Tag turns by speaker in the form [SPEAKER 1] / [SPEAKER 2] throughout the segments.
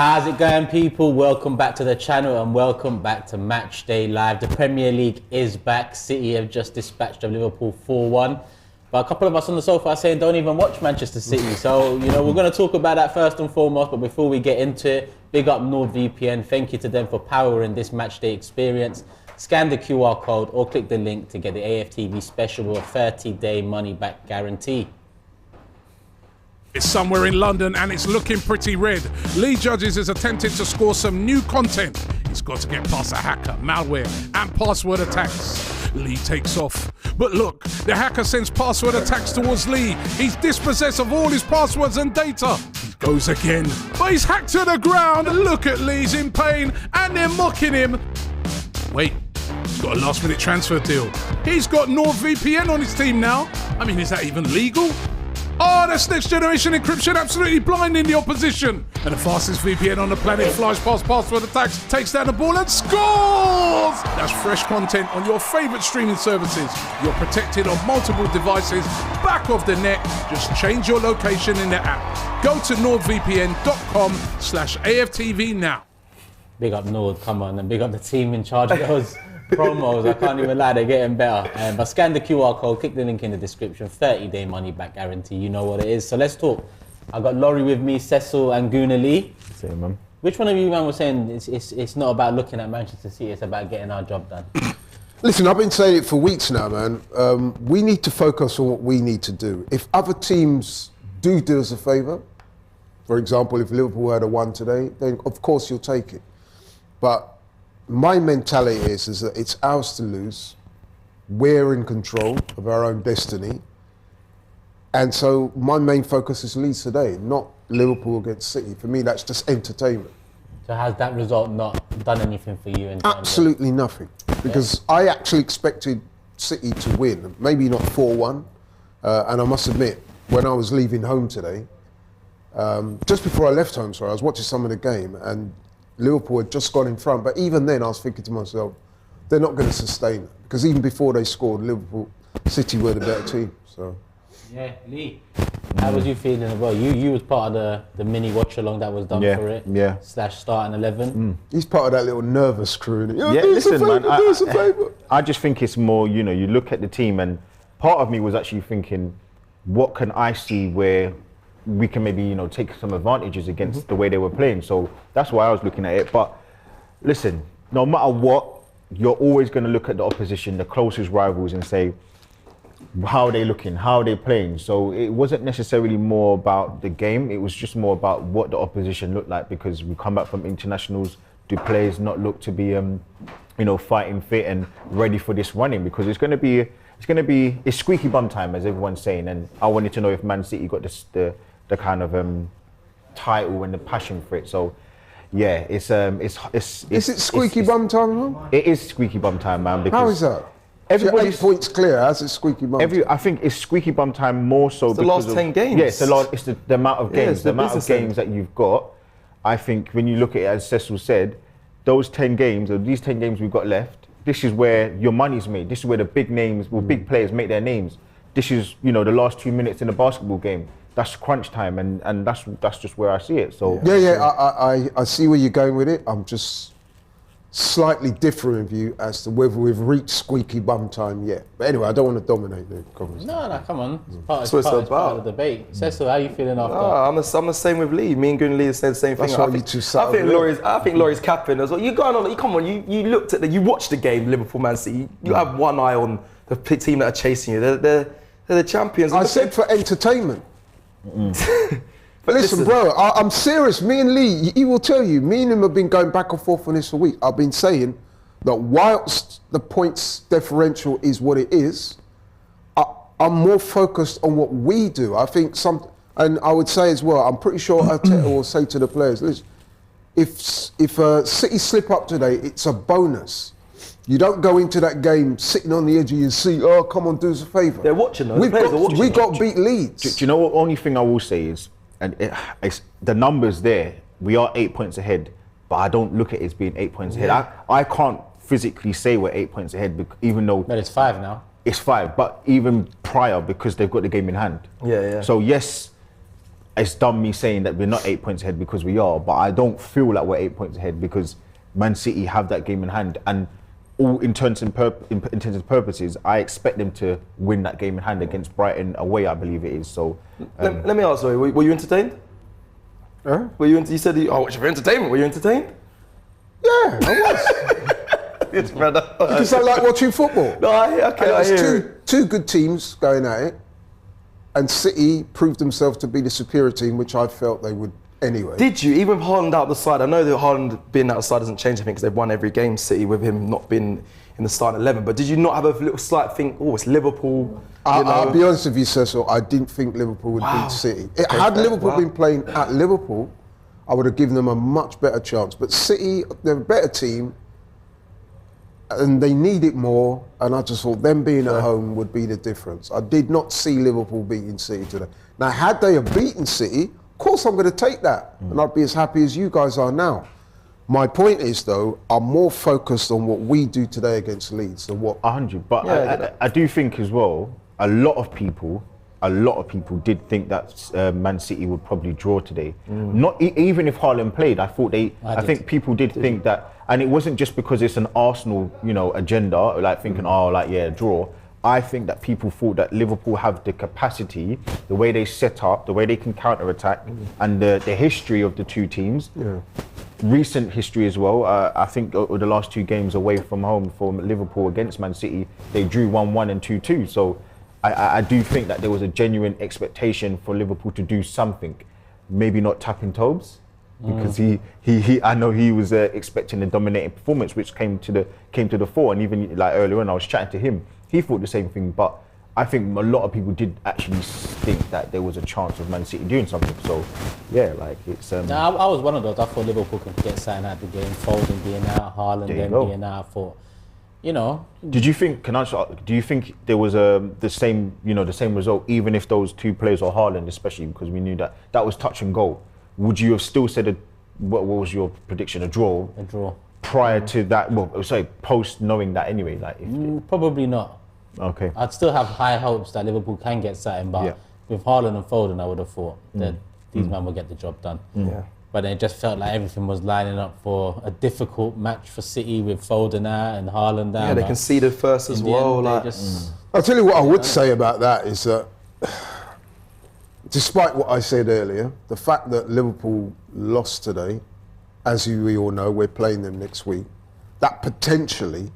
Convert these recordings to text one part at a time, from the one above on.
[SPEAKER 1] How's it going, people? Welcome back to the channel and welcome back to Match Day Live. The Premier League is back. City have just dispatched of Liverpool 4-1. But a couple of us on the sofa are saying don't even watch Manchester City. So, you know, we're going to talk about that first and foremost. But before we get into it, big up NordVPN. Thank you to them for powering this Match Day experience. Scan the QR code or click the link to get the AFTV special with a 30-day money-back guarantee.
[SPEAKER 2] It's somewhere in London and it's looking pretty red. Lee Judges is attempting to score some new content. He's got to get past a hacker, malware and password attacks. Lee takes off. But look, the hacker sends password attacks towards Lee. He's dispossessed of all his passwords and data. He goes again, but he's hacked to the ground. Look at Lee's in pain and they're mocking him. Wait, he's got a last-minute transfer deal. He's got NordVPN on his team now. I mean, is that even legal? Oh, that's next generation encryption, absolutely blinding the opposition. And the fastest VPN on the planet flies past password attacks, takes down the ball and scores! That's fresh content on your favorite streaming services. You're protected on multiple devices, back of the net. Just change your location in the app. Go to nordvpn.com/AFTV now.
[SPEAKER 1] Big up Nord, come on, and big up the team in charge of those promos. I can't even lie, they're getting better. But scan the QR code, click the link in the description, 30-day money-back guarantee, you know what it is. So let's talk. I've got Laurie with me, Cecil and Guna Lee.
[SPEAKER 3] Same, man.
[SPEAKER 1] Which one of you, man, was saying it's not about looking at Manchester City, it's about getting our job done?
[SPEAKER 4] Listen, I've been saying it for weeks now, man. We need to focus on what we need to do. If other teams do us a favour, for example, if Liverpool had a won today, then of course you'll take it. But my mentality is that it's ours to lose. We're in control of our own destiny. And so my main focus is Leeds today, not Liverpool against City. For me, that's just entertainment.
[SPEAKER 1] So has that result not done anything for you?
[SPEAKER 4] Absolutely nothing. Because I actually expected City to win, maybe not 4-1. And I must admit, when I was leaving home today, just before I left home, I was watching some of the game and Liverpool had just gone in front, but even then I was thinking to myself, they're not going to sustain it. Because even before they scored, City were the better team. So.
[SPEAKER 1] Yeah, Lee, how was you feeling as well? You was part of the mini watch along that was done for it.
[SPEAKER 3] Yeah.
[SPEAKER 1] / starting 11.
[SPEAKER 4] He's part of that little nervous crew.
[SPEAKER 3] Listen, man, I just think it's more, you know, you look at the team and part of me was actually thinking, what can I see where we can maybe, you know, take some advantages against the way they were playing. So that's why I was looking at it. But listen, no matter what, you're always going to look at the opposition, the closest rivals, and say, how are they looking? How are they playing? So it wasn't necessarily more about the game. It was just more about what the opposition looked like, because we come back from internationals. Do players not look to be, you know, fighting fit and ready for this running? Because it's squeaky bum time, as everyone's saying. And I wanted to know if Man City got the kind of title and the passion for it. So yeah, is it
[SPEAKER 4] squeaky bum time?
[SPEAKER 3] It is squeaky bum time, man. Because
[SPEAKER 4] how is that? Everybody's 8 points clear. How's it squeaky bum time?
[SPEAKER 3] I think it's squeaky bum time more so
[SPEAKER 5] it's the
[SPEAKER 3] because
[SPEAKER 5] last 10 games.
[SPEAKER 3] Yeah, it's the amount of games, the amount of games that you've got. I think when you look at it, as Cecil said, those 10 games, or these 10 games we've got left, this is where your money's made. This is where the big names, big players make their names. This is, you know, the last 2 minutes in a basketball game. That's crunch time, and that's just where I see it. So
[SPEAKER 4] I see where you're going with it. I'm just slightly different with you as to whether we've reached squeaky bum time yet. But anyway, I don't want to dominate the conversation.
[SPEAKER 1] No, come on. It's part of the debate. Cecil, how are you feeling after?
[SPEAKER 5] I'm the same with Lee. Me and Gun Lee said the same thing.
[SPEAKER 4] I
[SPEAKER 5] think Laurie's capping as well. You going on? Come on. You looked at you watched the game, Liverpool Man City. You have one eye on the team that are chasing you. They're the champions.
[SPEAKER 4] I said for entertainment. But listen, bro, I'm serious. Me and Lee, he will tell you, me and him have been going back and forth on this for weeks. I've been saying that whilst the points differential is what it is, I'm more focused on what we do. I think and I would say as well, I'm pretty sure Arteta will say to the players, listen, if City slip up today, it's a bonus. You don't go into that game sitting on the edge of your seat, oh, come on, do us a favour.
[SPEAKER 5] They're watching though.
[SPEAKER 4] We got beat Leeds.
[SPEAKER 3] Do you know what? Only thing I will say is, and it's the numbers there, we are 8 points ahead, but I don't look at it as being 8 points ahead. I can't physically say we're 8 points ahead, even though...
[SPEAKER 1] But it's 5 now.
[SPEAKER 3] It's 5, but even prior, because they've got the game in hand.
[SPEAKER 5] Yeah.
[SPEAKER 3] So yes, it's done me saying that we're not 8 points ahead because we are, but I don't feel like we're 8 points ahead because Man City have that game in hand, and all intents and purposes, I expect them to win that game in hand against Brighton away, I believe it is. So
[SPEAKER 5] let me ask, sorry, were you entertained?
[SPEAKER 4] Huh?
[SPEAKER 5] You said, watch for entertainment. Were you entertained?
[SPEAKER 4] Yeah, I was.
[SPEAKER 5] Yes, brother.
[SPEAKER 4] Because I like watching football.
[SPEAKER 5] No, I hear
[SPEAKER 4] Two good teams going at it, and City proved themselves to be the superior team, which I felt they would anyway.
[SPEAKER 5] Did you, even with Haaland out the side, I know that Haaland being out the side doesn't change anything because they've won every game, City, with him not being in the starting 11, but did you not have a little slight think, it's Liverpool?
[SPEAKER 4] I'll be honest with you, Cecil, I didn't think Liverpool would beat City. Had Liverpool been playing at Liverpool, I would have given them a much better chance. But City, they're a better team, and they need it more, and I just thought them being at home would be the difference. I did not see Liverpool beating City today. Now, had they have beaten City, of course I'm going to take that, and I'd be as happy as you guys are now. My point is, though, I'm more focused on what we do today against Leeds than what...
[SPEAKER 3] 100, but I do think as well, a lot of people did think that Man City would probably draw today. Not even if Haaland played, I think people did think that, and it wasn't just because it's an Arsenal, agenda, like thinking, draw. I think that people thought that Liverpool have the capacity, the way they set up, the way they can counter-attack, and the history of the two teams. Recent history as well. I think the last two games away from home for Liverpool against Man City, they drew 1-1 and 2-2. So I do think that there was a genuine expectation for Liverpool to do something, maybe not tapping Tobes, because I know he was expecting a dominating performance, which came to the fore. And even like earlier on, I was chatting to him. He thought the same thing, but I think a lot of people did actually think that there was a chance of Man City doing something. So, yeah, like it's.
[SPEAKER 1] I was one of those. I thought Liverpool could get something out of the game. Foden being out, Haaland then being out. I thought,
[SPEAKER 3] Did you think? Do you think there was the same result, even if those two players or Haaland, especially because we knew that was touch and goal? Would you have still said what was your prediction? A draw.
[SPEAKER 1] A draw.
[SPEAKER 3] Prior to that, post knowing that anyway,
[SPEAKER 1] probably not.
[SPEAKER 3] Okay.
[SPEAKER 1] I'd still have high hopes that Liverpool can get something, but with Haaland and Foden, I would have thought that these men will get the job done.
[SPEAKER 5] Yeah.
[SPEAKER 1] But it just felt like everything was lining up for a difficult match for City with Foden out and Haaland out.
[SPEAKER 5] Yeah, they conceded first as well.
[SPEAKER 4] I'll tell you what I would say about that is that, despite what I said earlier, the fact that Liverpool lost today, as we all know, we're playing them next week, that potentially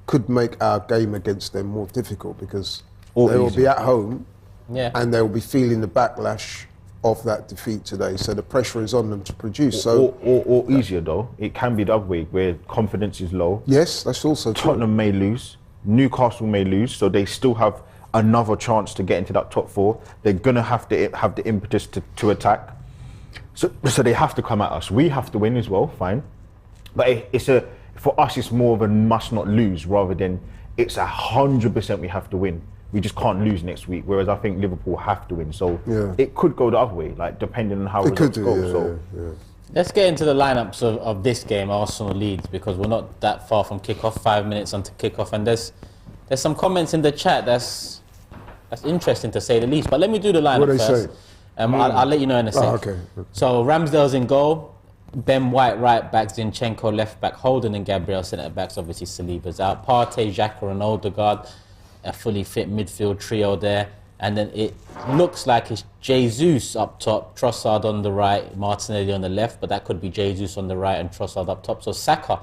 [SPEAKER 4] could make our game against them more difficult because they will be at home and they will be feeling the backlash of that defeat today. So the pressure is on them to produce.
[SPEAKER 3] Or easier though, it can be the other way where confidence is low.
[SPEAKER 4] Yes, that's also true.
[SPEAKER 3] Tottenham may lose, Newcastle may lose, so they still have another chance to get into that top four. They're gonna have to have the impetus to attack. So they have to come at us. We have to win as well, fine. But for us, it's more of a must not lose rather than it's 100% we have to win. We just can't lose next week. Whereas I think Liverpool have to win. So it could go the other way, like depending on how results go.
[SPEAKER 1] Let's get into the lineups of this game, Arsenal Leeds, because we're not that far from kickoff. 5 minutes onto kickoff, and there's some comments in the chat that's interesting to say the least. But let me do the lineup
[SPEAKER 4] first.
[SPEAKER 1] What they say? I'll let you know in a sec.
[SPEAKER 4] Okay.
[SPEAKER 1] So Ramsdale's in goal. Ben White right back, Zinchenko left back, Holden and Gabriel centre backs. Obviously Saliba's out. Partey, Xhaka and Odegaard, a fully fit midfield trio there. And then it looks like it's Jesus up top, Trossard on the right, Martinelli on the left, but that could be Jesus on the right and Trossard up top. So Saka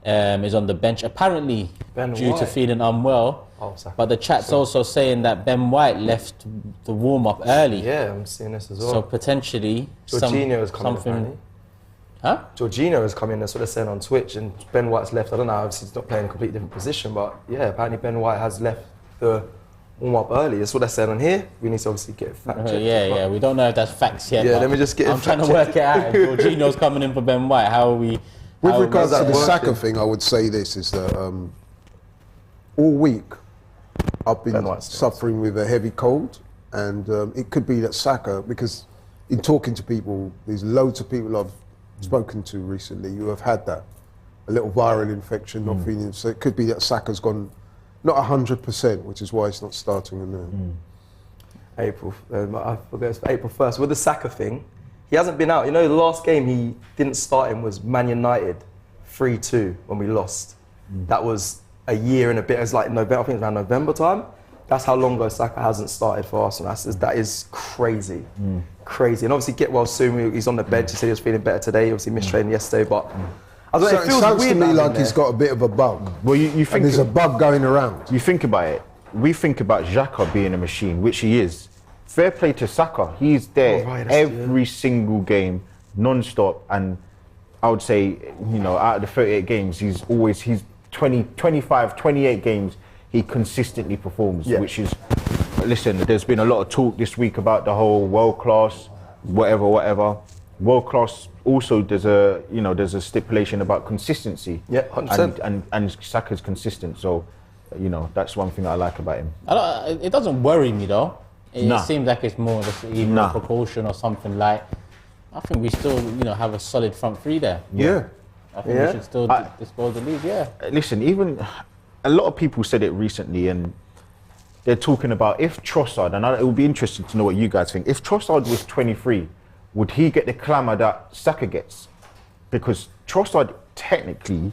[SPEAKER 1] is on the bench, apparently due to feeling unwell. But the chat's also saying that Ben White left the warm-up early.
[SPEAKER 5] Yeah, I'm seeing this as well.
[SPEAKER 1] So potentially
[SPEAKER 5] Jorginho is coming in.
[SPEAKER 1] Huh?
[SPEAKER 5] Jorginho is coming in, that's what they're saying on Twitch, and Ben White's left. I don't know, obviously he's not playing a completely different position, but yeah, apparently Ben White has left the warm-up early. That's what they're saying on here. We need to obviously get fact checked.
[SPEAKER 1] We don't know if that's facts yet.
[SPEAKER 5] Yeah, let me just get
[SPEAKER 1] I'm trying to work it out. Jorginho's coming in for Ben White. How are we...
[SPEAKER 4] With regards to the Saka thing, I would say this, is that all week I've been suffering with a heavy cold, and it could be that Saka, because in talking to people, there's loads of people I've spoken to recently who have had that, a little viral infection, not feeling, so it could be that Saka's gone not 100%, which is why it's not starting in there.
[SPEAKER 5] April. I forgot it's April 1st. With the Xhaka thing, he hasn't been out. You know, the last game he didn't start in was Man United 3-2 when we lost. That was a year and a bit. It was like November. I think it was around November time. That's how long ago Xhaka hasn't started for Arsenal. That is crazy. Crazy. And obviously, get well soon. He's on the bench. He said he was feeling better today. Obviously, missed training yesterday, but.
[SPEAKER 4] So it sounds to me like he's got a bit of a bug.
[SPEAKER 3] Well, you think
[SPEAKER 4] and there's a bug going around.
[SPEAKER 3] You think about it. We think about Xhaka being a machine, which he is. Fair play to Saka. He's there every single game, non-stop. And I would say, you know, out of the 38 games, he's 25, 28 games, he consistently performs, which is, listen, there's been a lot of talk this week about the whole world-class, whatever. World-class, also there's a stipulation about consistency.
[SPEAKER 5] Yeah, 100%.
[SPEAKER 3] And Saka's consistent, so, you know, that's one thing I like about him.
[SPEAKER 1] It doesn't worry me though. It seems like it's more just even a precaution or something like. I think we still, you know, have a solid front three there.
[SPEAKER 4] Yeah.
[SPEAKER 1] I think we should still dispose the league. Yeah.
[SPEAKER 3] Listen, even a lot of people said it recently, and they're talking about if Trossard, and it would be interesting to know what you guys think. If Trossard was 23, would he get the clamour that Xhaka gets? Because Trossard technically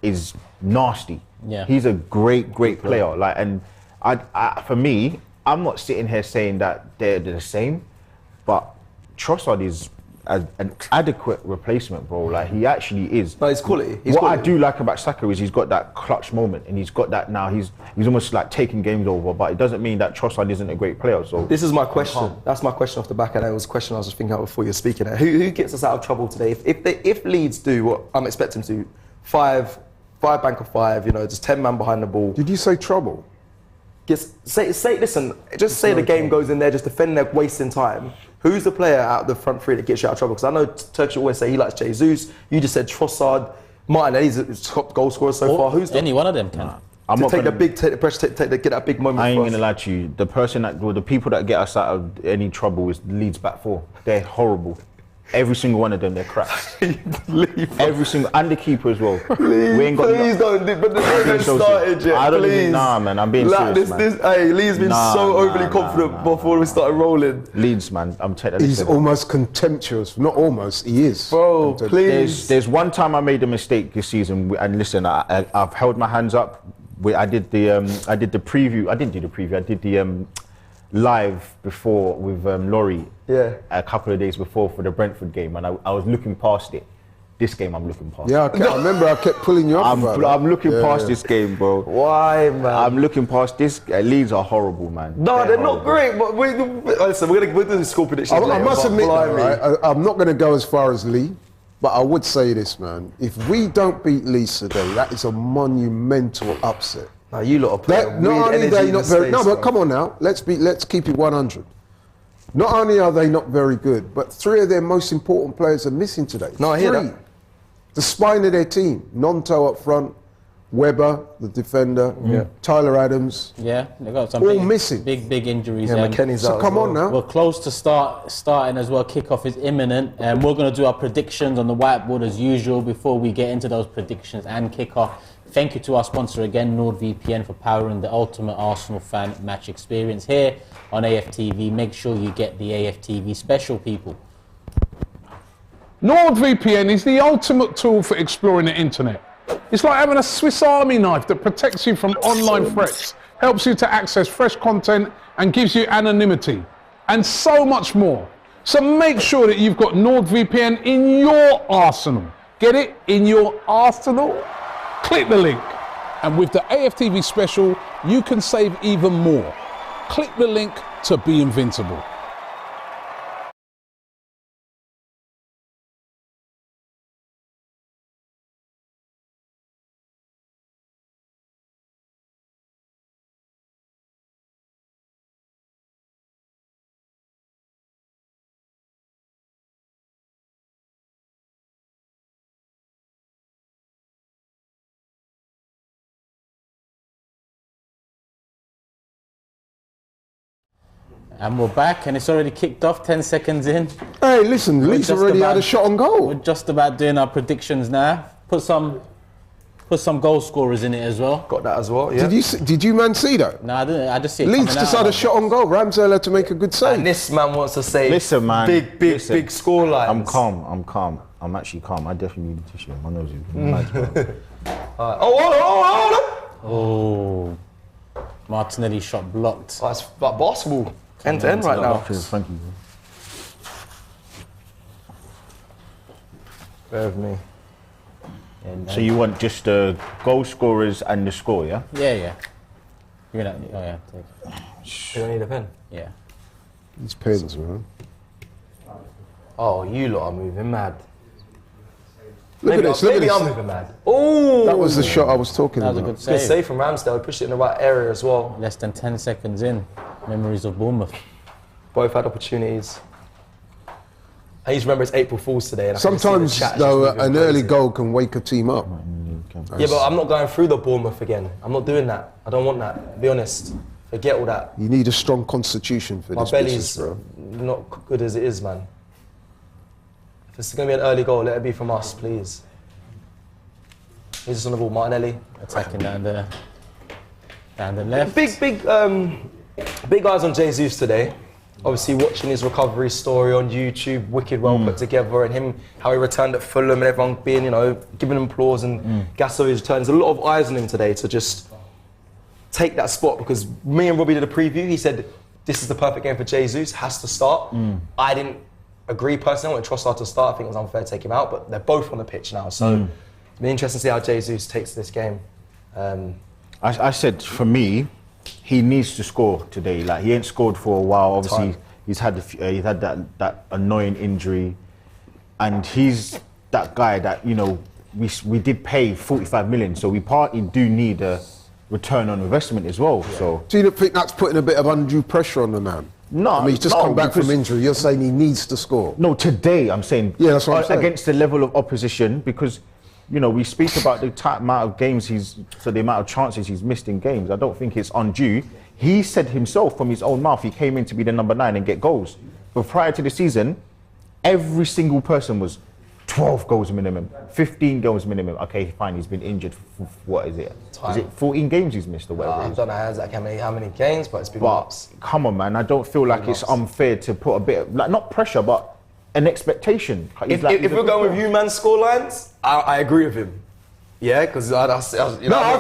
[SPEAKER 3] is nasty.
[SPEAKER 1] Yeah.
[SPEAKER 3] He's a great player. Like, and for me, I'm not sitting here saying that they're the same, but Trossard is an adequate replacement, bro. Like, he actually is.
[SPEAKER 5] No, he's quality.
[SPEAKER 3] I do like about Xhaka is he's got that clutch moment, and he's got that now. He's almost like taking games over, but it doesn't mean that Trossard isn't a great player. So
[SPEAKER 5] this is my question. That's my question off the back, and it was a question I was just thinking out before you're speaking. Who gets us out of trouble today? If Leeds do what I'm expecting to, five bank of five, you know, just 10 man behind the ball.
[SPEAKER 4] Did you say trouble?
[SPEAKER 5] Listen, just say the game goes in there, just defend their wasting time. Who's the player out of the front three that gets you out of trouble? Because I know Turkish always say he likes Jesus. You just said Trossard. Martinelli's a top goal scorer so far. Who's
[SPEAKER 1] any one of them can?
[SPEAKER 5] Take the pressure, get that big moment.
[SPEAKER 3] I ain't gonna lie to you. The people that get us out of any trouble is Leeds back four. They're horrible. Every single one of them, they're crap. Every single, and the keeper as well.
[SPEAKER 5] Please don't. But the game ain't started yet.
[SPEAKER 3] I don't even. Nah, man. I'm being serious, man.
[SPEAKER 5] Hey, Leeds been so overly confident before we started rolling.
[SPEAKER 3] Leeds, man. I'm telling you.
[SPEAKER 4] He's almost contemptuous. Not almost. He is.
[SPEAKER 5] Bro, please.
[SPEAKER 3] There's one time I made a mistake this season, and listen, I've held my hands up. I did the preview. I didn't do the preview. I did the live before with Laurie.
[SPEAKER 5] Yeah.
[SPEAKER 3] A couple of days before for the Brentford game, and I was looking past it. This game, I'm looking past.
[SPEAKER 4] Yeah, I remember I kept pulling you up.
[SPEAKER 3] I'm looking past this game, bro.
[SPEAKER 5] Why, man?
[SPEAKER 3] I'm looking past this. Leeds are horrible, man.
[SPEAKER 5] No, they're not great. But listen, we're doing score predictions.
[SPEAKER 4] I must admit, right, I'm not going to go as far as Lee, but I would say this, man. If we don't beat Leeds today, that is a monumental upset.
[SPEAKER 5] Now you lot are playing
[SPEAKER 4] not only they not very. No, but come on now. Let's keep it 100. Not only are they not very good, but three of their most important players are missing today.
[SPEAKER 5] No, I hear that.
[SPEAKER 4] The spine of their team. Nonto up front, Webber, the defender, Tyler Adams.
[SPEAKER 1] Yeah, they got some
[SPEAKER 4] missing.
[SPEAKER 1] Big injuries.
[SPEAKER 5] Yeah, McKennie's out.
[SPEAKER 4] So come on now.
[SPEAKER 1] We're close to starting as well. Kickoff is imminent, and we're going to do our predictions on the whiteboard as usual. Before we get into those predictions and kickoff, thank you to our sponsor again, NordVPN, for powering the ultimate Arsenal fan match experience here on AFTV. Make sure you get the AFTV special, people.
[SPEAKER 2] NordVPN is the ultimate tool for exploring the internet. It's like having a Swiss Army knife that protects you from online threats, helps you to access fresh content, and gives you anonymity, and so much more. So make sure that you've got NordVPN in your arsenal. Get it? In your arsenal? Click the link. And with the AFTV special, you can save even more. Click the link to be invincible.
[SPEAKER 1] And we're back, and it's already kicked off, 10 seconds in.
[SPEAKER 4] Hey, listen, Leeds already had a shot on goal.
[SPEAKER 1] We're just about doing our predictions now. Put some Put some goal scorers in it as well.
[SPEAKER 5] Got that as well, yeah.
[SPEAKER 4] Did you man see that?
[SPEAKER 1] No, I didn't. I just see it
[SPEAKER 4] Leeds
[SPEAKER 1] coming
[SPEAKER 4] just
[SPEAKER 1] out.
[SPEAKER 4] had a shot on goal. Ramsdale had to make a good save.
[SPEAKER 5] And this man wants to say
[SPEAKER 3] Listen, man.
[SPEAKER 5] big score lines.
[SPEAKER 3] I'm calm. I'm actually calm. I definitely need a tissue. My nose is
[SPEAKER 1] Oh, Martinelli shot blocked.
[SPEAKER 5] Oh, that's like basketball. End to end right now.
[SPEAKER 3] Thank you.
[SPEAKER 5] Bear with me.
[SPEAKER 3] So you want just the goal scorers and the score, yeah?
[SPEAKER 1] Yeah. You're gonna. Oh yeah. Take it.
[SPEAKER 5] You don't need a pen.
[SPEAKER 1] Yeah.
[SPEAKER 4] These pens, man.
[SPEAKER 5] Oh, you lot are moving mad.
[SPEAKER 4] Look at this. Look at
[SPEAKER 5] Maybe I'm
[SPEAKER 4] this.
[SPEAKER 5] moving mad. Oh,
[SPEAKER 4] That was the shot I was talking
[SPEAKER 1] That was a
[SPEAKER 4] about.
[SPEAKER 1] good
[SPEAKER 5] good
[SPEAKER 1] save.
[SPEAKER 5] save from Ramsdale. He pushed it in the right area as well.
[SPEAKER 1] Less than 10 seconds in. Memories of Bournemouth.
[SPEAKER 5] Both had opportunities. I just remember it's April Fool's today. And I can just see the
[SPEAKER 4] Sometimes,
[SPEAKER 5] chat
[SPEAKER 4] though,
[SPEAKER 5] just moving
[SPEAKER 4] an early
[SPEAKER 5] crazy.
[SPEAKER 4] goal can wake a team up.
[SPEAKER 5] Yeah, but I'm not going through the Bournemouth again. I'm not doing that. I don't want that. Be honest. Forget all that.
[SPEAKER 4] You need a strong constitution for
[SPEAKER 5] My
[SPEAKER 4] this
[SPEAKER 5] belly's
[SPEAKER 4] business, bro.
[SPEAKER 5] not good as it is, man. If it's going to be an early goal, let it be from us, please. He's just on the ball, Martinelli.
[SPEAKER 1] Attacking down the left.
[SPEAKER 5] Big eyes on Jesus today. Obviously, watching his recovery story on YouTube, wicked well put together, and him how he returned at Fulham, and everyone being, giving him applause and gas over his return. There's a lot of eyes on him today to just take that spot, because me and Robbie did a preview. He said this is the perfect game for Jesus, has to start. I didn't agree personally. I want Trossard to start. I think it was unfair to take him out, but they're both on the pitch now, so it'll be interesting to see how Jesus takes this game.
[SPEAKER 3] I said, for me, he needs to score today. Like, he ain't scored for a while. Obviously, he's had that annoying injury, and he's that guy that we did pay 45 million, so we partly do need a return on investment as well. Yeah. So
[SPEAKER 4] Do you not think that's putting a bit of undue pressure on the man?
[SPEAKER 3] No,
[SPEAKER 4] I mean, he's just come back from injury. You're saying he needs to score.
[SPEAKER 3] No, today I'm saying.
[SPEAKER 4] Yeah, that's what I'm saying.
[SPEAKER 3] Against the level of opposition, because we speak about the amount of games the amount of chances he's missed in games. I don't think it's undue. He said himself from his own mouth he came in to be the number 9 and get goals. But prior to the season, every single person was 12 goals minimum, 15 goals minimum. Okay, fine, he's been injured for what is it? Is it 14 games he's missed or whatever?
[SPEAKER 5] I don't know exactly how many games, but it's been months.
[SPEAKER 3] Come on, man, I don't feel like it's unfair to put a bit of, like, not pressure, but an expectation.
[SPEAKER 5] If we're going with you man's score lines, I agree with him. Yeah, because
[SPEAKER 4] I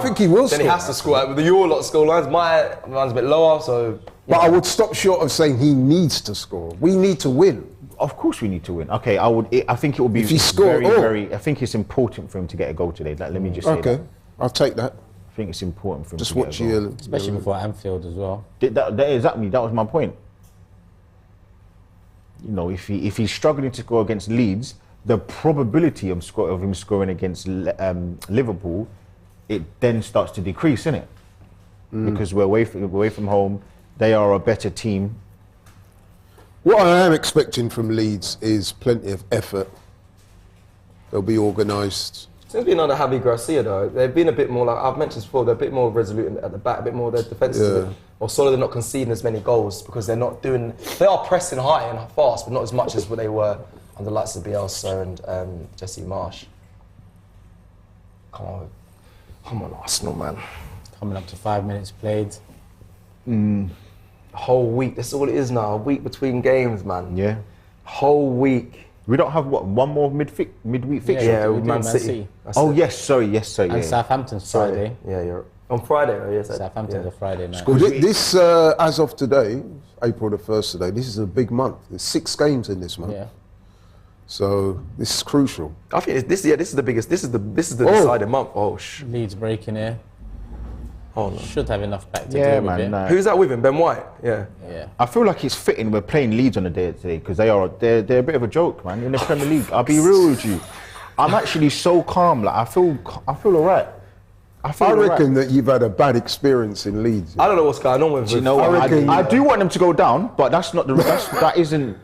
[SPEAKER 4] think he will
[SPEAKER 5] Then
[SPEAKER 4] score.
[SPEAKER 5] he has to score. With your lot score lines, mine's a bit lower, so.
[SPEAKER 4] But I would stop short of saying he needs to score. We need to win.
[SPEAKER 3] Of course we need to win. Okay, I think it will be
[SPEAKER 4] If he scored,
[SPEAKER 3] I think it's important for him to get a goal today. Like, let me just say that.
[SPEAKER 4] Okay, I'll take that.
[SPEAKER 3] I think it's important for him
[SPEAKER 4] Just
[SPEAKER 3] to get
[SPEAKER 4] watch
[SPEAKER 3] a goal.
[SPEAKER 4] you.
[SPEAKER 1] Especially before Anfield as well.
[SPEAKER 3] Exactly, that was my point. If he's struggling to score against Leeds, the probability of him scoring against Liverpool, it then starts to decrease, innit? Because we're away from home. They are a better team.
[SPEAKER 4] What I am expecting from Leeds is plenty of effort. They'll be organised.
[SPEAKER 5] Seems to be another Javi Garcia though. They've been a bit more, like I've mentioned before, they're a bit more resolute at the back, a bit more, their defence is or solid. They're not conceding as many goals because they are pressing high and fast, but not as much as what they were under the likes of Bielsa and Jesse Marsh. Come on, Arsenal, man.
[SPEAKER 1] Coming up to 5 minutes played.
[SPEAKER 5] Whole week, that's all it is now. A week between games, man.
[SPEAKER 3] Yeah.
[SPEAKER 5] Whole week.
[SPEAKER 3] We don't have one more midweek fixture.
[SPEAKER 5] Yeah,
[SPEAKER 1] we
[SPEAKER 5] with
[SPEAKER 1] do,
[SPEAKER 5] Man
[SPEAKER 1] Man
[SPEAKER 5] City.
[SPEAKER 1] City.
[SPEAKER 5] That's
[SPEAKER 3] Oh
[SPEAKER 5] it.
[SPEAKER 3] yes, sorry.
[SPEAKER 1] And Southampton's Friday.
[SPEAKER 5] Yeah, you're on Friday. Oh, yes,
[SPEAKER 1] Southampton's a Friday night.
[SPEAKER 4] Well, this, as of today, April the 1st today, this is a big month. There's 6 games in this month.
[SPEAKER 1] Yeah.
[SPEAKER 4] So this is crucial.
[SPEAKER 5] I think this is the biggest. This is the deciding month. Oh,
[SPEAKER 1] Leeds breaking here.
[SPEAKER 5] Oh no.
[SPEAKER 1] Should have enough back to
[SPEAKER 3] Yeah,
[SPEAKER 1] deal with it.
[SPEAKER 3] man.
[SPEAKER 5] Who's that with him? Ben White. Yeah.
[SPEAKER 1] Yeah.
[SPEAKER 3] I feel like it's fitting we're playing Leeds on the day today because they're a bit of a joke, man, in the Premier League. I'll be real with you. I'm actually so calm. Like I feel alright.
[SPEAKER 4] I reckon that you've had a bad experience in Leeds.
[SPEAKER 5] I don't know what's going on with.
[SPEAKER 3] You know what? I do want them to go down, but that isn't.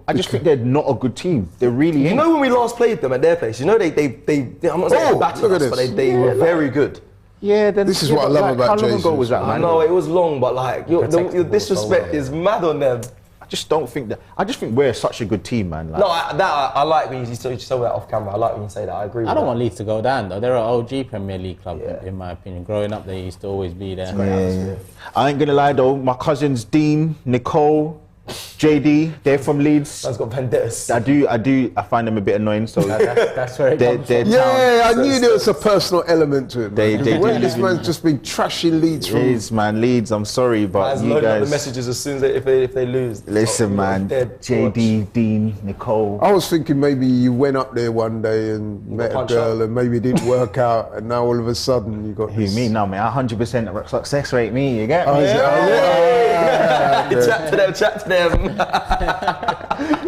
[SPEAKER 3] I just think they're not a good team. They really ain't.
[SPEAKER 5] You know when we last played them at their place, they I'm not saying they battered
[SPEAKER 4] look at
[SPEAKER 5] us, but
[SPEAKER 4] this.
[SPEAKER 5] they were very good.
[SPEAKER 3] Yeah, then
[SPEAKER 4] This is what I love about
[SPEAKER 3] How long ago
[SPEAKER 4] Jesus.
[SPEAKER 3] was that,
[SPEAKER 5] I
[SPEAKER 3] man?
[SPEAKER 5] know it was long, but like your
[SPEAKER 1] Protected the ball so
[SPEAKER 5] disrespect
[SPEAKER 1] well.
[SPEAKER 5] is mad on them.
[SPEAKER 3] just don't think that. I just think we're such a good team, man. Like,
[SPEAKER 5] No, I like when you told that off camera. I like when you say that. I agree with
[SPEAKER 1] I don't
[SPEAKER 5] that.
[SPEAKER 1] want Leeds to go down though. They're an OG Premier League club in my opinion. Growing up, they used to always be there.
[SPEAKER 3] I ain't gonna lie though, my cousins Dean, Nicole, JD, they're from Leeds.
[SPEAKER 5] Man's got vendettas.
[SPEAKER 3] I find them a bit annoying. So
[SPEAKER 1] That's where it comes from.
[SPEAKER 4] Yeah, I knew there was a personal element to it.
[SPEAKER 3] They
[SPEAKER 4] Man.
[SPEAKER 3] do
[SPEAKER 4] This
[SPEAKER 3] live in-
[SPEAKER 4] man's just been trashing Leeds from.
[SPEAKER 3] Leeds, man, Leeds. I'm sorry, but
[SPEAKER 5] Man's
[SPEAKER 3] you
[SPEAKER 5] loading up the
[SPEAKER 3] guys.
[SPEAKER 5] messages as soon as if they lose.
[SPEAKER 3] Listen, man,
[SPEAKER 5] Dead.
[SPEAKER 3] JD, Dean, Nicole.
[SPEAKER 4] I was thinking maybe you went up there one day and met a
[SPEAKER 5] punched
[SPEAKER 4] girl
[SPEAKER 5] up.
[SPEAKER 4] and maybe it didn't work out, and now all of a sudden you got
[SPEAKER 3] Who
[SPEAKER 4] this.
[SPEAKER 3] me now, man? 100% success rate. Me, you get me?
[SPEAKER 4] Oh, is it?
[SPEAKER 5] Chat to them.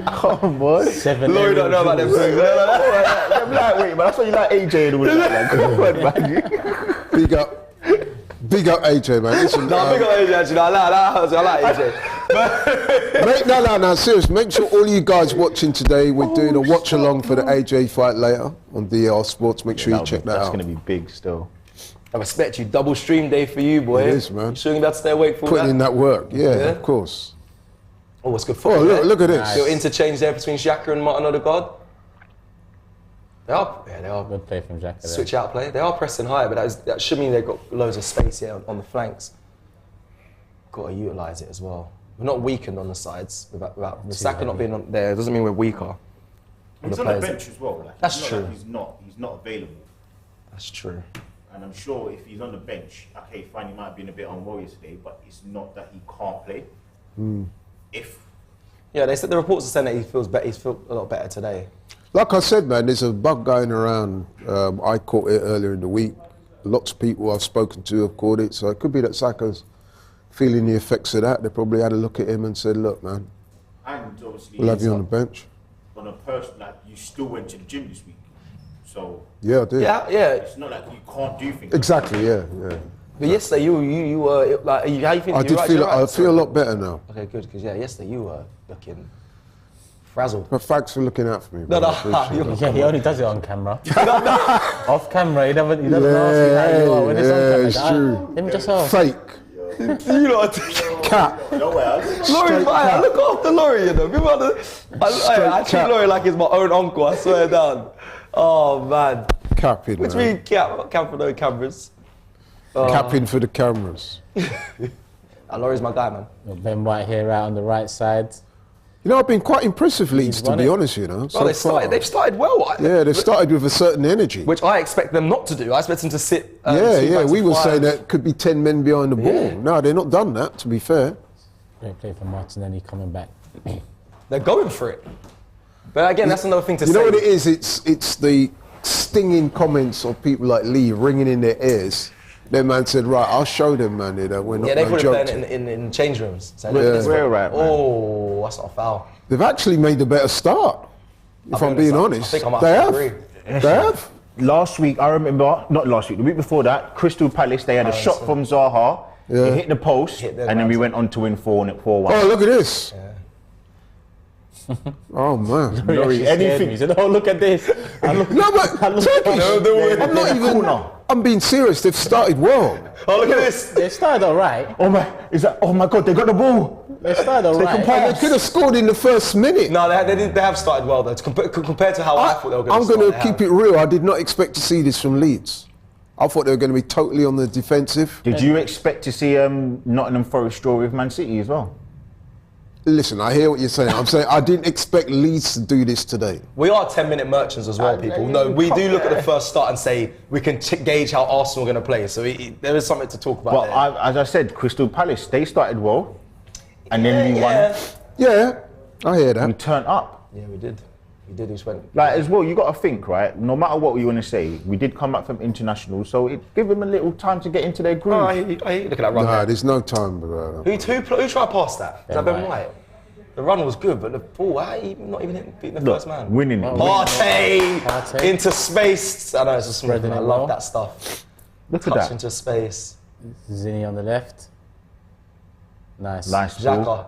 [SPEAKER 3] Come on, boy.
[SPEAKER 1] 7
[SPEAKER 5] Laurie don't know about them things.
[SPEAKER 3] I'm lightweight, man. That's why you like AJ and all that. Man. Come on, man.
[SPEAKER 4] Big up AJ, man. Listen,
[SPEAKER 5] No, big up AJ actually. I like AJ.
[SPEAKER 4] no, serious. Make sure all you guys watching today, we're doing a watch along for the AJ fight later on DR Sports. Make sure you check that
[SPEAKER 3] That's
[SPEAKER 4] out.
[SPEAKER 3] gonna be big still.
[SPEAKER 5] I respect you. Double stream day for you, boy.
[SPEAKER 4] It is, man.
[SPEAKER 5] You sure you got to stay awake for
[SPEAKER 4] Putting
[SPEAKER 5] that?
[SPEAKER 4] in that work, yeah,
[SPEAKER 5] Yeah.
[SPEAKER 4] of course.
[SPEAKER 5] Oh, it's good
[SPEAKER 4] Oh,
[SPEAKER 5] football.
[SPEAKER 4] look at this.
[SPEAKER 5] Little interchange there between Xhaka and Martin Odegaard. They are
[SPEAKER 1] Good play from Xhaka there.
[SPEAKER 5] switch out play. They are pressing high, but that should mean they've got loads of space here on the flanks. Got to utilise it as well. We're not weakened on the sides without Saka not being on there. It doesn't mean we're weaker.
[SPEAKER 6] He's on the bench as well. Like,
[SPEAKER 5] That's
[SPEAKER 6] it's
[SPEAKER 5] true.
[SPEAKER 6] Like he's not available.
[SPEAKER 5] That's true.
[SPEAKER 6] And I'm sure if he's on the bench, okay, fine, he might have been a bit unworried today, but it's not that he can't play.
[SPEAKER 5] Yeah, they said the reports are saying that he feels better. He's felt a lot better today.
[SPEAKER 4] Like I said, man, there's a bug going around. I caught it earlier in the week. Lots of people I've spoken to have caught it, so it could be that Saka's feeling the effects of that. They probably had a look at him and said, look, man,
[SPEAKER 6] And obviously,
[SPEAKER 4] we'll have you on the bench.
[SPEAKER 6] on a person, like, you still went to the gym this week. So
[SPEAKER 4] Yeah, I did.
[SPEAKER 5] Yeah.
[SPEAKER 6] it's not like you can't do things.
[SPEAKER 4] Exactly, yeah.
[SPEAKER 5] But yesterday you were like, how you feeling?
[SPEAKER 4] I
[SPEAKER 5] You
[SPEAKER 4] did
[SPEAKER 5] right?
[SPEAKER 4] feel,
[SPEAKER 5] You right?
[SPEAKER 4] I feel a lot better now.
[SPEAKER 5] Okay, good, because yesterday you were looking frazzled.
[SPEAKER 4] But thanks for looking out for me.
[SPEAKER 5] No,
[SPEAKER 4] bro. I appreciate
[SPEAKER 5] you're-
[SPEAKER 4] it.
[SPEAKER 1] Yeah, he only does it on camera. Off camera, he doesn't ask you how you are. When it's on camera,
[SPEAKER 4] it's
[SPEAKER 1] he's like,
[SPEAKER 4] true.
[SPEAKER 1] let me just ask.
[SPEAKER 4] Fake.
[SPEAKER 5] You know what?
[SPEAKER 4] Cat.
[SPEAKER 6] No way.
[SPEAKER 5] Laurie, I look after Laurie, you know. People I treat
[SPEAKER 4] cap.
[SPEAKER 5] Laurie like he's my own uncle, I swear down. Oh, man.
[SPEAKER 4] Capping,
[SPEAKER 5] Which
[SPEAKER 4] man.
[SPEAKER 5] means camp for no cameras.
[SPEAKER 4] Capping for the cameras.
[SPEAKER 5] Laurie's my guy, man.
[SPEAKER 1] Ben White here out on the right side.
[SPEAKER 4] You know, I've been quite impressive, Leeds, to
[SPEAKER 1] won
[SPEAKER 4] be
[SPEAKER 1] it.
[SPEAKER 4] honest, you know.
[SPEAKER 5] Well, they've started well.
[SPEAKER 4] Yeah, they've started with a certain energy.
[SPEAKER 5] Which I expect them not to do. I expect them to sit.
[SPEAKER 4] Yeah,
[SPEAKER 5] back
[SPEAKER 4] we
[SPEAKER 5] to
[SPEAKER 4] were
[SPEAKER 5] five.
[SPEAKER 4] saying that could be 10 men behind the ball.
[SPEAKER 5] Yeah.
[SPEAKER 4] No, they're not done that, to be fair.
[SPEAKER 1] Great play from Martinelli coming back.
[SPEAKER 5] They're going for it. But again, that's another thing to
[SPEAKER 4] You
[SPEAKER 5] say.
[SPEAKER 4] know what it is? It's the stinging comments of people like Lee ringing in their ears. That man said, right, I'll show them, man, that we're not
[SPEAKER 5] Yeah, they
[SPEAKER 4] no
[SPEAKER 5] put it
[SPEAKER 4] joke.
[SPEAKER 5] playing in change rooms. So
[SPEAKER 4] Yeah.
[SPEAKER 5] this
[SPEAKER 3] We're
[SPEAKER 5] one-
[SPEAKER 3] right, man.
[SPEAKER 5] Oh, that's not a foul.
[SPEAKER 4] They've actually made a better start, if I'm being honest.
[SPEAKER 5] I think I might
[SPEAKER 4] They
[SPEAKER 5] have
[SPEAKER 4] have.
[SPEAKER 5] to agree.
[SPEAKER 4] They have.
[SPEAKER 3] Last week, I remember, not last week, the week before that, Crystal Palace, they had a shot from Zaha.
[SPEAKER 4] Yeah.
[SPEAKER 3] It hit the post,
[SPEAKER 5] Hit the
[SPEAKER 3] and then we
[SPEAKER 5] ground.
[SPEAKER 3] went on to win 4-1.
[SPEAKER 4] Oh, look at this. Oh, man.
[SPEAKER 1] He actually scared me. He said, oh, look at this. I look,
[SPEAKER 4] No, but Turkish, I'm not even, I'm being serious. They've started well.
[SPEAKER 5] Oh, look at this.
[SPEAKER 1] they started all right.
[SPEAKER 3] Oh my God, they got the ball.
[SPEAKER 1] They started all right.
[SPEAKER 4] They could have scored in the first minute.
[SPEAKER 5] No, they have started well though. Compared to how I thought they were going to
[SPEAKER 4] I'm
[SPEAKER 5] start.
[SPEAKER 4] going
[SPEAKER 5] they
[SPEAKER 4] to keep
[SPEAKER 5] have.
[SPEAKER 4] it real. I did not expect to see this from Leeds. I thought they were going to be totally on the defensive.
[SPEAKER 3] Did you expect to see Nottingham Forest draw with Man City as well?
[SPEAKER 4] Listen, I hear what you're saying. I'm saying I didn't expect Leeds to do this today.
[SPEAKER 5] We are 10-minute merchants as well, people. No, we do look at the first start and say we can gauge how Arsenal are going to play. So there is something to talk about
[SPEAKER 3] Well,
[SPEAKER 5] there.
[SPEAKER 3] as I said, Crystal Palace, they started well, and then we won.
[SPEAKER 4] Yeah, I hear
[SPEAKER 3] We
[SPEAKER 4] that.
[SPEAKER 3] turned up.
[SPEAKER 5] Yeah, we did. We did. We just went.
[SPEAKER 3] Like as well, you got to think, right? No matter what you want to say, we did come back from international, so it give them a little time to get into their groove.
[SPEAKER 5] Oh, I hear you. Look at that run.
[SPEAKER 4] Nah,
[SPEAKER 5] there.
[SPEAKER 4] there's no time, bro.
[SPEAKER 5] Who tried past that? Was that Ben
[SPEAKER 1] White.
[SPEAKER 5] White? The run was good, but the ball, how he not even beating the
[SPEAKER 3] Look,
[SPEAKER 5] first man?
[SPEAKER 3] winning it.
[SPEAKER 5] Partey into space. I know it's just
[SPEAKER 1] Spreading
[SPEAKER 5] I
[SPEAKER 1] it
[SPEAKER 5] love
[SPEAKER 1] well.
[SPEAKER 5] that stuff.
[SPEAKER 3] Look at
[SPEAKER 5] Touch
[SPEAKER 3] that.
[SPEAKER 5] into space.
[SPEAKER 1] Zinni on the left. Nice.
[SPEAKER 3] Nice ball.
[SPEAKER 5] Xhaka.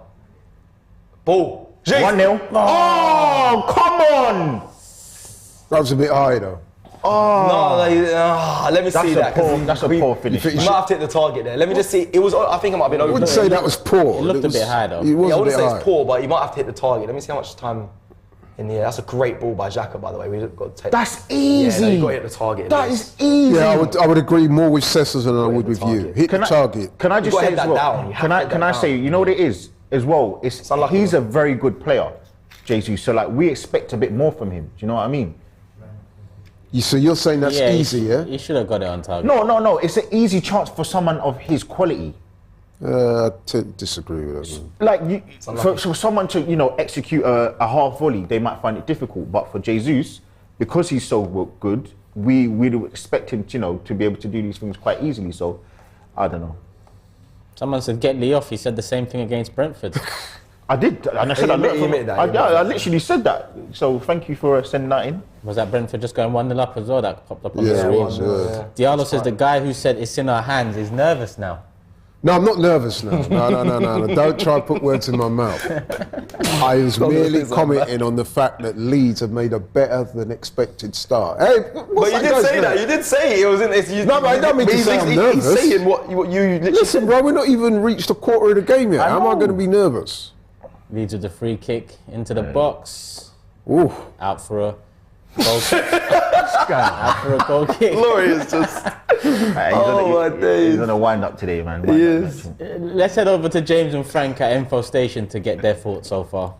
[SPEAKER 5] Ball. Jeez.
[SPEAKER 3] 1-0. Oh, come on!
[SPEAKER 4] That was a bit high, though.
[SPEAKER 5] Let me see that.
[SPEAKER 3] That's a poor finish.
[SPEAKER 5] You might have to hit the target there. Let me just see. It was. I think it might have been over.
[SPEAKER 4] I wouldn't say that was poor.
[SPEAKER 1] It looked a bit high though.
[SPEAKER 4] It was
[SPEAKER 5] I
[SPEAKER 4] a
[SPEAKER 5] wouldn't
[SPEAKER 4] bit
[SPEAKER 5] say
[SPEAKER 4] high.
[SPEAKER 5] it's poor, but you might have to hit the target. Let me see how much time in the air. That's a great ball by Xhaka, by the way. We've got to take.
[SPEAKER 3] That's easy.
[SPEAKER 5] Yeah, no, you got to hit the target.
[SPEAKER 3] That is easy.
[SPEAKER 4] Yeah, I would agree more with Cesar than I would with you.
[SPEAKER 5] target.
[SPEAKER 4] Hit the target.
[SPEAKER 3] Can I just
[SPEAKER 5] gotta
[SPEAKER 3] say
[SPEAKER 5] head
[SPEAKER 3] as
[SPEAKER 5] that
[SPEAKER 3] well?
[SPEAKER 5] down. You have to head
[SPEAKER 3] Can
[SPEAKER 5] that
[SPEAKER 3] I say,
[SPEAKER 5] down.
[SPEAKER 3] you know what it is as well?
[SPEAKER 5] unlucky,
[SPEAKER 3] He's
[SPEAKER 5] though.
[SPEAKER 3] a very good player, Jesus. So like we expect a bit more from him. Do you know what I mean?
[SPEAKER 4] So you're saying that's easy, yeah?
[SPEAKER 1] You should have got it on target.
[SPEAKER 3] No. It's an easy chance for someone of his quality.
[SPEAKER 4] I disagree with that.
[SPEAKER 3] Like for someone to execute a half volley, they might find it difficult. But for Jesus, because he's so good, we'd expect him to be able to do these things quite easily. So I don't know.
[SPEAKER 1] Someone said get Lee off. He said the same thing against Brentford.
[SPEAKER 3] I did, and I said I literally said that. So thank you for sending that in.
[SPEAKER 1] Was that Brentford just going 1-0 up as well? That popped up on the
[SPEAKER 4] Yeah,
[SPEAKER 1] screen.
[SPEAKER 4] it was, yeah.
[SPEAKER 1] Diallo says the guy who said it's in our hands is nervous now.
[SPEAKER 4] No, I'm not nervous now. No. Don't try to put words in my mouth. I was merely commenting on the fact that Leeds have made a better than expected start. Hey,
[SPEAKER 5] But you did say that. You did say it was in.
[SPEAKER 4] No, but I don't mean to sound nervous.
[SPEAKER 5] He's saying what you literally
[SPEAKER 4] Listen, bro, we're not even reached a quarter of the game yet. How am I going to be nervous?
[SPEAKER 1] Leeds with the free kick into the box.
[SPEAKER 4] Ooh.
[SPEAKER 1] Out for a goal kick. Out for a goal kick.
[SPEAKER 5] Laurie is just.
[SPEAKER 3] My days. He's on a wind up today, man.
[SPEAKER 1] Let's head over to James and Frank at Info Station to get their thoughts so far.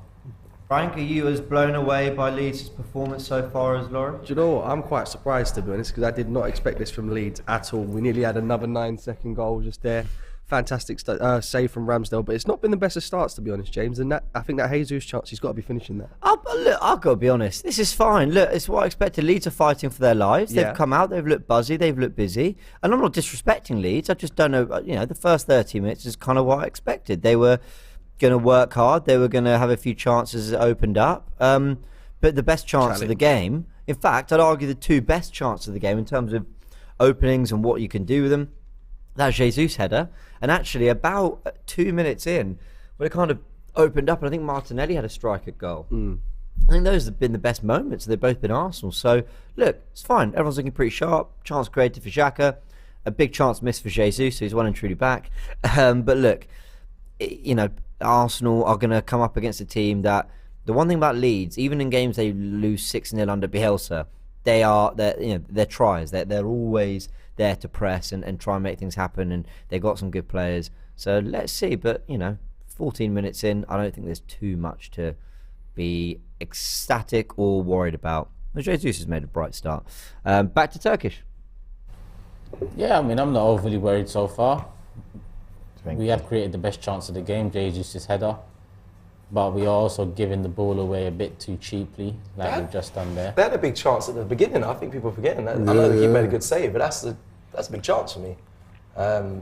[SPEAKER 7] Frank, are you as blown away by Leeds' performance so far as Laurie?
[SPEAKER 8] Do you know what? I'm quite surprised, to be honest, because I did not expect this from Leeds at all. We nearly had another 9-second goal just there. Fantastic save from Ramsdale, but it's not been the best of starts, to be honest, James. And I think that Jesus chance, he's got to be finishing that.
[SPEAKER 7] Look, I've got to be honest. This is fine. Look, it's what I expected. Leeds are fighting for their lives. They've come out. They've looked buzzy. They've looked busy. And I'm not disrespecting Leeds. I just don't know. The first 30 minutes is kind of what I expected. They were going to work hard. They were going to have a few chances that opened up. But the best chance of the game, in fact, I'd argue the two best chances of the game in terms of openings and what you can do with them, that Jesus header, and actually about 2 minutes in, when it kind of opened up, and I think Martinelli had a strike at goal. I think those have been the best moments. They've both been Arsenal. So, look, it's fine. Everyone's looking pretty sharp. Chance created for Xhaka. A big chance missed for Jesus, so he's well and truly back. But look, Arsenal are going to come up against a team that, the one thing about Leeds, even in games they lose 6-0 under Bielsa, they're tries. They're always there to press and try and make things happen, and they've got some good players. So let's see. But 14 minutes in, I don't think there's too much to be ecstatic or worried about. Jesus has made a bright start. Back to Turkish.
[SPEAKER 1] Yeah, I mean, I'm not overly worried so far. We have created the best chance of the game, Jesus' header. But we are also giving the ball away a bit too cheaply, like we've just done there.
[SPEAKER 5] They had a big chance at the beginning. I think people are forgetting that. I know the keeper made a good save, but that's a big chance for me.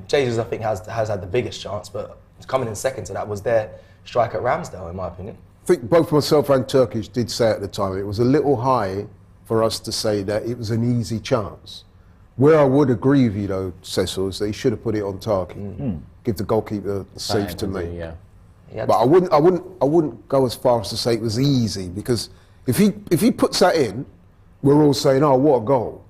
[SPEAKER 5] Jesus, I think, has had the biggest chance, but coming in second to that was their strike at Ramsdale, in my opinion.
[SPEAKER 4] I think both myself and Turkish did say at the time it was a little high for us to say that it was an easy chance. Where I would agree with you, though, Cecil, is that he should have put it on target. Give the goalkeeper the save to make. But I wouldn't go as far as to say it was easy, because if he puts that in, we're all saying, oh, what a goal.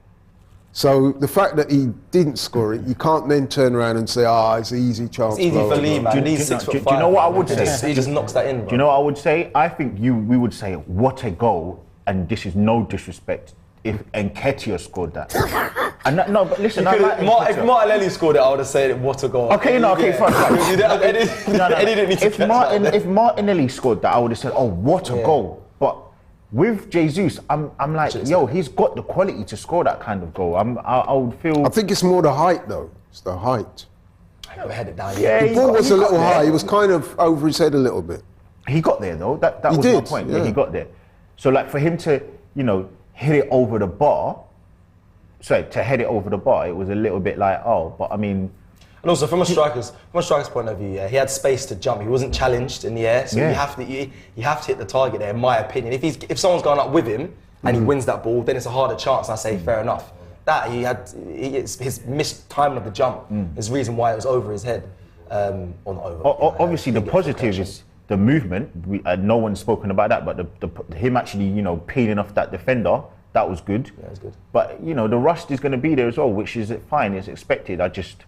[SPEAKER 4] So the fact that he didn't score it, you can't then turn around and say, it's an easy chance.
[SPEAKER 5] It's easy for Lee, man. He's 6'5".
[SPEAKER 3] Do you know what I would say?
[SPEAKER 5] He just knocks that in, bro.
[SPEAKER 3] Do you know what I would say? I think we would say, what a goal, and this is no disrespect, if Nketiah scored that. And no, but listen,
[SPEAKER 5] if Martinelli scored it, I would have said, what a goal.
[SPEAKER 3] Okay, fine. If Martinelli scored that, I would have said, oh, what a goal. But with Jesus, I'm like, he's got the quality to score that kind of goal. I would feel.
[SPEAKER 4] I think it's more the height, though. It's the height.
[SPEAKER 5] I head it down.
[SPEAKER 4] The ball was a little high. He was kind of over his head a little bit.
[SPEAKER 3] He got there, though. That was my point. Yeah, he got there. So, like, for him to, hit it over the bar. Sorry, to head it over the bar, it was a little bit like, but I mean.
[SPEAKER 5] And also from a striker's point of view, he had space to jump. He wasn't challenged in the air, so you have to hit the target there. In my opinion, if someone's going up with him and he wins that ball, then it's a harder chance. And I say fair enough. That his missed timing of the jump is the reason why it was over his head.
[SPEAKER 3] Obviously, the positive is the movement. No one's spoken about that, but him actually, peeling off that defender That was good.
[SPEAKER 5] Yeah, it was good.
[SPEAKER 3] But you know, the rust is going to be there as well, which is fine. It's expected. I just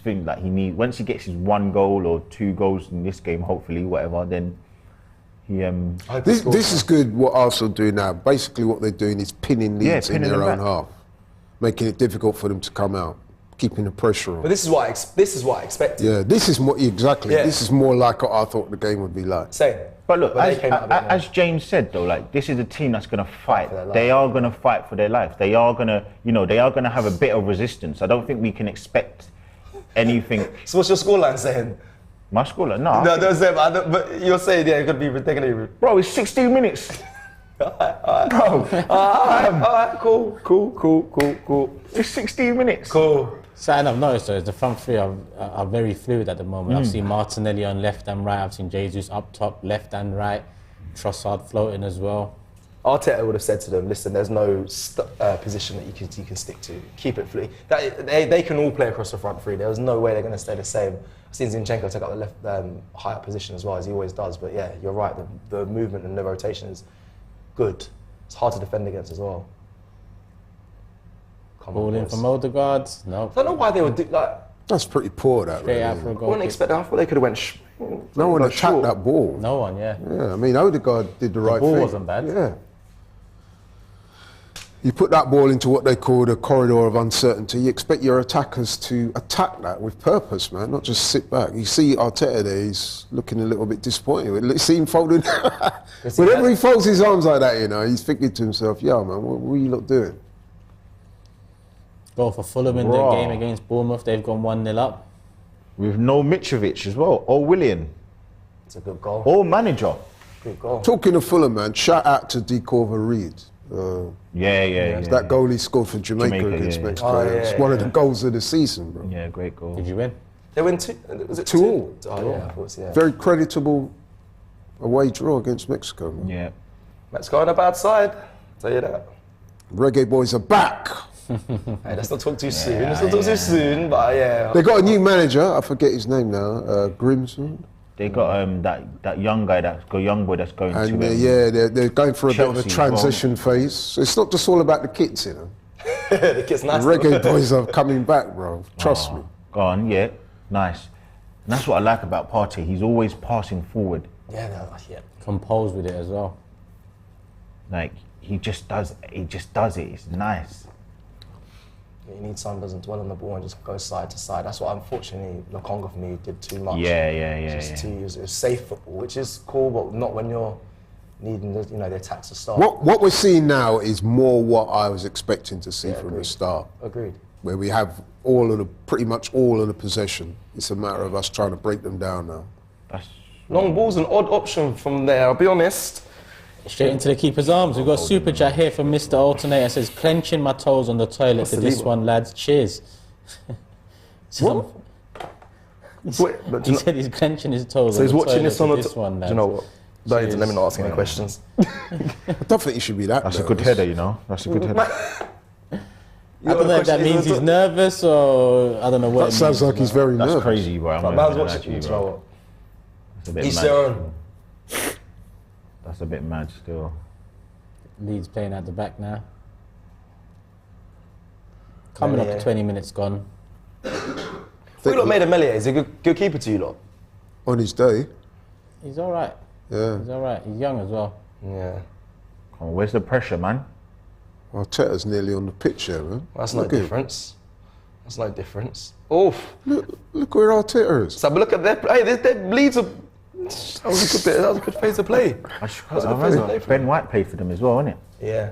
[SPEAKER 3] think that once he gets his 1 goal or 2 goals in this game, hopefully, whatever, then he.
[SPEAKER 4] This is good. What Arsenal do now. Basically, what they're doing is pinning Leeds in their own half, making it difficult for them to come out, keeping the pressure on.
[SPEAKER 5] But this is what I expected.
[SPEAKER 4] Yeah, this is more exactly.
[SPEAKER 5] Yeah.
[SPEAKER 4] This is more like what I thought the game would be like.
[SPEAKER 5] Same.
[SPEAKER 3] But look,
[SPEAKER 5] they came out a bit more.
[SPEAKER 3] as James said though, like this is a team that's going to fight.
[SPEAKER 5] for their life.
[SPEAKER 3] They are going to fight for their life. They are going to, they are going to have a bit of resistance. I don't think we can expect anything.
[SPEAKER 5] So what's your scoreline saying?
[SPEAKER 3] My scoreline, no.
[SPEAKER 5] No, don't say. But you're saying they're going to be.
[SPEAKER 3] Bro, it's 16 minutes.
[SPEAKER 5] Alright,
[SPEAKER 3] Bro,
[SPEAKER 5] alright, cool.
[SPEAKER 3] it's 16 minutes.
[SPEAKER 5] Cool.
[SPEAKER 1] Something I've noticed though is the front three are very fluid at the moment. I've seen Martinelli on left and right. I've seen Jesus up top, left and right. Trossard floating as well.
[SPEAKER 5] Arteta would have said to them, listen, there's no position that you can stick to. Keep it fluid. They can all play across the front three. There was no way they're going to stay the same. I've seen Zinchenko take up the left higher position as well, as he always does. But yeah, you're right. The movement and the rotation is good. It's hard to defend against as well.
[SPEAKER 1] Ball in from Odegaard. No.
[SPEAKER 5] I don't know why they would do like.
[SPEAKER 4] That's pretty poor. That
[SPEAKER 1] Straight
[SPEAKER 4] really.
[SPEAKER 1] out for a
[SPEAKER 5] I
[SPEAKER 1] goal.
[SPEAKER 5] wouldn't expect that. I thought they could have went.
[SPEAKER 4] No one attacked
[SPEAKER 5] short.
[SPEAKER 4] that ball.
[SPEAKER 1] No one, yeah.
[SPEAKER 4] Yeah, I mean Odegaard did the right
[SPEAKER 1] ball
[SPEAKER 4] thing.
[SPEAKER 1] wasn't bad.
[SPEAKER 4] Yeah. You put that ball into what they call the corridor of uncertainty. You expect your attackers to attack that with purpose, man, not just sit back. You see Arteta there, he's looking a little bit disappointed. See him folding. Whenever he folds his arms like that, he's thinking to himself, yeah, man, what are you lot doing?
[SPEAKER 1] Goal for Fulham in the game against Bournemouth. They've gone 1-0 up.
[SPEAKER 3] With no Mitrovic as well, or Willian,
[SPEAKER 5] It's a good goal.
[SPEAKER 3] or manager.
[SPEAKER 5] Good goal.
[SPEAKER 4] Talking of Fulham, man, shout out to Decorver Reed.
[SPEAKER 3] Yeah.
[SPEAKER 4] That goal he scored for Jamaica against Mexico.
[SPEAKER 5] Oh,
[SPEAKER 4] It's one of the goals of the season, bro.
[SPEAKER 3] Yeah, great goal.
[SPEAKER 1] Did you win?
[SPEAKER 5] They win 2. Was it
[SPEAKER 4] 2-2?
[SPEAKER 5] Oh yeah, of course, yeah.
[SPEAKER 4] Very creditable away draw against Mexico, man.
[SPEAKER 3] Yeah.
[SPEAKER 5] Mexico on a bad side. Tell you that.
[SPEAKER 4] Reggae boys are back.
[SPEAKER 5] Hey, let's not talk too soon. Let's not talk too soon. But yeah.
[SPEAKER 4] They got a new manager. I forget his name now. Grimson.
[SPEAKER 3] They got that young boy that's going
[SPEAKER 4] And
[SPEAKER 3] to.
[SPEAKER 4] they're going for a bit of a
[SPEAKER 3] Chelsea,
[SPEAKER 4] transition phase. So it's not just all about the kids,
[SPEAKER 5] It gets nice.
[SPEAKER 4] Reggae boys are coming back, bro. Trust me.
[SPEAKER 3] Go on, yeah, nice. And that's what I like about Partey. He's always passing forward.
[SPEAKER 5] Yeah.
[SPEAKER 1] Composed with it as well.
[SPEAKER 3] Like he just does it. It's nice.
[SPEAKER 5] You need someone who doesn't dwell on the ball and just go side to side. That's what unfortunately Lokonga for me did too much.
[SPEAKER 3] Yeah.
[SPEAKER 5] It was safe football, which is cool, but not when you're needing the attacks to start.
[SPEAKER 4] What we're seeing now is more what I was expecting to see from the start.
[SPEAKER 5] Agreed.
[SPEAKER 4] Where we have pretty much all of the possession. It's a matter of us trying to break them down now.
[SPEAKER 5] Long ball's an odd option from there, I'll be honest.
[SPEAKER 1] Straight into the keeper's arms. We've got a super chat here from Mr. Alternator. Says, clenching my toes on the toilet to this one, lads. Cheers.
[SPEAKER 5] What?
[SPEAKER 1] He said he's clenching his toes
[SPEAKER 5] So
[SPEAKER 1] on
[SPEAKER 5] he's
[SPEAKER 1] the
[SPEAKER 5] watching
[SPEAKER 1] toilet
[SPEAKER 5] this on
[SPEAKER 1] to
[SPEAKER 5] the
[SPEAKER 1] this one,
[SPEAKER 5] Do
[SPEAKER 1] lads.
[SPEAKER 5] you know what? Let me not ask any questions.
[SPEAKER 4] I don't think he should be that.
[SPEAKER 3] That's a
[SPEAKER 4] nervous.
[SPEAKER 3] good header, That's a good header.
[SPEAKER 1] I don't know if that means he's nervous or I don't know what
[SPEAKER 4] That
[SPEAKER 1] it
[SPEAKER 4] sounds
[SPEAKER 1] means.
[SPEAKER 4] like he's very
[SPEAKER 3] That's
[SPEAKER 4] nervous.
[SPEAKER 3] crazy, bro.
[SPEAKER 5] But man's watching. Do you know what?
[SPEAKER 3] That's a bit
[SPEAKER 5] Each
[SPEAKER 3] mad.
[SPEAKER 5] their own.
[SPEAKER 3] That's a bit mad still.
[SPEAKER 1] Leeds playing at the back now. Coming up to 20 minutes gone.
[SPEAKER 5] We lot made a Melier. He's a good keeper to you lot.
[SPEAKER 4] On his day,
[SPEAKER 1] He's all right.
[SPEAKER 4] yeah.
[SPEAKER 1] He's all right. He's young as well.
[SPEAKER 5] Yeah.
[SPEAKER 3] Come on, where's the pressure, man?
[SPEAKER 4] Arteta's nearly on the pitch here, man.
[SPEAKER 5] That's no
[SPEAKER 4] Look at him.
[SPEAKER 5] difference. That's no difference. Oof.
[SPEAKER 4] Look where Arteta is.
[SPEAKER 5] So look at their play. Their Leeds are. That was a good phase to play.
[SPEAKER 3] Ben White played for them as well, innit?
[SPEAKER 5] Yeah.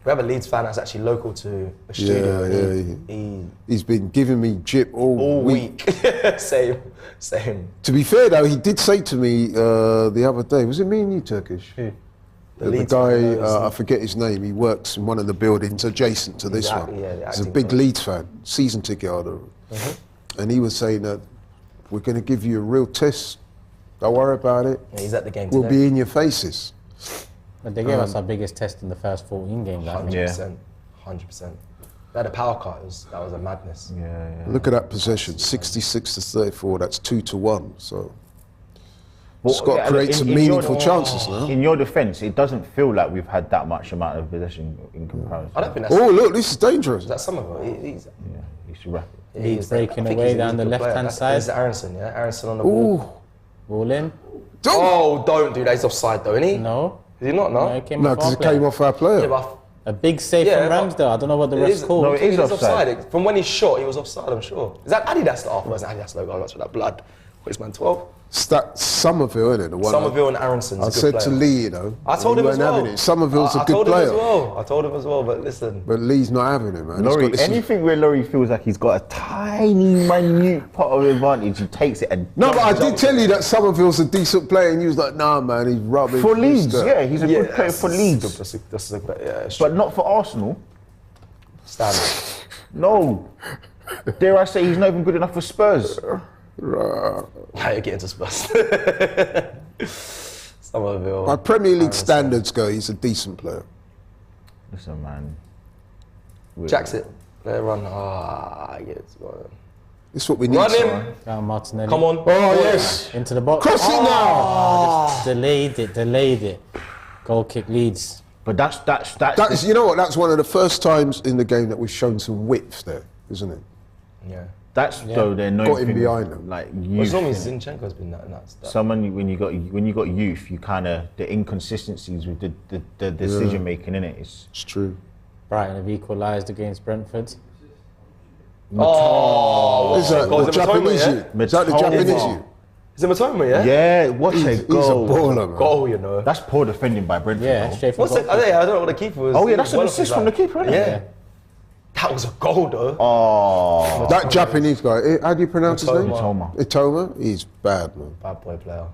[SPEAKER 5] We have a Leeds fan that's actually local to the studio.
[SPEAKER 4] Yeah. He's been giving me jip all week.
[SPEAKER 5] Same.
[SPEAKER 4] To be fair though, he did say to me the other day, was it me and you, Turkish?
[SPEAKER 5] Who?
[SPEAKER 4] The
[SPEAKER 5] Leeds
[SPEAKER 4] guy,
[SPEAKER 5] fan,
[SPEAKER 4] I forget his name, he works in one of the buildings adjacent to this
[SPEAKER 5] Exactly,
[SPEAKER 4] one.
[SPEAKER 5] yeah, the
[SPEAKER 4] He's a
[SPEAKER 5] acting
[SPEAKER 4] big
[SPEAKER 5] fan.
[SPEAKER 4] Leeds fan, season ticket holder. And he was saying that we're going to give you a real test. Don't worry about it.
[SPEAKER 5] Yeah, he's at the game
[SPEAKER 4] We'll
[SPEAKER 5] today.
[SPEAKER 4] be in your faces.
[SPEAKER 1] But they gave us our biggest test in the first 14 games. I think.
[SPEAKER 5] 100%. 100%. They had a power cut. That was a madness.
[SPEAKER 3] Yeah.
[SPEAKER 4] Look at that possession, 66 to 34. That's 2-1. So Scott
[SPEAKER 3] yeah,
[SPEAKER 4] creates some
[SPEAKER 3] in your-
[SPEAKER 4] meaningful chances now.
[SPEAKER 3] In your defence, it doesn't feel like we've had that much amount of possession in comparison.
[SPEAKER 5] I don't think that's.
[SPEAKER 4] Oh, look, this is dangerous.
[SPEAKER 5] That's Somerville. He's
[SPEAKER 3] Yeah, he's rapid.
[SPEAKER 1] Leeds
[SPEAKER 5] I
[SPEAKER 1] breaking
[SPEAKER 5] think
[SPEAKER 1] away
[SPEAKER 5] he's a
[SPEAKER 1] down the
[SPEAKER 5] good player.
[SPEAKER 1] left-hand
[SPEAKER 5] That's
[SPEAKER 1] side.
[SPEAKER 5] Aronson, yeah? Aronson on the ball.
[SPEAKER 4] Ooh.
[SPEAKER 1] Ball in.
[SPEAKER 5] Oh, don't do that. He's offside, though, isn't he?
[SPEAKER 1] No.
[SPEAKER 5] Is he not, no?
[SPEAKER 1] No, it came
[SPEAKER 4] No,
[SPEAKER 1] off
[SPEAKER 4] because
[SPEAKER 1] our
[SPEAKER 4] it came
[SPEAKER 1] player.
[SPEAKER 4] off our player.
[SPEAKER 5] Yeah, but
[SPEAKER 1] A big save
[SPEAKER 5] Yeah,
[SPEAKER 1] from
[SPEAKER 5] but-
[SPEAKER 1] Ramsdale. I don't know what the
[SPEAKER 5] it
[SPEAKER 1] ref's
[SPEAKER 5] is,
[SPEAKER 1] called.
[SPEAKER 3] No, it is
[SPEAKER 5] it is
[SPEAKER 3] offside.
[SPEAKER 5] From when he shot, he was offside, I'm sure. Is that Adidas logo? Where's Adidas logo? That's for that blood. What is man, 12?
[SPEAKER 4] Somerville, isn't it? The one
[SPEAKER 5] Somerville and Aaronson's
[SPEAKER 4] I
[SPEAKER 5] a good
[SPEAKER 4] said
[SPEAKER 5] player.
[SPEAKER 4] to Lee, you know.
[SPEAKER 5] I told him
[SPEAKER 4] we
[SPEAKER 5] as
[SPEAKER 4] weren't
[SPEAKER 5] well.
[SPEAKER 4] having it. Somerville's a
[SPEAKER 5] I
[SPEAKER 4] good
[SPEAKER 5] told him
[SPEAKER 4] player.
[SPEAKER 5] as well. I told him as well, but listen.
[SPEAKER 4] But Lee's not having it, man. He's
[SPEAKER 3] Laurie,
[SPEAKER 4] got this-
[SPEAKER 3] anything where Laurie feels like he's got a tiny, minute part of advantage, he takes it and
[SPEAKER 4] No, but I did tell you that Somerville's a decent player, and you was like, nah, man, he's rubbish.
[SPEAKER 3] for
[SPEAKER 4] this,
[SPEAKER 3] Leeds,
[SPEAKER 4] that.
[SPEAKER 3] yeah, he's a good player for Leeds,
[SPEAKER 5] That's a good, yeah, it's
[SPEAKER 3] but not for Arsenal.
[SPEAKER 5] standard.
[SPEAKER 3] No, dare I say he's not even good enough for Spurs.
[SPEAKER 5] Now you're getting to Spurs. Somerville.
[SPEAKER 4] By Premier League standards go, he's a decent player.
[SPEAKER 3] Listen, man.
[SPEAKER 5] Jacks it. Let it run. Ah, yes.
[SPEAKER 4] This is what we need.
[SPEAKER 5] Run
[SPEAKER 4] son.
[SPEAKER 5] him.
[SPEAKER 1] Down Martinelli.
[SPEAKER 5] Come on.
[SPEAKER 4] Oh, yes.
[SPEAKER 1] Into the box.
[SPEAKER 4] Cross it now.
[SPEAKER 1] Just delayed it. Goal kick Leeds.
[SPEAKER 3] But that's
[SPEAKER 4] That's, you know what, that's one of the first times in the game that we've shown some width there, isn't it?
[SPEAKER 5] Yeah.
[SPEAKER 3] though they're no
[SPEAKER 4] Got him behind them.
[SPEAKER 3] like
[SPEAKER 5] Well,
[SPEAKER 3] youth.
[SPEAKER 5] as long as
[SPEAKER 3] innit?
[SPEAKER 5] Zinchenko's been that nuts.
[SPEAKER 3] Someone when you got youth, you kind of the inconsistencies with the decision making in it. It's
[SPEAKER 4] true.
[SPEAKER 1] Brighton have equalised against Brentford.
[SPEAKER 5] Oh,
[SPEAKER 4] Is that
[SPEAKER 5] God,
[SPEAKER 4] the
[SPEAKER 5] is it Matoma,
[SPEAKER 4] Japanese
[SPEAKER 5] yeah?
[SPEAKER 4] you? Is that the Japanese you?
[SPEAKER 5] Is it Matoma, yeah?
[SPEAKER 3] yeah, what a
[SPEAKER 4] He's a
[SPEAKER 3] goal!
[SPEAKER 4] baller, man.
[SPEAKER 5] Goal, you know.
[SPEAKER 3] That's poor defending by Brentford.
[SPEAKER 1] Yeah,
[SPEAKER 3] though.
[SPEAKER 1] straight from
[SPEAKER 5] What's it?
[SPEAKER 1] goal.
[SPEAKER 5] I don't know what the keeper was.
[SPEAKER 3] Oh yeah,
[SPEAKER 5] he
[SPEAKER 3] that's
[SPEAKER 5] was
[SPEAKER 3] an
[SPEAKER 5] well
[SPEAKER 3] assist
[SPEAKER 5] off
[SPEAKER 3] from the
[SPEAKER 5] his
[SPEAKER 3] keeper, isn't
[SPEAKER 5] line.
[SPEAKER 3] it?
[SPEAKER 5] Yeah. That was a goal, though.
[SPEAKER 3] Oh,
[SPEAKER 4] That Japanese guy, how do you pronounce his name?
[SPEAKER 3] Mitoma.
[SPEAKER 4] Itoma? He's bad, man.
[SPEAKER 5] Bad boy player.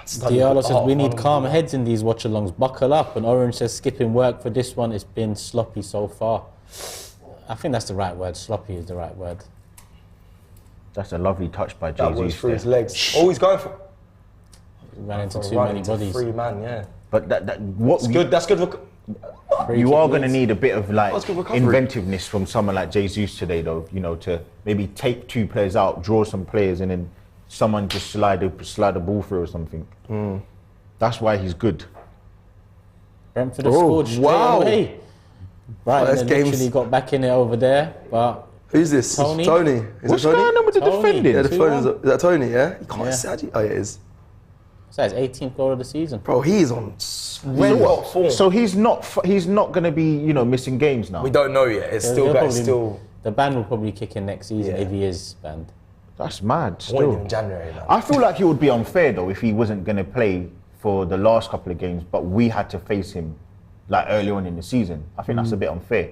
[SPEAKER 1] Diallo says we need calm
[SPEAKER 5] head.
[SPEAKER 1] heads in these watch-alongs. Buckle up. And Orange says skipping work for this one. It's been sloppy so far. I think that's the right word. Sloppy is the right word.
[SPEAKER 3] that's a lovely touch by
[SPEAKER 5] That was
[SPEAKER 3] Jesus.
[SPEAKER 5] through his legs. Oh, he's going for.
[SPEAKER 1] Ran into
[SPEAKER 5] for
[SPEAKER 1] too
[SPEAKER 5] run
[SPEAKER 1] many
[SPEAKER 5] into
[SPEAKER 1] bodies.
[SPEAKER 5] Free man, yeah.
[SPEAKER 3] But what
[SPEAKER 5] It's good. That's good. For,
[SPEAKER 1] Free
[SPEAKER 3] you
[SPEAKER 1] kick
[SPEAKER 3] are going to
[SPEAKER 1] Leeds.
[SPEAKER 3] need a bit of like
[SPEAKER 5] That's good recovery.
[SPEAKER 3] inventiveness from someone like Jesus today, though. You know, to maybe take two players out, draw some players, and then someone just slide the ball through or something. That's why he's good.
[SPEAKER 1] Brentford have
[SPEAKER 4] Oh,
[SPEAKER 1] scored straight
[SPEAKER 5] wow.
[SPEAKER 1] away. Brighton
[SPEAKER 5] this
[SPEAKER 1] have
[SPEAKER 5] game's-
[SPEAKER 1] literally got back in it over there, but
[SPEAKER 5] who's this?
[SPEAKER 1] Tony.
[SPEAKER 5] Tony. Is
[SPEAKER 3] What's
[SPEAKER 5] it Tony?
[SPEAKER 3] going on with the
[SPEAKER 1] Tony.
[SPEAKER 3] defending?
[SPEAKER 5] Yeah, the
[SPEAKER 1] 2-1.
[SPEAKER 5] phone is. Is that Tony? Yeah. You can't
[SPEAKER 1] Yeah.
[SPEAKER 5] see. Oh, yeah, it is.
[SPEAKER 1] so his 18th goal of the season.
[SPEAKER 5] Bro, he's on red hot form.
[SPEAKER 3] So he's not going to be missing games now.
[SPEAKER 5] We don't know yet. It's still
[SPEAKER 1] They'll
[SPEAKER 5] got.
[SPEAKER 1] probably-
[SPEAKER 5] Still
[SPEAKER 1] The ban will probably kick in next season
[SPEAKER 5] Yeah.
[SPEAKER 1] if he is banned.
[SPEAKER 3] That's mad.
[SPEAKER 5] pointing
[SPEAKER 3] Still,
[SPEAKER 5] in January now.
[SPEAKER 3] I feel like it would be unfair though if he wasn't going to play for the last couple of games, but we had to face him like early on in the season. I think that's a bit unfair.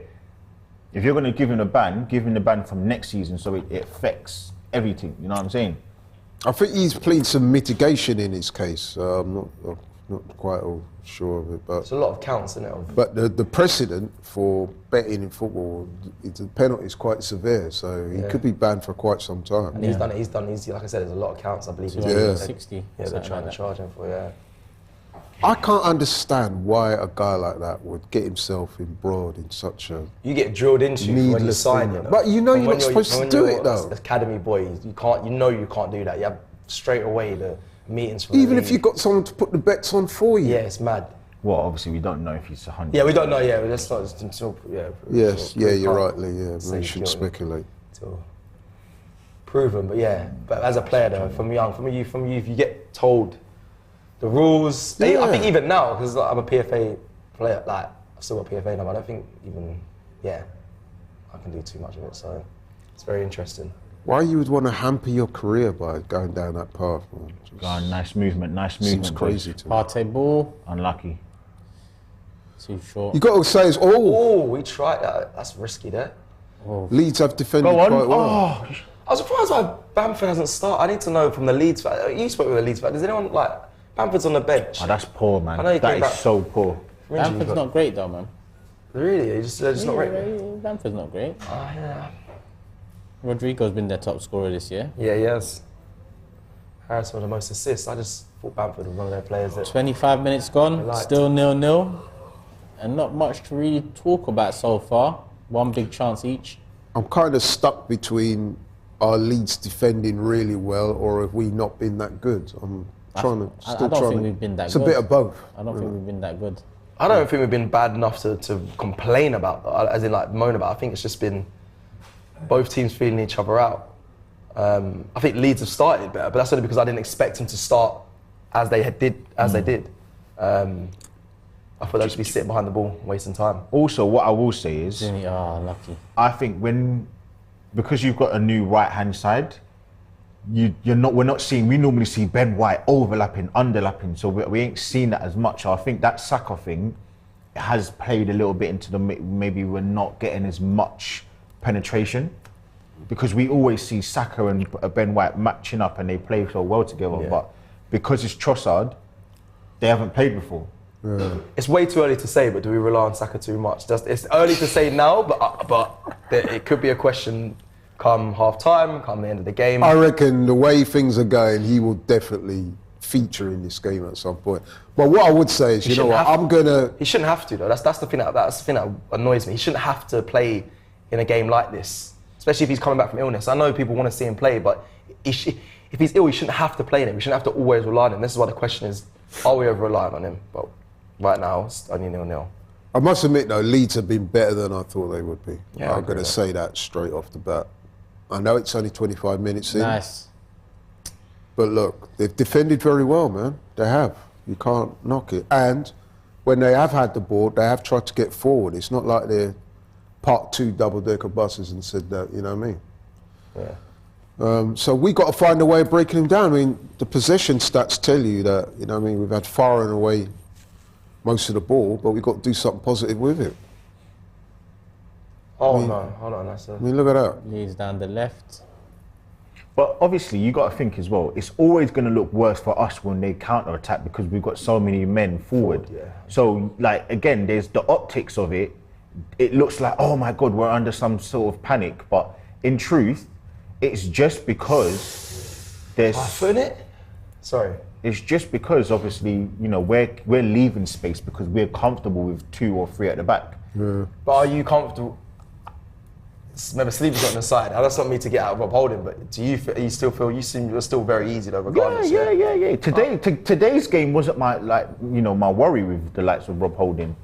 [SPEAKER 3] If you're going to give him a ban, give him the ban from next season so it affects everything. You know what I'm saying?
[SPEAKER 4] I think he's played some mitigation in his case. I'm not quite all sure of it,
[SPEAKER 5] It's a lot of counts in it.
[SPEAKER 4] but the precedent for betting in football, the penalty is quite severe, so he could be banned for quite some time.
[SPEAKER 5] And he's done it. He's like I said, there's a lot of counts. I believe.
[SPEAKER 1] 260.
[SPEAKER 5] Yeah, they're
[SPEAKER 1] something
[SPEAKER 5] trying
[SPEAKER 1] like
[SPEAKER 5] to
[SPEAKER 1] that.
[SPEAKER 5] charge him for. Yeah.
[SPEAKER 4] I can't understand why a guy like that would get himself embroiled in such a
[SPEAKER 5] You get drilled into when you
[SPEAKER 4] needless
[SPEAKER 5] sign,
[SPEAKER 4] thing.
[SPEAKER 5] you know.
[SPEAKER 4] But you know
[SPEAKER 5] And
[SPEAKER 4] you're
[SPEAKER 5] when
[SPEAKER 4] not supposed to
[SPEAKER 5] when
[SPEAKER 4] do
[SPEAKER 5] you're
[SPEAKER 4] it, though.
[SPEAKER 5] Academy boy, you can't. You know you can't do that. You have straight away the meetings for the
[SPEAKER 4] Even if
[SPEAKER 5] league.
[SPEAKER 4] you've got someone to put the bets on for you.
[SPEAKER 5] Yeah, it's mad.
[SPEAKER 3] Well, obviously we don't know if he's 100.
[SPEAKER 5] Yeah, we don't know. Yeah, that's not until. Yeah.
[SPEAKER 4] Yes,
[SPEAKER 5] until-
[SPEAKER 4] yeah, you're
[SPEAKER 5] can't
[SPEAKER 4] rightly. Yeah,
[SPEAKER 5] say
[SPEAKER 4] we
[SPEAKER 5] he's
[SPEAKER 4] shouldn't
[SPEAKER 5] guilty
[SPEAKER 4] speculate.
[SPEAKER 5] until proven, but yeah. But as a player, though, from youth, you get told the rules. I think even now, because I'm a PFA player, like I've still got PFA now, but I don't think even I can do too much of it. So it's very interesting.
[SPEAKER 4] Why you would want to hamper your career by going down that path, man? Just
[SPEAKER 3] Nice movement.
[SPEAKER 4] seems crazy to me.
[SPEAKER 1] Partey ball,
[SPEAKER 3] Unlucky.
[SPEAKER 1] too short.
[SPEAKER 4] You got to say,
[SPEAKER 5] Oh, we tried that. That's risky, there.
[SPEAKER 4] Leeds have defended
[SPEAKER 3] Go on.
[SPEAKER 4] quite well.
[SPEAKER 3] Oh,
[SPEAKER 5] I was surprised why Bamford hasn't started. I need to know from the Leeds fan. You spoke with the Leeds fan. Does anyone like Bamford's on the bench?
[SPEAKER 3] oh, that's poor, man.
[SPEAKER 5] I know he
[SPEAKER 3] That
[SPEAKER 5] came
[SPEAKER 3] is
[SPEAKER 5] back-
[SPEAKER 3] so poor.
[SPEAKER 5] From injury,
[SPEAKER 1] Bamford's
[SPEAKER 5] but-
[SPEAKER 1] not great though, man.
[SPEAKER 5] Really? They're just not right.
[SPEAKER 1] Bamford's not great.
[SPEAKER 5] Oh, yeah.
[SPEAKER 1] Rodrigo's been their top scorer this year.
[SPEAKER 5] Yeah, yes. Harrison with the most assists. I just thought Bamford was one of their players that.
[SPEAKER 1] 25 minutes gone,
[SPEAKER 5] liked.
[SPEAKER 1] still 0-0. And not much to really talk about so far. One big chance each.
[SPEAKER 4] I'm kind of stuck between are Leeds defending really well, or have we not been that good? I'm trying to.
[SPEAKER 1] I don't think we've been that
[SPEAKER 4] It's
[SPEAKER 1] good.
[SPEAKER 4] a bit of both.
[SPEAKER 1] I don't think we've been that good.
[SPEAKER 5] I don't think we've been bad enough to complain about, as in like moan about. I think it's just been both teams feeling each other out. I think Leeds have started better, but that's only because I didn't expect them to start as they did. I thought they'd just be sitting behind the ball, wasting time.
[SPEAKER 3] Also, what I will say is,
[SPEAKER 1] Lucky.
[SPEAKER 3] I think because you've got a new right-hand side, we normally see Ben White overlapping, underlapping, so we ain't seen that as much. I think that Saka thing has played a little bit into maybe we're not getting as much penetration, because we always see Saka and Ben White matching up and they play so well together, but because it's Trossard, they haven't played before.
[SPEAKER 5] It's way too early to say, but do we rely on Saka too much? It's early to say now, but it could be a question come half-time, come the end of the game.
[SPEAKER 4] I reckon the way things are going, he will definitely feature in this game at some point. But what I would say is,
[SPEAKER 5] He shouldn't have to, though. That's the thing that annoys me. He shouldn't have to play in a game like this, especially if he's coming back from illness. I know people want to see him play, but if he's ill, he shouldn't have to play in it. We shouldn't have to always rely on him. This is why the question is, are we over relying on him? But right now, it's only 0-0.
[SPEAKER 4] I must admit, though, Leeds have been better than I thought they would be.
[SPEAKER 5] Yeah,
[SPEAKER 4] I'm going to say that straight off the bat. I know it's only 25 minutes in.
[SPEAKER 1] Nice.
[SPEAKER 4] But look, they've defended very well, man. They have. You can't knock it. And when they have had the ball, they have tried to get forward. It's not like they're Part 2 double-decker buses and said that, you know what I mean?
[SPEAKER 5] Yeah.
[SPEAKER 4] So we got to find a way of breaking them down. I mean, the possession stats tell you that, you know what I mean, we've had far and away most of the ball, but we've got to do something positive with it.
[SPEAKER 5] Hold on,
[SPEAKER 4] I mean, look at that.
[SPEAKER 1] Leeds down the left.
[SPEAKER 3] But obviously, you got to think as well, it's always going to look worse for us when they counter-attack because we've got so many men forward. So, like, again, there's the optics of it. It looks like, oh my God, we're under some sort of panic. But in truth, it's just because there's...
[SPEAKER 5] Sorry.
[SPEAKER 3] It's just because, obviously, you know, we're leaving space because we're comfortable with 2 or 3 at the back.
[SPEAKER 4] Yeah.
[SPEAKER 5] But are you comfortable? Remember, Sleepy's got on the side. That's not me to get out of Rob Holding, but do you still feel you're still very easy though, regardless?
[SPEAKER 3] Yeah. Today's game wasn't my worry with the likes of Rob Holding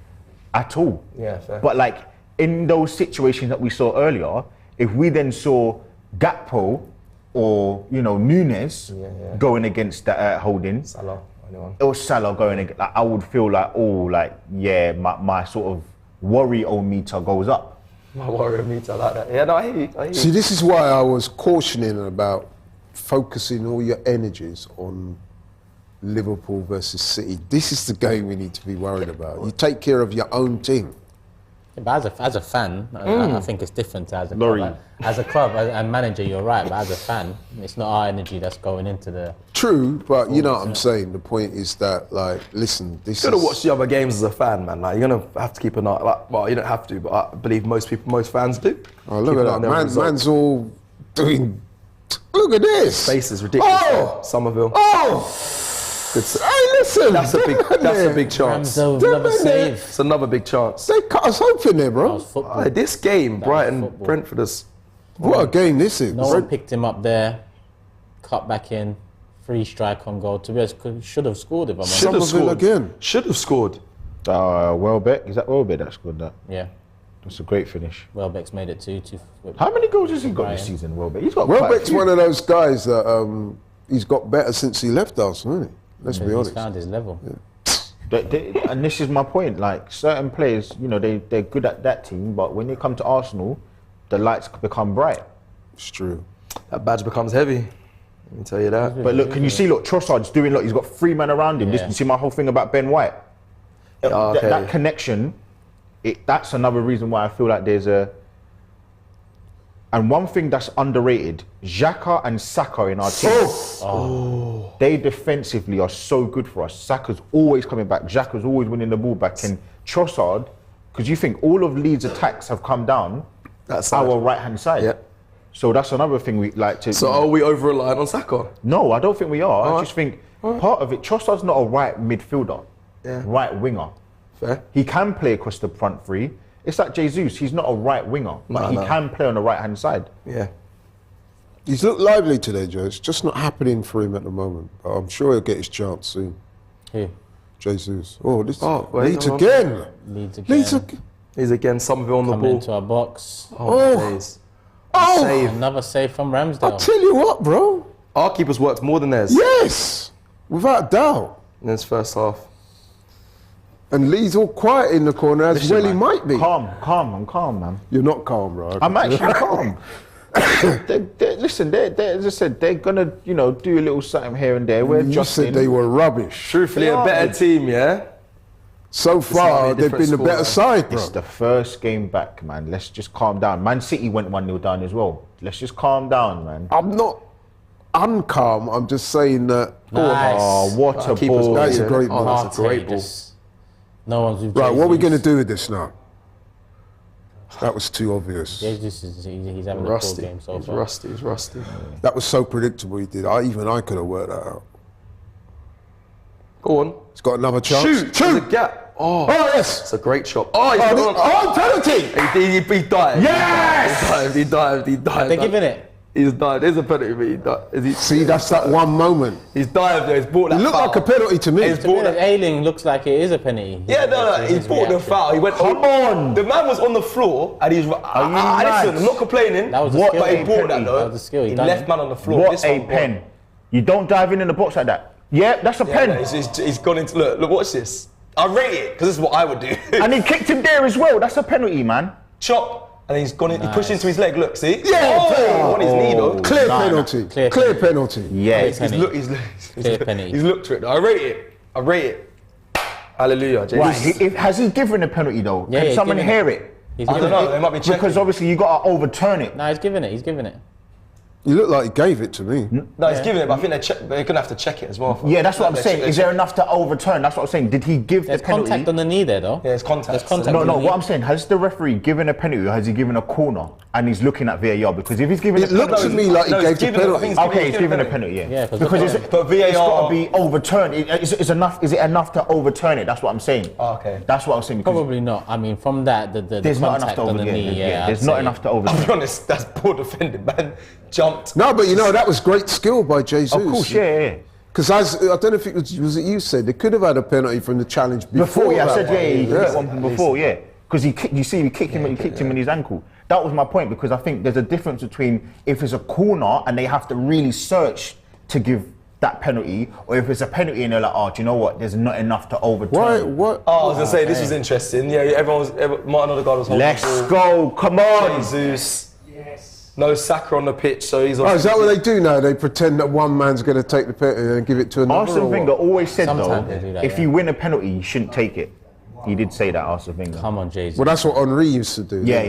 [SPEAKER 3] at all.
[SPEAKER 5] Yeah, fair.
[SPEAKER 3] But like in those situations that we saw earlier, if we then saw Gakpo or Nunes going against that Holding,
[SPEAKER 5] Salah, anyone?
[SPEAKER 3] Or Salah going against, I would feel like my sort of worry-o-meter goes up.
[SPEAKER 5] My worry-o-meter like that. Yeah, no, I hear you.
[SPEAKER 4] See, this is why I was cautioning about focusing all your energies on Liverpool versus City. This is the game we need to be worried about. You take care of your own team.
[SPEAKER 1] Yeah, but as a fan, I think it's different as a club. As a club and manager, you're right, but as a fan, it's not our energy that's going into the...
[SPEAKER 4] True, but you know what I'm saying. The point is that, like, listen, this
[SPEAKER 5] You're going to watch the other games as a fan, man. Like, you're going to have to keep an eye... well, you don't have to, but I believe most fans do.
[SPEAKER 4] Oh, look at that. Man's all doing... Look at this.
[SPEAKER 5] Face is ridiculous.
[SPEAKER 4] Oh!
[SPEAKER 5] Somerville.
[SPEAKER 4] Oh! Hey, listen.
[SPEAKER 5] That's a big chance.
[SPEAKER 1] Another save.
[SPEAKER 5] It's another big chance.
[SPEAKER 4] They cut us open there, bro.
[SPEAKER 5] This game, Brighton, Brentford is...
[SPEAKER 4] What a game this is.
[SPEAKER 1] No one picked him up there. Cut back in. Free strike on goal. To be honest, should have scored if I'm honest.
[SPEAKER 5] Should have scored
[SPEAKER 4] again.
[SPEAKER 5] Should have scored.
[SPEAKER 3] Welbeck. Is that Welbeck that scored that?
[SPEAKER 1] Yeah.
[SPEAKER 3] That's a great finish.
[SPEAKER 1] Welbeck's made it 2-2.
[SPEAKER 3] How many goals has he got this season, Welbeck? He's got
[SPEAKER 4] Welbeck's one of those guys that he's got better since he left Arsenal, isn't he? Let's be honest.
[SPEAKER 1] He's found his level.
[SPEAKER 3] Yeah. And this is my point. Like certain players, they're good at that team, but when they come to Arsenal, the lights become bright.
[SPEAKER 4] It's true.
[SPEAKER 5] That badge becomes heavy. Let me tell you that.
[SPEAKER 3] But look, can you see? Look, Trossard's doing. Look, he's got 3 men around him.
[SPEAKER 1] Yeah.
[SPEAKER 3] You see my whole thing about Ben White.
[SPEAKER 5] Okay.
[SPEAKER 3] That connection. That's another reason why I feel like there's a. And one thing that's underrated: Xhaka and Saka in our team. They defensively are so good for us. Saka's always coming back. Xhaka's always winning the ball back. And Trossard, because you think all of Leeds' attacks have come down our right-hand side.
[SPEAKER 5] Yeah.
[SPEAKER 3] So that's another thing we like to...
[SPEAKER 5] So are we over-reliant on Saka?
[SPEAKER 3] No, I don't think we are. I just think part of it, Trossard's not a right midfielder, right winger.
[SPEAKER 5] Fair.
[SPEAKER 3] He can play across the front 3. It's like Jesus, he's not a right winger, but he can play on the right-hand side.
[SPEAKER 5] Yeah.
[SPEAKER 4] He's looked lively today, Joe. It's just not happening for him at the moment. But I'm sure he'll get his chance soon.
[SPEAKER 1] Who?
[SPEAKER 4] Jesus. Oh, this
[SPEAKER 5] wait,
[SPEAKER 4] Leeds
[SPEAKER 5] hold on.
[SPEAKER 4] again.
[SPEAKER 1] Leeds again.
[SPEAKER 4] Leeds again.
[SPEAKER 5] He's again Somerville on the
[SPEAKER 1] Coming
[SPEAKER 5] ball.
[SPEAKER 1] into our box.
[SPEAKER 5] Oh, days.
[SPEAKER 4] Oh,
[SPEAKER 5] Save.
[SPEAKER 1] Another save from
[SPEAKER 4] I
[SPEAKER 1] Ramsdale.
[SPEAKER 4] tell you what, bro.
[SPEAKER 5] Our keeper's worked more than theirs
[SPEAKER 4] Yes, without doubt.
[SPEAKER 5] in this first half.
[SPEAKER 4] And Lee's all quiet in the corner, as
[SPEAKER 3] Listen,
[SPEAKER 4] well he
[SPEAKER 3] man,
[SPEAKER 4] might be.
[SPEAKER 3] I'm calm, man.
[SPEAKER 4] You're not calm, bro.
[SPEAKER 3] I'm actually calm. Listen, as I said, they're gonna, do a little something here and there. We're
[SPEAKER 4] You
[SPEAKER 3] just
[SPEAKER 4] said they were rubbish.
[SPEAKER 5] Truthfully,
[SPEAKER 3] They
[SPEAKER 5] a
[SPEAKER 3] are.
[SPEAKER 5] better team, yeah?
[SPEAKER 4] So
[SPEAKER 5] might
[SPEAKER 4] far,
[SPEAKER 5] be a
[SPEAKER 4] they've been the
[SPEAKER 5] different
[SPEAKER 4] better
[SPEAKER 5] score,
[SPEAKER 4] side, bro.
[SPEAKER 3] It's the first game back, man. Let's just calm down. Man City went 1-0 down as well. Let's just calm down, man.
[SPEAKER 4] I'm not uncalm. I'm just saying that.
[SPEAKER 1] Nice.
[SPEAKER 3] Oh, what a
[SPEAKER 5] keeper's
[SPEAKER 3] ball.
[SPEAKER 4] That's a
[SPEAKER 5] yeah.
[SPEAKER 4] great
[SPEAKER 5] Oh,
[SPEAKER 4] ball.
[SPEAKER 5] that's a great ball.
[SPEAKER 1] No one's with
[SPEAKER 4] Right, what are we
[SPEAKER 1] Jesus.
[SPEAKER 4] going to do with this now? That was too obvious.
[SPEAKER 1] Jesus he's having a
[SPEAKER 5] Rusty.
[SPEAKER 1] poor game so
[SPEAKER 5] He's
[SPEAKER 1] far.
[SPEAKER 5] rusty. He's rusty.
[SPEAKER 4] That was so predictable. He did. Even I could have worked that out.
[SPEAKER 5] Go on.
[SPEAKER 4] He's got another chance.
[SPEAKER 5] Shoot! There's a gap. Oh,
[SPEAKER 4] Oh yes.
[SPEAKER 5] it's a great shot. Oh, he's
[SPEAKER 4] Oh,
[SPEAKER 5] gone.
[SPEAKER 4] oh, penalty.
[SPEAKER 5] He dived.
[SPEAKER 4] Yes!
[SPEAKER 5] He dived.
[SPEAKER 1] They're giving it.
[SPEAKER 5] He's dived. There's a penalty, but he dived. Is he?
[SPEAKER 4] See, that's that one moment.
[SPEAKER 5] He's dived there. He's bought that
[SPEAKER 4] It looked
[SPEAKER 5] foul.
[SPEAKER 4] like a penalty to me.
[SPEAKER 5] He's
[SPEAKER 1] To me,
[SPEAKER 5] bought
[SPEAKER 1] the
[SPEAKER 5] that.
[SPEAKER 1] Ailing looks like it is a penalty.
[SPEAKER 5] Yeah, no,
[SPEAKER 1] His
[SPEAKER 5] he's bought the
[SPEAKER 1] reaction.
[SPEAKER 5] foul. He went.
[SPEAKER 3] Come on!
[SPEAKER 5] The man was on the floor and he's.
[SPEAKER 3] you
[SPEAKER 5] Listen,
[SPEAKER 3] mad?
[SPEAKER 5] I'm not complaining.
[SPEAKER 1] That was a
[SPEAKER 5] but
[SPEAKER 1] skill.
[SPEAKER 5] he bought that
[SPEAKER 3] Penalty.
[SPEAKER 5] though.
[SPEAKER 1] That was a skill. He
[SPEAKER 5] He
[SPEAKER 1] done
[SPEAKER 5] left
[SPEAKER 1] it.
[SPEAKER 5] man on the floor.
[SPEAKER 3] What
[SPEAKER 5] This
[SPEAKER 3] a
[SPEAKER 5] one,
[SPEAKER 3] pen. You don't dive in the box like that. Yeah, that's a
[SPEAKER 5] Yeah,
[SPEAKER 3] pen.
[SPEAKER 5] no, he's gone into. Look, watch this. I rate it because this is what I would do.
[SPEAKER 3] And he kicked him there as well. That's a penalty, man.
[SPEAKER 5] Chop, and he's gone in. He pushed into his leg. Look, see?
[SPEAKER 4] Yeah,
[SPEAKER 5] oh, on his knee though.
[SPEAKER 4] Clear
[SPEAKER 3] Nah,
[SPEAKER 4] penalty.
[SPEAKER 1] Clear
[SPEAKER 4] Clear penalty.
[SPEAKER 3] Yeah.
[SPEAKER 5] He's looked.
[SPEAKER 1] Clear penalty.
[SPEAKER 5] He's looked to it. Though. I rate it. Hallelujah. Jesus.
[SPEAKER 3] Right. Has he given a penalty though?
[SPEAKER 1] Yeah,
[SPEAKER 3] Can
[SPEAKER 1] he's
[SPEAKER 3] someone
[SPEAKER 1] given
[SPEAKER 3] hear
[SPEAKER 1] it.
[SPEAKER 3] it?
[SPEAKER 1] He's
[SPEAKER 5] I
[SPEAKER 1] giving
[SPEAKER 5] don't know.
[SPEAKER 1] it.
[SPEAKER 5] They might be checking.
[SPEAKER 3] Because obviously you got to overturn it.
[SPEAKER 1] No, he's giving it. He's giving it.
[SPEAKER 4] You look like he gave it to me.
[SPEAKER 5] No, he's giving it, but I think they're gonna have to check it as well.
[SPEAKER 3] Yeah, that's what I'm
[SPEAKER 5] They
[SPEAKER 3] saying.
[SPEAKER 5] check-
[SPEAKER 3] Is there enough to overturn? That's what I'm saying. Did he give
[SPEAKER 1] There's
[SPEAKER 3] the penalty?
[SPEAKER 1] contact on the knee there, though.
[SPEAKER 5] Yeah, it's contact.
[SPEAKER 1] There's contact.
[SPEAKER 3] No,
[SPEAKER 1] on
[SPEAKER 3] no.
[SPEAKER 1] the knee.
[SPEAKER 3] What I'm saying, has the referee given a penalty or has he given a corner and he's looking at VAR? Because if he's given
[SPEAKER 4] It
[SPEAKER 3] a
[SPEAKER 4] looked
[SPEAKER 3] penalty,
[SPEAKER 4] to me like he
[SPEAKER 5] No, he's
[SPEAKER 4] gave the
[SPEAKER 5] given it, I
[SPEAKER 4] penalty.
[SPEAKER 5] think
[SPEAKER 3] okay, he's given a penalty. Yeah,
[SPEAKER 1] Yeah, 'cause
[SPEAKER 3] because
[SPEAKER 1] look
[SPEAKER 3] it's,
[SPEAKER 1] at him.
[SPEAKER 5] But VAR
[SPEAKER 3] it's got to be overturned. Is enough? Is it enough to overturn it? That's what I'm saying.
[SPEAKER 5] Oh, okay.
[SPEAKER 3] That's what I'm saying. because
[SPEAKER 1] Probably not. I mean, from that, the
[SPEAKER 3] There's not enough
[SPEAKER 1] contact
[SPEAKER 3] to
[SPEAKER 1] on the
[SPEAKER 3] overturn.
[SPEAKER 1] knee, yeah.
[SPEAKER 3] There's
[SPEAKER 1] I'd
[SPEAKER 3] not
[SPEAKER 1] say.
[SPEAKER 3] enough to
[SPEAKER 5] I'll
[SPEAKER 3] overturn.
[SPEAKER 5] be honest, that's poor defending, man. Jumped.
[SPEAKER 4] No, but that was great skill by Jesus.
[SPEAKER 3] Of course, yeah.
[SPEAKER 4] Because I don't know if it was it you said they could have had a penalty from the challenge before.
[SPEAKER 3] Before, yeah, I
[SPEAKER 4] that
[SPEAKER 3] said,
[SPEAKER 4] one.
[SPEAKER 3] yeah, he got one from before, yeah. Because he kicked him in his ankle. That was my point, because I think there's a difference between if it's a corner and they have to really search to give that penalty, or if it's a penalty and they're like, oh, do you know what? There's not enough to overturn.
[SPEAKER 4] Why? What?
[SPEAKER 5] Oh, I was gonna say this was interesting. Yeah, Martin Odegaard was holding
[SPEAKER 3] Let's
[SPEAKER 5] the ball.
[SPEAKER 3] go, come on.
[SPEAKER 5] Jesus. Yes. No Saka on the pitch, so he's.
[SPEAKER 4] Oh, is that what they do now? They pretend that one man's going to take the penalty and give it to another.
[SPEAKER 3] Arsene
[SPEAKER 4] or
[SPEAKER 3] Wenger
[SPEAKER 4] what?
[SPEAKER 3] always said,
[SPEAKER 1] Sometimes
[SPEAKER 3] though,
[SPEAKER 1] they do that,
[SPEAKER 3] if
[SPEAKER 1] yeah.
[SPEAKER 3] you win a penalty, you shouldn't take it. He did say that, Arsene Wenger.
[SPEAKER 1] Come on, Jesus.
[SPEAKER 4] Well, that's what Henri used to do.
[SPEAKER 3] Yeah.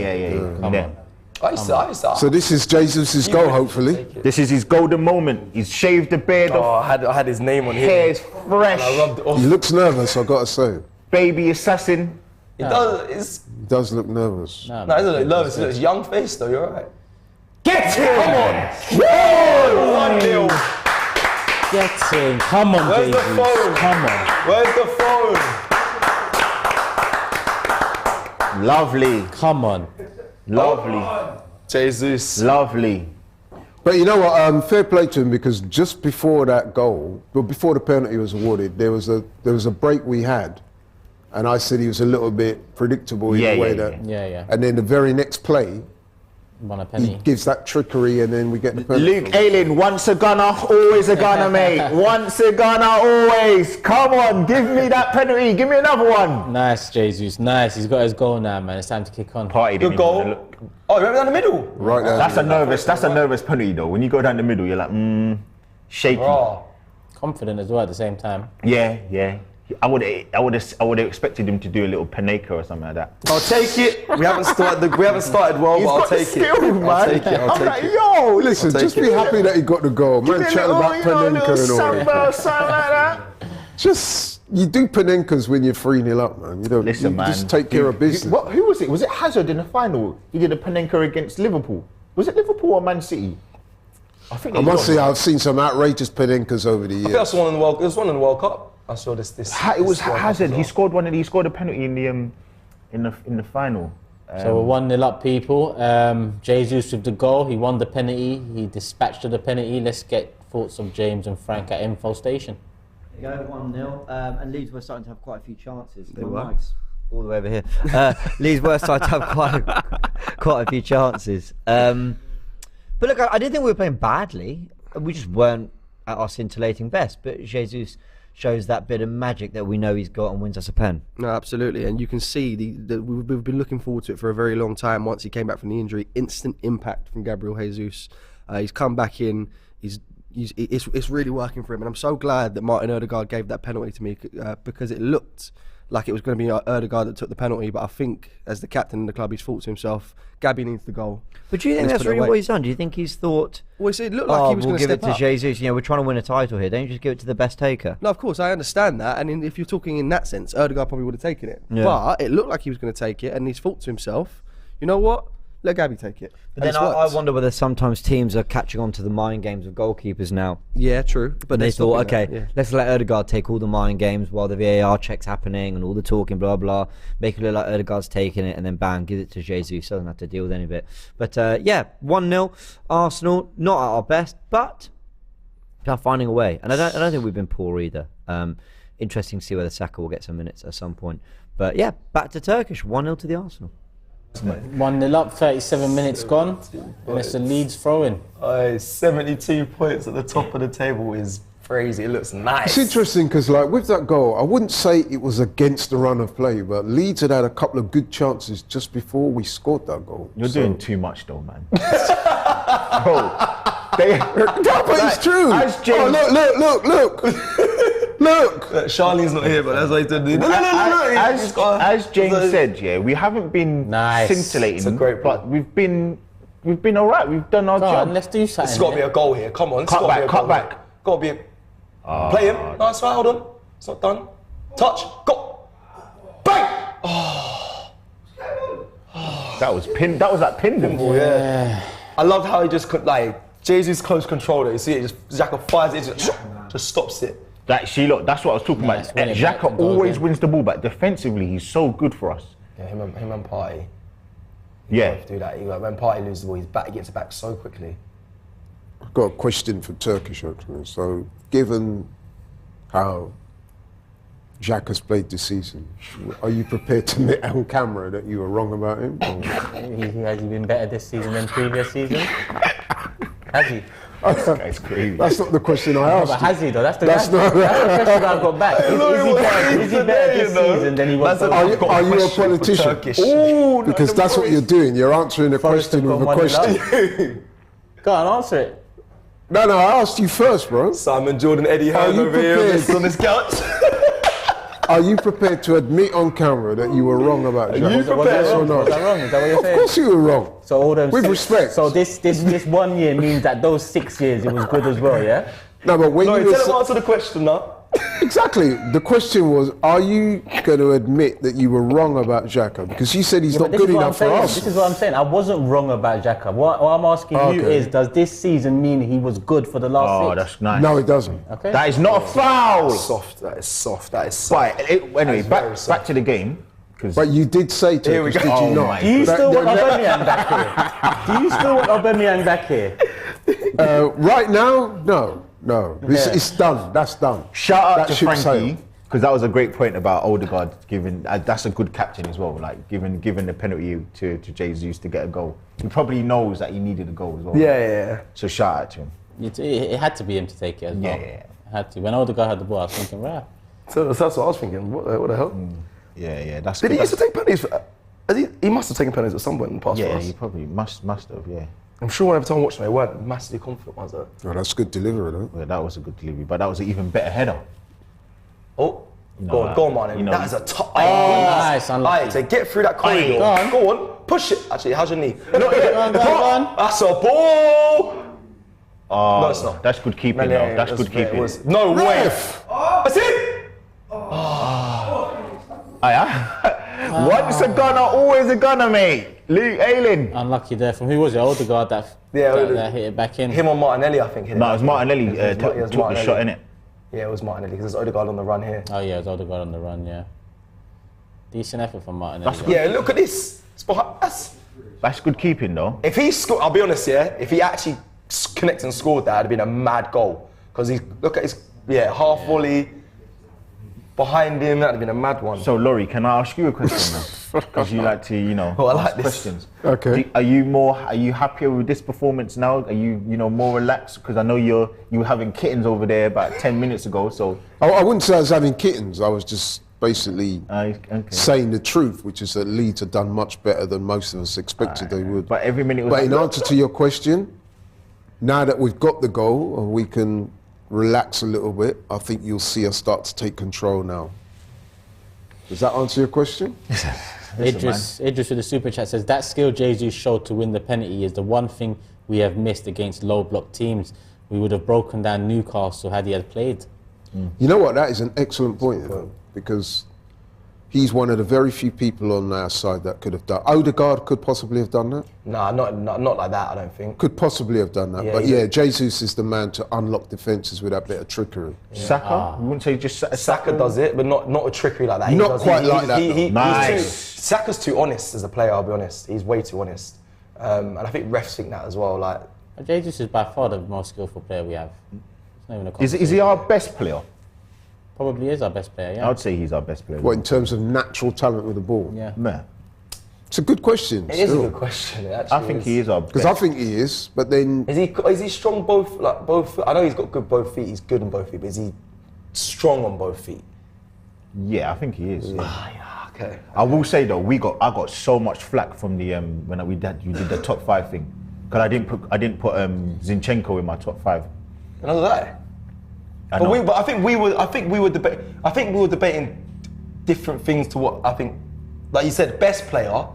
[SPEAKER 1] Come
[SPEAKER 3] Yeah.
[SPEAKER 1] on.
[SPEAKER 5] I used to.
[SPEAKER 4] So this is Jesus' goal, hopefully.
[SPEAKER 3] This is his golden moment. He's shaved the beard
[SPEAKER 5] Oh,
[SPEAKER 3] off.
[SPEAKER 5] I had his name on
[SPEAKER 3] Hair's
[SPEAKER 5] here.
[SPEAKER 3] fresh.
[SPEAKER 5] I rubbed it off.
[SPEAKER 4] He looks nervous, I've got to say.
[SPEAKER 3] Baby assassin.
[SPEAKER 5] He does. It's,
[SPEAKER 4] He does look nervous.
[SPEAKER 5] no, he doesn't look nervous. He looks young face though. You're right.
[SPEAKER 3] Get him! Come on!
[SPEAKER 5] Whoa! 1-0.
[SPEAKER 1] Get in. Come on,
[SPEAKER 5] Where's the
[SPEAKER 1] Jesus.
[SPEAKER 5] phone?
[SPEAKER 1] Come on.
[SPEAKER 5] Where's the phone?
[SPEAKER 3] Lovely.
[SPEAKER 1] Come on.
[SPEAKER 3] Lovely.
[SPEAKER 5] Jesus.
[SPEAKER 3] Lovely.
[SPEAKER 4] But you know what? Fair play to him, because just before that goal, well, before the penalty was awarded, there was a break we had, and I said he was a little bit predictable in the way that.
[SPEAKER 1] Yeah.
[SPEAKER 4] And then the very next play,
[SPEAKER 1] Won a
[SPEAKER 4] he
[SPEAKER 1] penny.
[SPEAKER 4] gives that trickery, and then we get the penalty.
[SPEAKER 3] Luke Ayling, once a gunner, always a gunner, mate. Once a gunner, always. Come on, give me that penalty. Give me another one.
[SPEAKER 1] Nice, Jesus. Nice. He's got his goal now, man. It's time to kick on.
[SPEAKER 3] Party
[SPEAKER 5] Good goal. Oh, right down the middle.
[SPEAKER 4] Right there.
[SPEAKER 3] That's a nervous penalty though. When you go down the middle, you're like, shaky.
[SPEAKER 5] Oh.
[SPEAKER 1] Confident as well at the same time.
[SPEAKER 3] Yeah. I would have expected him to do a little Panenka or something like that.
[SPEAKER 5] I'll take it. We haven't started well, but I'll take it.
[SPEAKER 3] man.
[SPEAKER 5] I'll take it.
[SPEAKER 3] I'm like,
[SPEAKER 5] it.
[SPEAKER 3] yo,
[SPEAKER 4] Listen,
[SPEAKER 5] I'll
[SPEAKER 4] just
[SPEAKER 5] take
[SPEAKER 4] be
[SPEAKER 5] it.
[SPEAKER 4] happy that he got the goal. Man, chatting about Panenka and all that.
[SPEAKER 3] something like that.
[SPEAKER 4] Just, you do Panenkas when you're 3-0 up, man. You don't
[SPEAKER 3] Listen,
[SPEAKER 4] you
[SPEAKER 3] man.
[SPEAKER 4] just take care of business.
[SPEAKER 3] Who was it? Was it Hazard in the final? He did a Panenka against Liverpool. Was it Liverpool or Man City? I think
[SPEAKER 4] I must say, I've seen some outrageous Panenkas over the
[SPEAKER 5] I think
[SPEAKER 4] years.
[SPEAKER 5] that's one in the World. It was one in the World Cup. I saw this.
[SPEAKER 3] It was
[SPEAKER 5] this one
[SPEAKER 3] Hazard.
[SPEAKER 5] as
[SPEAKER 3] He
[SPEAKER 5] well.
[SPEAKER 3] scored a penalty in the final.
[SPEAKER 1] So we're 1-0 up, people. Jesus with the goal. He won the penalty. He dispatched of the penalty. Let's get thoughts of James and Frank at info station.
[SPEAKER 7] There you go, 1-0. And Leeds were starting to have quite a few chances.
[SPEAKER 8] They were.
[SPEAKER 7] Mike's all the way over here. Leeds were starting to have quite a few chances. But look, I didn't think we were playing badly. We just weren't at our scintillating best. But Jesus shows that bit of magic that we know he's got and wins us a pen.
[SPEAKER 8] No, absolutely, and you can see we've been looking forward to it for a very long time. Once he came back from the injury, instant impact from Gabriel Jesus. He's come back in. It's really working for him, and I'm so glad that Martin Ødegaard gave that penalty to me because it looked like it was going to be Ødegaard that took the penalty. But I think, as the captain of the club, he's thought to himself, Gabby needs the goal.
[SPEAKER 7] But do you think that's really what he's done? Do you think he's thought,
[SPEAKER 8] well, it looked like he was going to step up?
[SPEAKER 7] We'll give it to Jesus. You know, we're trying to win a title here. Don't you just give it to the best taker?
[SPEAKER 8] No, of course, I understand that. And if you're talking in that sense, Ødegaard probably would have taken it.
[SPEAKER 7] Yeah.
[SPEAKER 8] But it looked like he was going to take it, and he's thought to himself, you know what? Let Gabby take it.
[SPEAKER 7] But then I wonder whether sometimes teams are catching on to the mind games of goalkeepers now.
[SPEAKER 8] Yeah, true.
[SPEAKER 7] But they thought, okay, let's let Ødegaard take all the mind games while the VAR check's happening and all the talking, blah, blah. Make it look like Ødegaard's taking it and then bang, give it to Jesus. Doesn't have to deal with any of it. But yeah, 1-0. Arsenal, not at our best, but they're finding a way. And I don't think we've been poor either. Interesting to see whether Xhaka will get some minutes at some point. But yeah, back to Turkish, 1-0 to the Arsenal.
[SPEAKER 1] 1-0 up, 37 minutes gone. And it's a Leeds throw-in.
[SPEAKER 5] 72 points at the top of the table is crazy. It looks nice.
[SPEAKER 4] It's interesting because, like, with that goal, I wouldn't say it was against the run of play, but Leeds had a couple of good chances just before we scored that goal.
[SPEAKER 3] You're doing too much, though, man. Bro,
[SPEAKER 4] but it's true. Look.
[SPEAKER 5] Charlene's not here, but that's why he did. No.
[SPEAKER 3] As James said, yeah, we haven't been scintillating,
[SPEAKER 5] It's a great ball.
[SPEAKER 3] but we've been all right. We've done our job.
[SPEAKER 1] Let's do something.
[SPEAKER 5] It's got to be a goal here. Come on.
[SPEAKER 3] Cut back.
[SPEAKER 5] Got to be a... Play him. No, it's right. Hold on. It's not done. Touch. Go. Bang!
[SPEAKER 3] That was that pin ball.
[SPEAKER 5] Yeah. I loved how he just could, like, Jesus close control. You see it, Xhaka fires it, just stops it.
[SPEAKER 3] That's what I was talking about. Xhaka always wins the ball back. Defensively, he's so good for us.
[SPEAKER 5] Yeah, him and Partey.
[SPEAKER 3] Yeah.
[SPEAKER 5] Do that. When Partey loses the ball, he gets it back so quickly.
[SPEAKER 4] I've got a question for Turkish, actually. So, given how Xhaka's played this season, are you prepared to admit on camera that you were wrong about him?
[SPEAKER 1] Has he been better this season than previous season? Has he?
[SPEAKER 3] That's crazy.
[SPEAKER 4] That's not the question I asked.
[SPEAKER 1] But has he though? That's the question I've got back. Is he better this season than he was?
[SPEAKER 4] Are you a politician?
[SPEAKER 5] Oh,
[SPEAKER 4] because that's what you're doing. You're answering a question with a question.
[SPEAKER 1] Go on, answer it.
[SPEAKER 4] No, I asked you first, bro.
[SPEAKER 5] Simon Jordan, Eddie Hearn over here on this couch.
[SPEAKER 4] Are you prepared to admit on camera that you were wrong about Xhaka?
[SPEAKER 5] Are you prepared
[SPEAKER 4] or not?
[SPEAKER 1] Was that wrong? Is that what you're saying?
[SPEAKER 4] Of course you were wrong.
[SPEAKER 1] So all them
[SPEAKER 4] with respect.
[SPEAKER 1] So this 1 year means that those 6 years it was good as well, yeah?
[SPEAKER 4] No, but when you
[SPEAKER 5] tell him answer the question now.
[SPEAKER 4] Exactly. The question was, are you going to admit that you were wrong about Xhaka? Because you said he's not good enough for us.
[SPEAKER 1] This is what I'm saying. I wasn't wrong about Xhaka. What I'm asking you is, does this season mean he was good for the last 6?
[SPEAKER 3] Oh, that's nice.
[SPEAKER 4] No, it doesn't.
[SPEAKER 1] Okay.
[SPEAKER 3] That is not a foul.
[SPEAKER 5] That is soft.
[SPEAKER 3] But anyway, back to the game.
[SPEAKER 4] But you did say to us, did you not?
[SPEAKER 1] Do you still want Aubameyang back here?
[SPEAKER 3] Right now, no. It's done. That's done. Shout out to Frankie, because that was a great point about Ødegaard giving. That's a good captain as well. Like giving the penalty to Jesus to get a goal. He probably knows that he needed a goal as well.
[SPEAKER 5] Yeah.
[SPEAKER 3] So shout out to him.
[SPEAKER 1] It had to be him to take it as well.
[SPEAKER 3] Yeah.
[SPEAKER 1] It had to. When Ødegaard had the ball, I was thinking, right.
[SPEAKER 5] So that's what I was thinking. What the hell?
[SPEAKER 3] Yeah. That's.
[SPEAKER 5] Did he used to take penalties? He must have taken penalties at some point in the past.
[SPEAKER 3] Yeah, he probably must have. Yeah.
[SPEAKER 5] I'm sure whenever time I watched them, they weren't massively confident ones though.
[SPEAKER 4] Oh, that's good delivery, though.
[SPEAKER 3] Yeah, that was a good delivery, but that was an even better header.
[SPEAKER 5] Oh, go on, man. That is a top.
[SPEAKER 1] Nice, unlucky.
[SPEAKER 5] To get through that corridor. Go on, push it. Actually, how's your knee?
[SPEAKER 1] Go on.
[SPEAKER 5] That's a ball.
[SPEAKER 3] No,
[SPEAKER 5] it's not.
[SPEAKER 3] That's good keeping, though. That's good keeping.
[SPEAKER 5] No way. That's it.
[SPEAKER 3] Once a gunner, always a gunner, mate. Luke Ayling.
[SPEAKER 1] Unlucky there from who was it? Ødegaard that hit it back in.
[SPEAKER 5] Him or Martinelli, I think.
[SPEAKER 3] No, it was Martinelli took the shot, innit?
[SPEAKER 5] Yeah, it was Martinelli because there's Ødegaard on the run here.
[SPEAKER 1] Oh yeah, it was Ødegaard on the run. Yeah. Decent effort from Martinelli.
[SPEAKER 5] Yeah, look at this. It's
[SPEAKER 3] That's good keeping though.
[SPEAKER 5] If he scored, I'll be honest, yeah. If he actually connected and scored that, it'd have been a mad goal. Because look at his half volley behind him. That'd have been a mad one.
[SPEAKER 3] So Laurie, can I ask you a question now? Because you like to,
[SPEAKER 5] I like
[SPEAKER 3] ask
[SPEAKER 5] this.
[SPEAKER 3] questions.
[SPEAKER 4] Okay.
[SPEAKER 3] Are you happier with this performance now? Are you more relaxed? Because I know you were having kittens over there about 10 minutes ago. So
[SPEAKER 4] I wouldn't say I was having kittens. I was just basically
[SPEAKER 3] okay.
[SPEAKER 4] saying the truth, which is that Leeds have done much better than most of us expected they would.
[SPEAKER 3] But every minute was
[SPEAKER 4] But in answer to your question, now that we've got the goal and we can relax a little bit, I think you'll see us start to take control now. Does that answer your question?
[SPEAKER 1] Idris with the super chat says that skill Jesus showed to win the penalty is the one thing we have missed against low block teams. We would have broken down Newcastle had he had played.
[SPEAKER 4] You know what? That is an excellent point, you know, because he's one of the very few people on our side that could have done. Odegaard could possibly have done that.
[SPEAKER 5] Nah, not like that. I don't think.
[SPEAKER 4] Could possibly have done that,
[SPEAKER 5] Yeah,
[SPEAKER 4] but
[SPEAKER 5] he
[SPEAKER 4] yeah,
[SPEAKER 5] did.
[SPEAKER 4] Jesus is the man to unlock defences with that bit of trickery.
[SPEAKER 3] Saka? You wouldn't say just
[SPEAKER 5] Saka does it, but not with trickery like that.
[SPEAKER 4] Not quite like that,
[SPEAKER 3] Nice.
[SPEAKER 5] Saka's too honest as a player. I'll be honest. He's way too honest, and I think refs think that as well. Like
[SPEAKER 1] Jesus is by far the most skillful player we have. It's not even a
[SPEAKER 3] Is he
[SPEAKER 1] conversation.
[SPEAKER 3] our best player?
[SPEAKER 1] Probably is our best player, yeah.
[SPEAKER 3] I'd say he's our best player.
[SPEAKER 4] What, in terms of natural talent with the ball?
[SPEAKER 1] Yeah.
[SPEAKER 3] Man,
[SPEAKER 4] It's a good question.
[SPEAKER 5] it is a good question. It actually
[SPEAKER 3] I think he is our best.
[SPEAKER 4] Because I think he is, but then
[SPEAKER 5] Is he strong both? I know he's got good both feet. He's good on both feet, but is he strong on both feet?
[SPEAKER 3] Yeah, I think he is.
[SPEAKER 5] Okay.
[SPEAKER 3] I will say though, I got so much flack from the when you did the top 5 thing, because I didn't put Zinchenko in my top 5.
[SPEAKER 5] Another day.
[SPEAKER 3] I know.
[SPEAKER 5] But I think we were debating different things to what I think. Like you said, best player,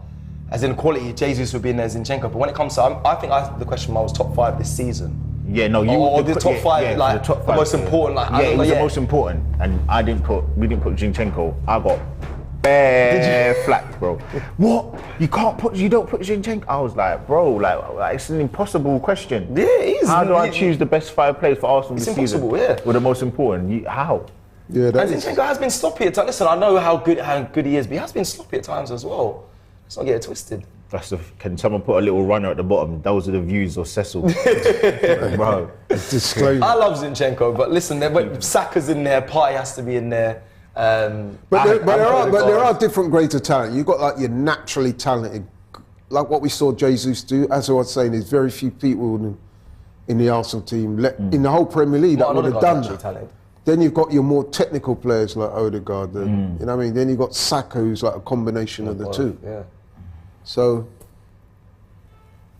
[SPEAKER 5] as in quality, Jesus would be in there, Zinchenko. But when it comes to, I think the question was top 5 this season.
[SPEAKER 3] Yeah, no, you
[SPEAKER 5] Or the top 5,
[SPEAKER 3] yeah,
[SPEAKER 5] like
[SPEAKER 3] the top
[SPEAKER 5] the
[SPEAKER 3] 5,
[SPEAKER 5] most important. Like,
[SPEAKER 3] yeah, it was the most important, and we didn't put Zinchenko. I got bare flack, bro. What? You don't put Zinchenko? I was like, bro, like it's an impossible question.
[SPEAKER 5] Yeah, it is.
[SPEAKER 3] How do I choose the best 5 players for Arsenal
[SPEAKER 5] It's
[SPEAKER 3] this season?
[SPEAKER 5] impossible, yeah.
[SPEAKER 3] With the most important, how?
[SPEAKER 4] yeah, that
[SPEAKER 5] And
[SPEAKER 4] is.
[SPEAKER 5] Zinchenko has been sloppy at times. Listen, I know how good he is, but he has been sloppy at times as well. Let's not get it twisted.
[SPEAKER 3] Can someone put a little runner at the bottom? Those are the views of Cecil. Bro.
[SPEAKER 4] Disclaimer.
[SPEAKER 5] I love Zinchenko, but listen, when Saka's in there, Partey has to be in there.
[SPEAKER 4] But there are different grades of talent. You've got like your naturally talented, like what we saw Jesus do. As I was saying, there's very few people in the Arsenal team, in the whole Premier League, that would have done that.
[SPEAKER 5] Talented.
[SPEAKER 4] Then you've got your more technical players like Odegaard, and, you know what I mean? Then you've got Saka, who's like a combination of the two.
[SPEAKER 5] Yeah.
[SPEAKER 4] So,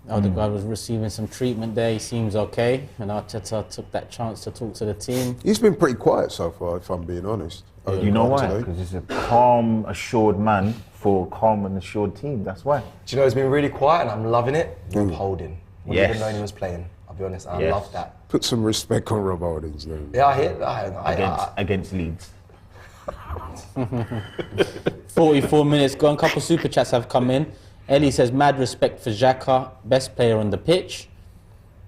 [SPEAKER 1] Odegaard was receiving some treatment there. He seems okay, and Arteta took that chance to talk to the team.
[SPEAKER 4] he's been pretty quiet so far, if I'm being honest.
[SPEAKER 3] You know
[SPEAKER 4] Odegaard
[SPEAKER 3] why?
[SPEAKER 4] today.
[SPEAKER 3] Because he's a calm, assured man for a calm and assured team. That's why.
[SPEAKER 5] Do you know he's been really quiet and I'm loving it? Rob Holding. Wouldn't
[SPEAKER 3] Yes.
[SPEAKER 5] even know he was playing. I'll be honest, I
[SPEAKER 3] Yes.
[SPEAKER 5] love that.
[SPEAKER 4] Put some respect on Rob Holding's name.
[SPEAKER 5] Yeah, I hear that.
[SPEAKER 3] Against Leeds.
[SPEAKER 1] 44 minutes gone. A couple super chats have come in. Ellie says, mad respect for Xhaka, best player on the pitch.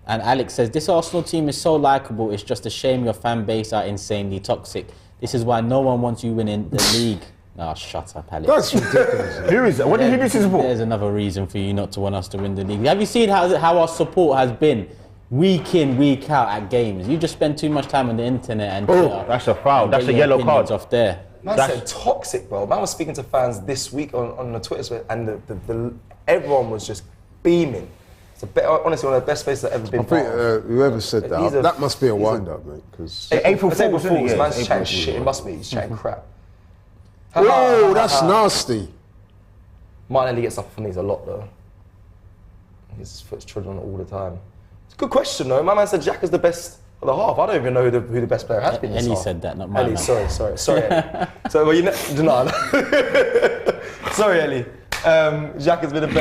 [SPEAKER 1] And Alex says, this Arsenal team is so likeable, it's just a shame your fan base are insanely toxic. This is why no one wants you winning the league. Nah, shut up, Alex.
[SPEAKER 4] That's ridiculous.
[SPEAKER 3] Who is that? What who this is for?
[SPEAKER 1] There's another reason for you not to want us to win the league. Have you seen how our support has been week in, week out at games? You just spend too much time on the internet and Twitter.
[SPEAKER 3] That's a foul.
[SPEAKER 1] and
[SPEAKER 3] That's
[SPEAKER 1] get
[SPEAKER 3] a
[SPEAKER 1] your
[SPEAKER 3] yellow
[SPEAKER 1] opinions
[SPEAKER 3] card.
[SPEAKER 1] off there.
[SPEAKER 5] Man said toxic, bro. Man was speaking to fans this week on the Twitter, and everyone was just beaming. It's honestly one of the best places I've ever been.
[SPEAKER 4] I think
[SPEAKER 5] part of.
[SPEAKER 4] whoever said
[SPEAKER 5] These
[SPEAKER 4] that,
[SPEAKER 5] are-
[SPEAKER 4] that must be a
[SPEAKER 5] these are-
[SPEAKER 4] wind-up, mate. Because
[SPEAKER 3] April
[SPEAKER 5] It's April
[SPEAKER 3] Fools, isn't it?
[SPEAKER 5] Fools.
[SPEAKER 3] Yeah,
[SPEAKER 5] Man's
[SPEAKER 3] it's
[SPEAKER 5] chatting
[SPEAKER 3] April
[SPEAKER 5] shit.
[SPEAKER 3] Fools.
[SPEAKER 5] It must be. He's chatting crap.
[SPEAKER 4] whoa, that's nasty.
[SPEAKER 5] Martinelli gets up on these a lot though. His foot's trudging on all the time. It's a good question though. My man said Xhaka's the best of the half. I don't even know who the best player has been this
[SPEAKER 1] Ellie
[SPEAKER 5] half.
[SPEAKER 1] said that, not my
[SPEAKER 5] Ellie,
[SPEAKER 1] man.
[SPEAKER 5] sorry. So, well, no. Sorry, Ellie. Xhaka's been the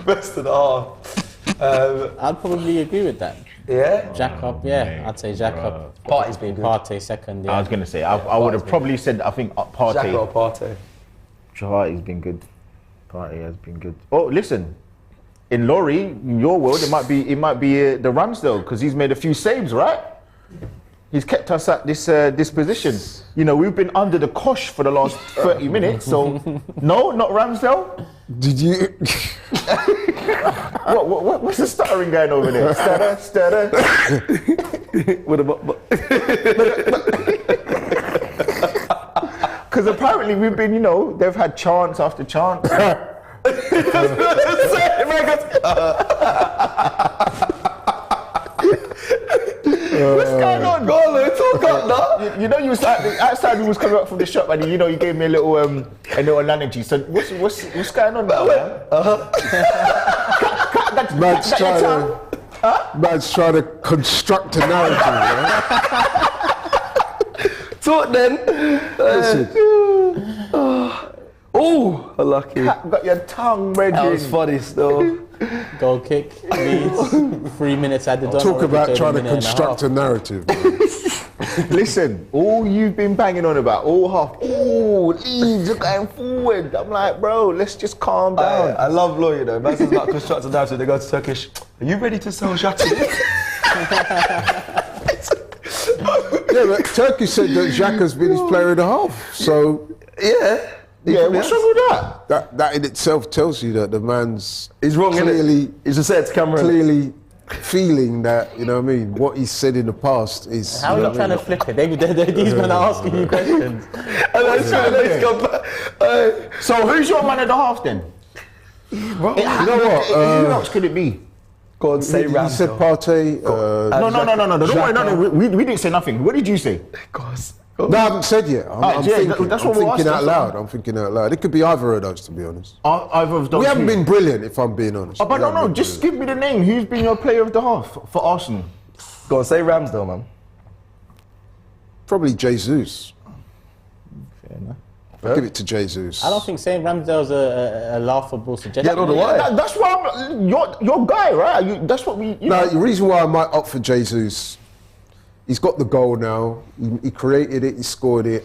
[SPEAKER 5] best of the half.
[SPEAKER 1] I'd probably agree with that.
[SPEAKER 5] Yeah?
[SPEAKER 1] Xhaka, yeah, I'd say Xhaka.
[SPEAKER 5] Partey's been good.
[SPEAKER 1] Partey second, yeah.
[SPEAKER 3] I was going to say, I would have probably said, I think
[SPEAKER 5] Xhaka or
[SPEAKER 3] Partey.
[SPEAKER 5] Partey?
[SPEAKER 3] Partey's been good. Partey has been good. Oh, listen. In Laurie, in your world, it might be the Ramsdale, because he's made a few saves, right? He's kept us at this position. You know, we've been under the cosh for the last 30 minutes, so no, not Ramsdale.
[SPEAKER 4] Did you?
[SPEAKER 3] What's the stuttering going over there? Stutter. Because apparently we've been, you know, they've had chance after chance. What's going on?
[SPEAKER 5] Go on, talk up now.
[SPEAKER 3] You know, you was outside. We was coming up from the shop, and you know, you gave me a little analogy. So what's going on now?
[SPEAKER 4] Man's trying to construct a narrative. Right?
[SPEAKER 5] Talk then.
[SPEAKER 4] Listen,
[SPEAKER 5] Oh, lucky.
[SPEAKER 3] Got your tongue ready.
[SPEAKER 5] That was funny still.
[SPEAKER 1] Goal kick, Leeds, 3 minutes added on.
[SPEAKER 4] talk about
[SPEAKER 1] already
[SPEAKER 4] trying to
[SPEAKER 1] played a minute and a
[SPEAKER 4] construct a narrative. Man.
[SPEAKER 3] Listen, all you've been banging on about all half. Oh, Leeds are going forward. I'm like, bro, let's just calm down.
[SPEAKER 5] I love Law, you know. Man says about constructed narrative, they go to Turkish. Are you ready to sell Xhaka?
[SPEAKER 4] Yeah, but Turkey said that Xhaka's been his player of the half. So
[SPEAKER 5] Yeah.
[SPEAKER 3] Yeah, what's wrong with that?
[SPEAKER 4] that in itself tells you that the man's
[SPEAKER 5] He's wrong,
[SPEAKER 4] clearly,
[SPEAKER 5] innit? He's just said to camera.
[SPEAKER 4] clearly feeling that, you know what I mean, what he said in the past is.
[SPEAKER 1] How are you trying to flip it? These men are asking you questions.
[SPEAKER 3] So who's your man of the half then?
[SPEAKER 4] You know what?
[SPEAKER 3] Who else could it be?
[SPEAKER 5] Go on, say
[SPEAKER 4] He
[SPEAKER 5] Ramsdale.
[SPEAKER 4] said Partey.
[SPEAKER 3] No. Don't worry, no. We didn't say nothing. What did you say?
[SPEAKER 4] No, I haven't said yet. I'm
[SPEAKER 3] yeah,
[SPEAKER 4] thinking,
[SPEAKER 3] that's
[SPEAKER 4] I'm
[SPEAKER 3] what we're
[SPEAKER 4] thinking
[SPEAKER 3] asking,
[SPEAKER 4] out loud. I'm thinking out loud. It could be either of those, to be honest.
[SPEAKER 3] Either of those.
[SPEAKER 4] We haven't
[SPEAKER 3] who?
[SPEAKER 4] been brilliant, if I'm being honest.
[SPEAKER 3] But
[SPEAKER 4] We haven't
[SPEAKER 3] no,
[SPEAKER 4] been
[SPEAKER 3] just
[SPEAKER 4] brilliant.
[SPEAKER 3] give me the name. Who's been your player of the half for Arsenal?
[SPEAKER 5] Go on, say Ramsdale, man.
[SPEAKER 4] Probably Jesus.
[SPEAKER 3] Fair enough.
[SPEAKER 4] I'll give it to Jesus.
[SPEAKER 1] I don't think saying Ramsdale's a laughable suggestion.
[SPEAKER 5] Yeah, no, the why?
[SPEAKER 3] That's why I'm your guy, right? That's what we. You
[SPEAKER 4] No,
[SPEAKER 3] know.
[SPEAKER 4] the reason why I might opt for Jesus, he's got the goal now. He created it, he scored it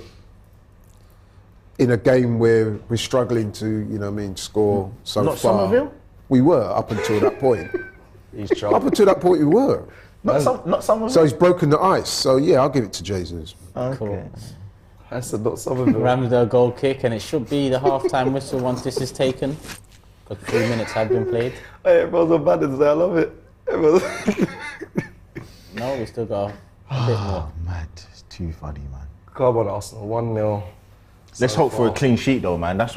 [SPEAKER 4] in a game where we're struggling to, you know what I mean, score so
[SPEAKER 3] Not
[SPEAKER 4] far.
[SPEAKER 3] Somerville?
[SPEAKER 4] We were up until that point.
[SPEAKER 5] He's
[SPEAKER 4] Up
[SPEAKER 5] trouble.
[SPEAKER 4] until that point, we were.
[SPEAKER 3] Not some of
[SPEAKER 4] So he's broken the ice. So yeah, I'll give it to Jesus.
[SPEAKER 1] Cool.
[SPEAKER 5] That's a not Somerville.
[SPEAKER 1] Ramsdale goal kick, and it should be the half-time whistle once this is taken. Because 3 minutes have been played.
[SPEAKER 5] Hey, everyone's on banners there, I love it. Everyone's
[SPEAKER 1] No, we still got a bit more.
[SPEAKER 3] Mad, it's too funny, man.
[SPEAKER 5] Come on, Arsenal, 1-0.
[SPEAKER 3] Let's hope for a clean sheet, though, man. That's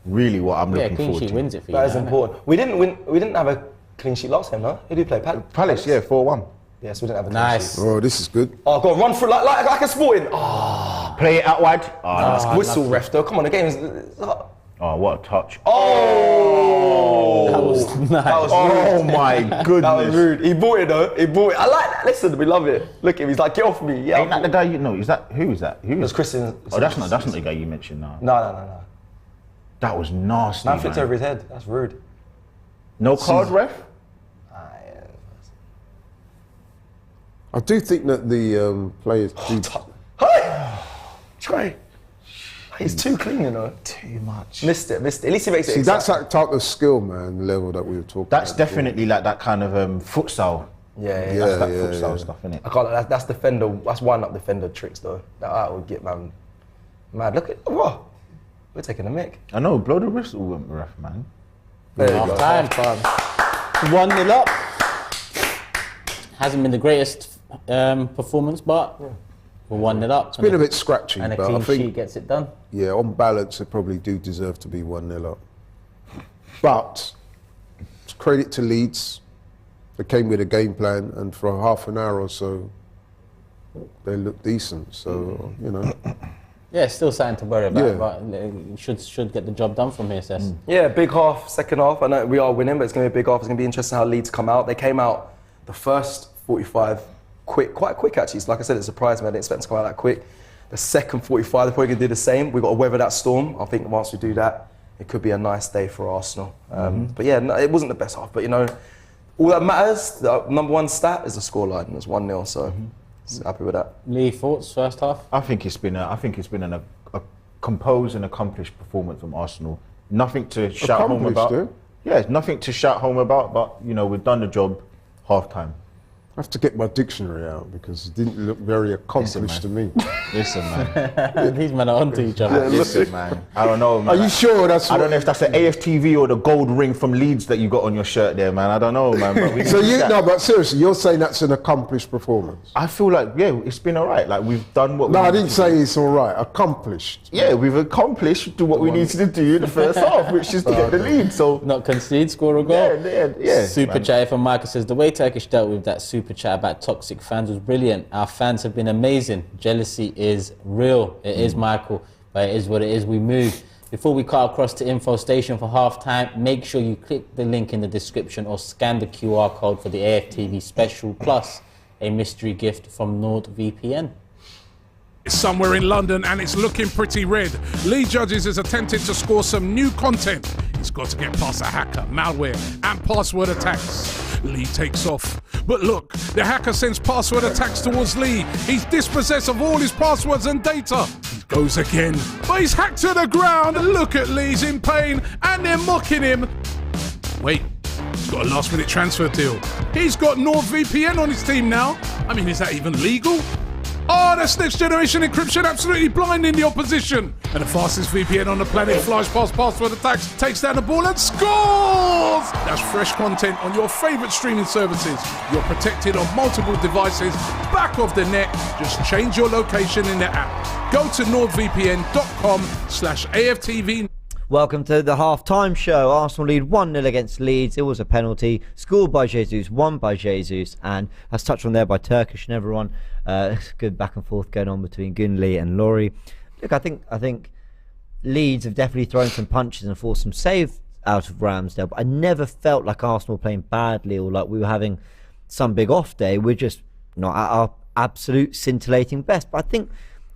[SPEAKER 3] really what I'm
[SPEAKER 1] Yeah,
[SPEAKER 3] looking
[SPEAKER 1] clean
[SPEAKER 3] forward
[SPEAKER 1] sheet
[SPEAKER 3] to.
[SPEAKER 1] wins it for you.
[SPEAKER 5] That is
[SPEAKER 1] now, innit?
[SPEAKER 5] important. We didn't win. We didn't have a clean sheet last time, no? Who did we play?
[SPEAKER 3] Palace, yeah, 4-1.
[SPEAKER 5] Yes, we didn't have a clean
[SPEAKER 1] Nice.
[SPEAKER 5] sheet.
[SPEAKER 4] Oh, this is good.
[SPEAKER 5] Oh, go on, run through like a sporting. Oh,
[SPEAKER 3] Play it out wide. Oh,
[SPEAKER 5] whistle ref though. Come on, the game is.
[SPEAKER 3] what a touch.
[SPEAKER 5] Oh,
[SPEAKER 1] That was nice.
[SPEAKER 5] That was
[SPEAKER 3] Oh
[SPEAKER 5] rude.
[SPEAKER 3] my goodness.
[SPEAKER 5] That was rude. He bought it though. He bought it. I like that. Listen, we love it. Look at him. He's like, get off me. Yeah.
[SPEAKER 3] Ain't that the guy you know? Is that who is that? Who
[SPEAKER 5] It was
[SPEAKER 3] is?
[SPEAKER 5] Christian.
[SPEAKER 3] Oh, that's not the guy you mentioned now.
[SPEAKER 5] No.
[SPEAKER 3] That was nasty.
[SPEAKER 5] Man flipped
[SPEAKER 3] man.
[SPEAKER 5] over his head. That's rude.
[SPEAKER 3] No card, ref.
[SPEAKER 4] I do think that the players do.
[SPEAKER 5] Hey, Trey. He's too clean, you know.
[SPEAKER 3] Too much.
[SPEAKER 5] Missed it. At least he makes it.
[SPEAKER 4] See, that's
[SPEAKER 5] exciting.
[SPEAKER 4] that type of skill, man, level that we were talking
[SPEAKER 3] That's
[SPEAKER 4] about.
[SPEAKER 3] definitely like that kind of futsal.
[SPEAKER 5] Yeah.
[SPEAKER 3] That's that
[SPEAKER 4] Yeah,
[SPEAKER 3] futsal
[SPEAKER 4] yeah.
[SPEAKER 3] stuff, innit?
[SPEAKER 5] I can't. That's defender. That's wind-up defender tricks, though. That would get man mad. Look at whoa. We're taking a mick.
[SPEAKER 3] I know, blow the whistle, ref, man.
[SPEAKER 5] There you go.
[SPEAKER 1] Half time. 1-0 up. Hasn't been the greatest performance, but we're 1-0 up.
[SPEAKER 4] It's been a bit scratchy,
[SPEAKER 1] and a
[SPEAKER 4] but I
[SPEAKER 1] clean
[SPEAKER 4] think,
[SPEAKER 1] sheet gets it done.
[SPEAKER 4] yeah, on balance, they probably do deserve to be 1-0 up. But, credit to Leeds. They came with a game plan, and for half an hour or so, they looked decent. So, you know.
[SPEAKER 1] Yeah, still something to worry about,
[SPEAKER 4] Yeah.
[SPEAKER 1] but should get the job done from here, Sess.
[SPEAKER 5] Yeah, big half, second half. I know we are winning, but it's going to be a big half. It's going to be interesting how Leeds come out. They came out the first 45 quite quick actually. So like I said, it surprised me. I didn't expect them to come out that quick. The second 45, they're probably going to do the same. We've got to weather that storm. I think once we do that, it could be a nice day for Arsenal. But yeah, no, it wasn't the best half. But you know, all that matters, the number one stat is the scoreline. It was 1-0, so happy with that.
[SPEAKER 1] Lee, thoughts first half?
[SPEAKER 3] I think it's been a composed and accomplished performance from Arsenal. Nothing to shout home
[SPEAKER 4] Accomplished,
[SPEAKER 3] about. Yeah, nothing to shout home about. But you know, we've done the job. Half time.
[SPEAKER 4] I have to get my dictionary out because it didn't look very accomplished to me.
[SPEAKER 3] Listen, man.
[SPEAKER 1] These men are onto each other.
[SPEAKER 3] Listen, man. I don't know, man.
[SPEAKER 4] Are you sure that's
[SPEAKER 3] I don't know if that's the AFTV or the gold ring from Leeds that you got on your shirt there, man. I don't know, man. But we
[SPEAKER 4] So
[SPEAKER 3] can
[SPEAKER 4] you
[SPEAKER 3] chat.
[SPEAKER 4] no, but seriously, you're saying that's an accomplished performance?
[SPEAKER 3] I feel like, yeah, it's been all right. Like, we've done what we
[SPEAKER 4] No, I
[SPEAKER 3] needed
[SPEAKER 4] didn't
[SPEAKER 3] to
[SPEAKER 4] say
[SPEAKER 3] do.
[SPEAKER 4] it's all right. Accomplished.
[SPEAKER 3] Yeah, we've accomplished what we needed to do in the first half, which is to get the lead. So,
[SPEAKER 1] Not concede, score a goal.
[SPEAKER 3] yeah.
[SPEAKER 1] Super
[SPEAKER 3] man.
[SPEAKER 1] chat from Michael says, the way Turkish dealt with that super chat about toxic fans was brilliant. Our fans have been amazing. Jealousy is real. It is, Michael, but it is what it is. We move. Before we cut across to Info Station for halftime, make sure you click the link in the description or scan the QR code for the AFTV special, plus a mystery gift from NordVPN.
[SPEAKER 2] It's somewhere in London and it's looking pretty red. Leeds Judges is attempting to score some new content. He's got to get past a hacker, malware and password attacks. Lee takes off. But look, the hacker sends password attacks towards Lee. He's dispossessed of all his passwords and data. He goes again, but he's hacked to the ground. Look at Lee's in pain and they're mocking him. Wait, he's got a last minute transfer deal. He's got NordVPN on his team now. I mean, is that even legal? Oh, that's next generation encryption, absolutely blinding the opposition. And the fastest VPN on the planet flies past password attacks, takes down the ball and scores! That's fresh content on your favourite streaming services. You're protected on multiple devices, back of the net. Just change your location in the app. Go to nordvpn.com/AFTV.
[SPEAKER 7] Welcome to the half-time show. Arsenal lead 1-0 against Leeds. It was a penalty, scored by Jesus, won by Jesus, and as touched on there by Turkish and everyone. Good back and forth going on between Gunley and Laurie. Look, I think Leeds have definitely thrown some punches and forced some saves out of Ramsdale, but I never felt like Arsenal were playing badly or like we were having some big off day. We're just not at our absolute scintillating best. But I think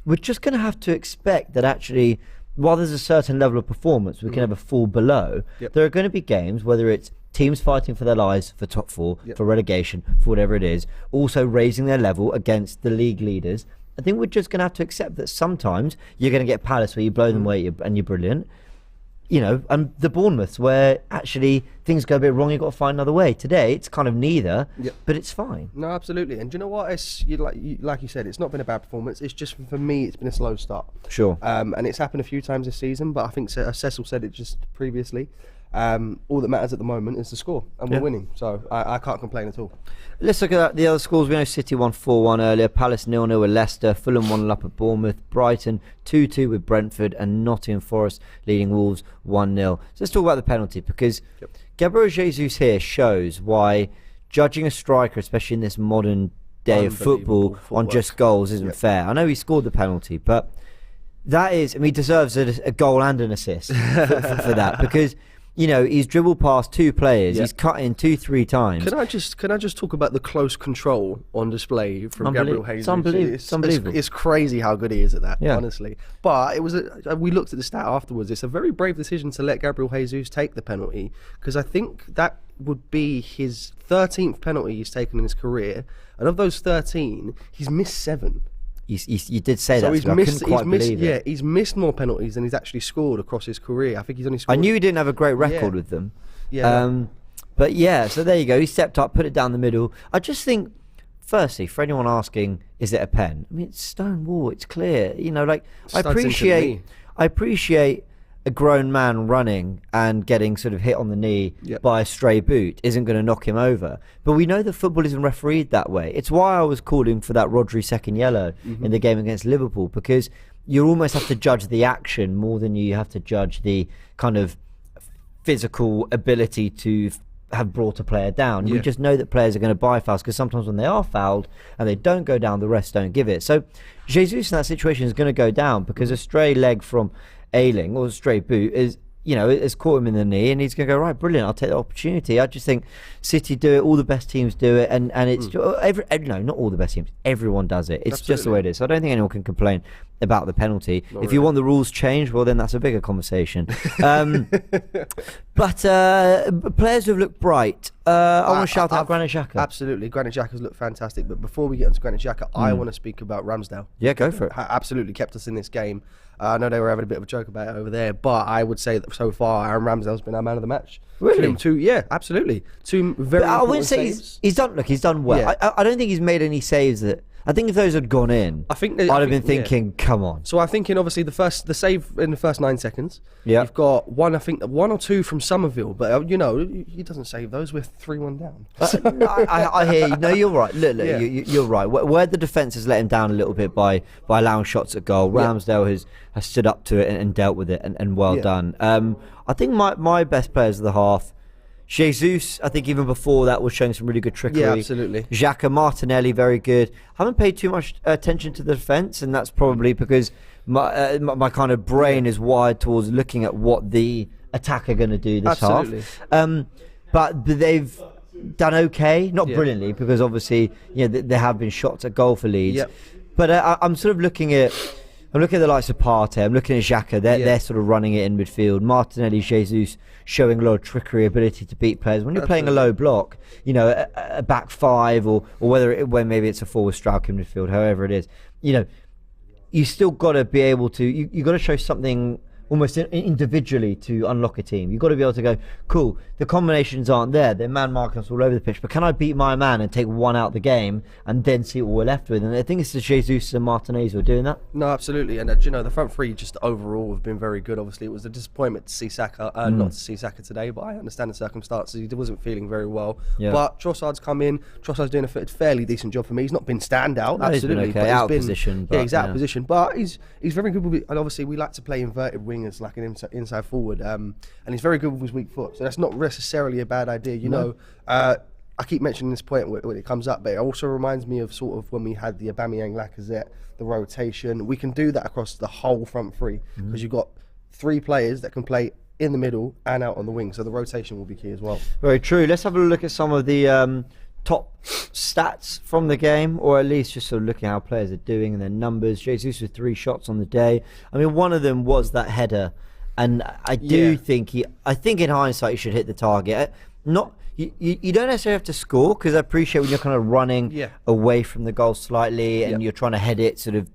[SPEAKER 7] we're just going to have to expect that actually, while there's a certain level of performance we can never fall below, there are going to be games, whether it's teams fighting for their lives for top four, for relegation, for whatever it is, also raising their level against the league leaders. I think we're just going to have to accept that sometimes you're going to get Palace where you blow them away and you're brilliant. You know, and the Bournemouths where actually things go a bit wrong, you've got to find another way. Today, it's kind of neither, but it's fine.
[SPEAKER 8] No, absolutely. And do you know what? It's like you said, it's not been a bad performance. It's just, for me, it's been a slow start.
[SPEAKER 7] Sure.
[SPEAKER 8] And it's happened a few times this season, but I think Cecil said it just previously. All that matters at the moment is the score, and we're winning. So I can't complain at all.
[SPEAKER 7] Let's look at the other scores. We know City won 4-1 earlier, Palace 0-0 with Leicester, Fulham 1-0 up at Bournemouth, Brighton 2-2 with Brentford, and Nottingham Forest leading Wolves 1-0. So let's talk about the penalty, because Gabriel Jesus here shows why judging a striker, especially in this modern day of football, on just goals isn't fair. I know he scored the penalty, but that is, I mean, he deserves a goal and an assist for that, because you know, he's dribbled past two players. He's cut in 2-3 times.
[SPEAKER 8] Can I just talk about the close control on display from Gabriel Jesus?
[SPEAKER 7] It's unbelievable.
[SPEAKER 8] It's crazy how good he is at that, honestly. But it was we looked at the stat afterwards. It's a very brave decision to let Gabriel Jesus take the penalty, because I think that would be his 13th penalty he's taken in his career, and of those 13, he's missed 7.
[SPEAKER 7] You did say
[SPEAKER 8] so
[SPEAKER 7] that.
[SPEAKER 8] He's missed, he's missed more penalties than he's actually scored across his career. I think he's only scored.
[SPEAKER 7] I knew he didn't have a great record with them. But yeah, so there you go. He stepped up, put it down the middle. I just think, firstly, for anyone asking, is it a pen? I mean, it's stone wall. It's clear. You know, like I appreciate a grown man running and getting sort of hit on the knee by a stray boot isn't going to knock him over. But we know that football isn't refereed that way. It's why I was calling for that Rodri second yellow in the game against Liverpool, because you almost have to judge the action more than you have to judge the kind of physical ability to have brought a player down. We just know that players are going to buy fouls, because sometimes when they are fouled and they don't go down, the rest don't give it. So Jesus in that situation is going to go down, because a stray leg from Ailing or a straight boot is, you know, it's caught him in the knee, and he's going to go, right, brilliant, I'll take the opportunity. I just think City do it, all the best teams do it, and it's no, not all the best teams, everyone does it. It's just the way it is. So I don't think anyone can complain about the penalty. If you want the rules changed, well, then that's a bigger conversation. But players who have looked bright. I want to shout out Granit Xhaka.
[SPEAKER 8] Absolutely, Granit Xhaka's looked fantastic. But before we get into Granit Xhaka, I want to speak about Ramsdale.
[SPEAKER 7] Yeah, go for it.
[SPEAKER 8] Absolutely kept us in this game. I know they were having a bit of a joke about it over there, but I would say that so far, Aaron Ramsdale's been our man of the match.
[SPEAKER 7] Really?
[SPEAKER 8] Yeah, absolutely. Two very
[SPEAKER 7] I wouldn't say
[SPEAKER 8] saves.
[SPEAKER 7] he's done. Look, he's done well.
[SPEAKER 8] Yeah.
[SPEAKER 7] I don't think he's made any saves that. I think if those had gone in, I'd have been thinking, come on.
[SPEAKER 8] So I'm thinking, obviously, the save in the first 9 seconds.
[SPEAKER 7] Yeah.
[SPEAKER 8] You've got one or two from Somerville, but he doesn't save those. We're 3-1 down.
[SPEAKER 7] I hear you. No, you're right. Look,
[SPEAKER 8] Yeah.
[SPEAKER 7] you're right. Where the defence has let him down a little bit by allowing shots at goal, Ramsdale has stood up to it and dealt with it, and well done. I think my best players of the half. Jesus, I think even before that was showing some really good trickery.
[SPEAKER 8] Yeah, absolutely.
[SPEAKER 7] Xhaka, Martinelli, very good. Haven't paid too much attention to the defence, and that's probably because my kind of brain is wired towards looking at what the attack are going to do this half. But they've done okay, not brilliantly, because obviously there have been shots at goal for Leeds.
[SPEAKER 8] Yep.
[SPEAKER 7] But I'm sort of looking at the likes of Partey. I'm looking at Xhaka. They're sort of running it in midfield. Martinelli, Jesus showing a lot of trickery, ability to beat players. When you're playing a low block, a back five or when maybe it's a forward Strauch in midfield, however it is, you still got to be able to. You got to show something almost individually to unlock a team. You've got to be able to go, cool, the combinations aren't there, they're man marking us all over the pitch, but can I beat my man and take one out of the game and then see what we're left with? And I think it's the Jesus and Martinez who are doing that.
[SPEAKER 8] No, absolutely. And the front three just overall have been very good. Obviously, it was a disappointment to see Saka, not to see Saka today, but I understand the circumstances. He wasn't feeling very well.
[SPEAKER 7] Yeah.
[SPEAKER 8] But Trossard's come in. Trossard's doing a fairly decent job for me. He's not been standout,
[SPEAKER 7] No, he's been
[SPEAKER 8] absolutely.
[SPEAKER 7] okay.
[SPEAKER 8] But
[SPEAKER 7] Out of position.
[SPEAKER 8] He's out of position. But he's very good with, and obviously we like to play inverted wingers like an inside forward. And he's very good with his weak foot. So that's not necessarily a bad idea. I keep mentioning this point when it comes up, but it also reminds me of sort of when we had the Aubameyang, Lacazette, the rotation. We can do that across the whole front three because you've got 3 players that can play in the middle and out on the wing. So the rotation will be key as well.
[SPEAKER 7] Very true. Let's have a look at some of the top stats from the game, or at least just sort of looking at how players are doing and their numbers. Jesus with 3 shots on the day. I mean, one of them was that header. And I think I think in hindsight he should hit the target. You don't necessarily have to score, because I appreciate when you're kind of running away from the goal slightly and you're trying to head it sort of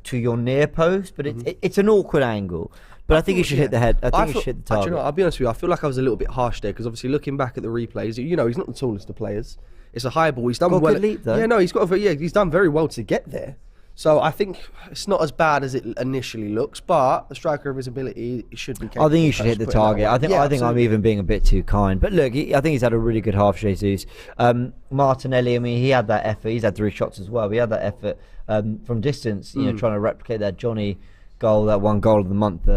[SPEAKER 7] to your near post, but it's an awkward angle. But I think he should hit the head. I think he should hit the target.
[SPEAKER 8] Actually, I'll be honest with you. I feel like I was a little bit harsh there, because obviously looking back at the replays, he's not the tallest of players. It's a high ball. He's done well.
[SPEAKER 7] Good leap, though.
[SPEAKER 8] Yeah, no, he's done very well to get there. So I think it's not as bad as it initially looks, but the striker of his ability should be capable.
[SPEAKER 7] I think he should hit the target. I think I'm even being a bit too kind. But look, I think he's had a really good half, Jesus. Martinelli, I mean, he had that effort. He's had 3 shots as well. He had that effort from distance, trying to replicate that Johnny goal, that one goal of the month,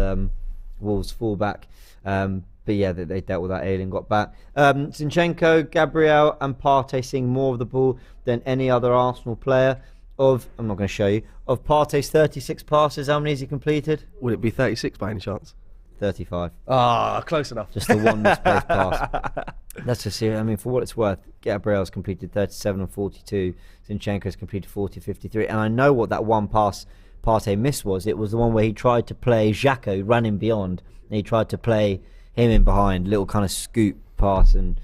[SPEAKER 7] Wolves fullback. But yeah, they dealt with that. Ailing got back. Zinchenko, Gabriel and Partey seeing more of the ball than any other Arsenal player. I'm not going to show you, of Partey's 36 passes, how many has he completed?
[SPEAKER 8] Would it be 36 by any chance?
[SPEAKER 7] 35.
[SPEAKER 8] Close enough.
[SPEAKER 7] Just the one misplaced pass. That's just serious. I mean, for what it's worth, Gabriel's completed 37 and 42. Zinchenko's completed 40, 53. And I know what that one pass Partey missed was. It was the one where he tried to play Xhaka, who ran him beyond, and he tried to play him in behind, little kind of scoop pass, and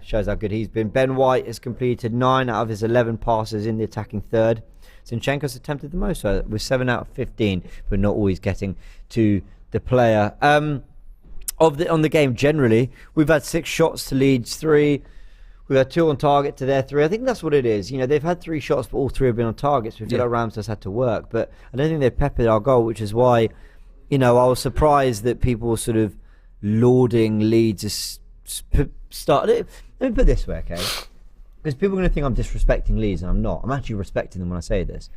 [SPEAKER 7] shows how good he's been. Ben White has completed 9 out of his 11 passes in the attacking third. Zinchenko's attempted the most, with 7 out of 15, but not always getting to the player. On the game generally, we've had 6 shots to Leeds 3. We've had 2 on target to their 3. I think that's what it is. They've had 3 shots, but all 3 have been on target, so we feel like Ramsdale's had to work. But I don't think they've peppered our goal, which is why, I was surprised that people were sort of lauding Leeds as start. Let me put it this way, okay? Because people are going to think I'm disrespecting Leeds, and I'm not. I'm actually respecting them when I say this.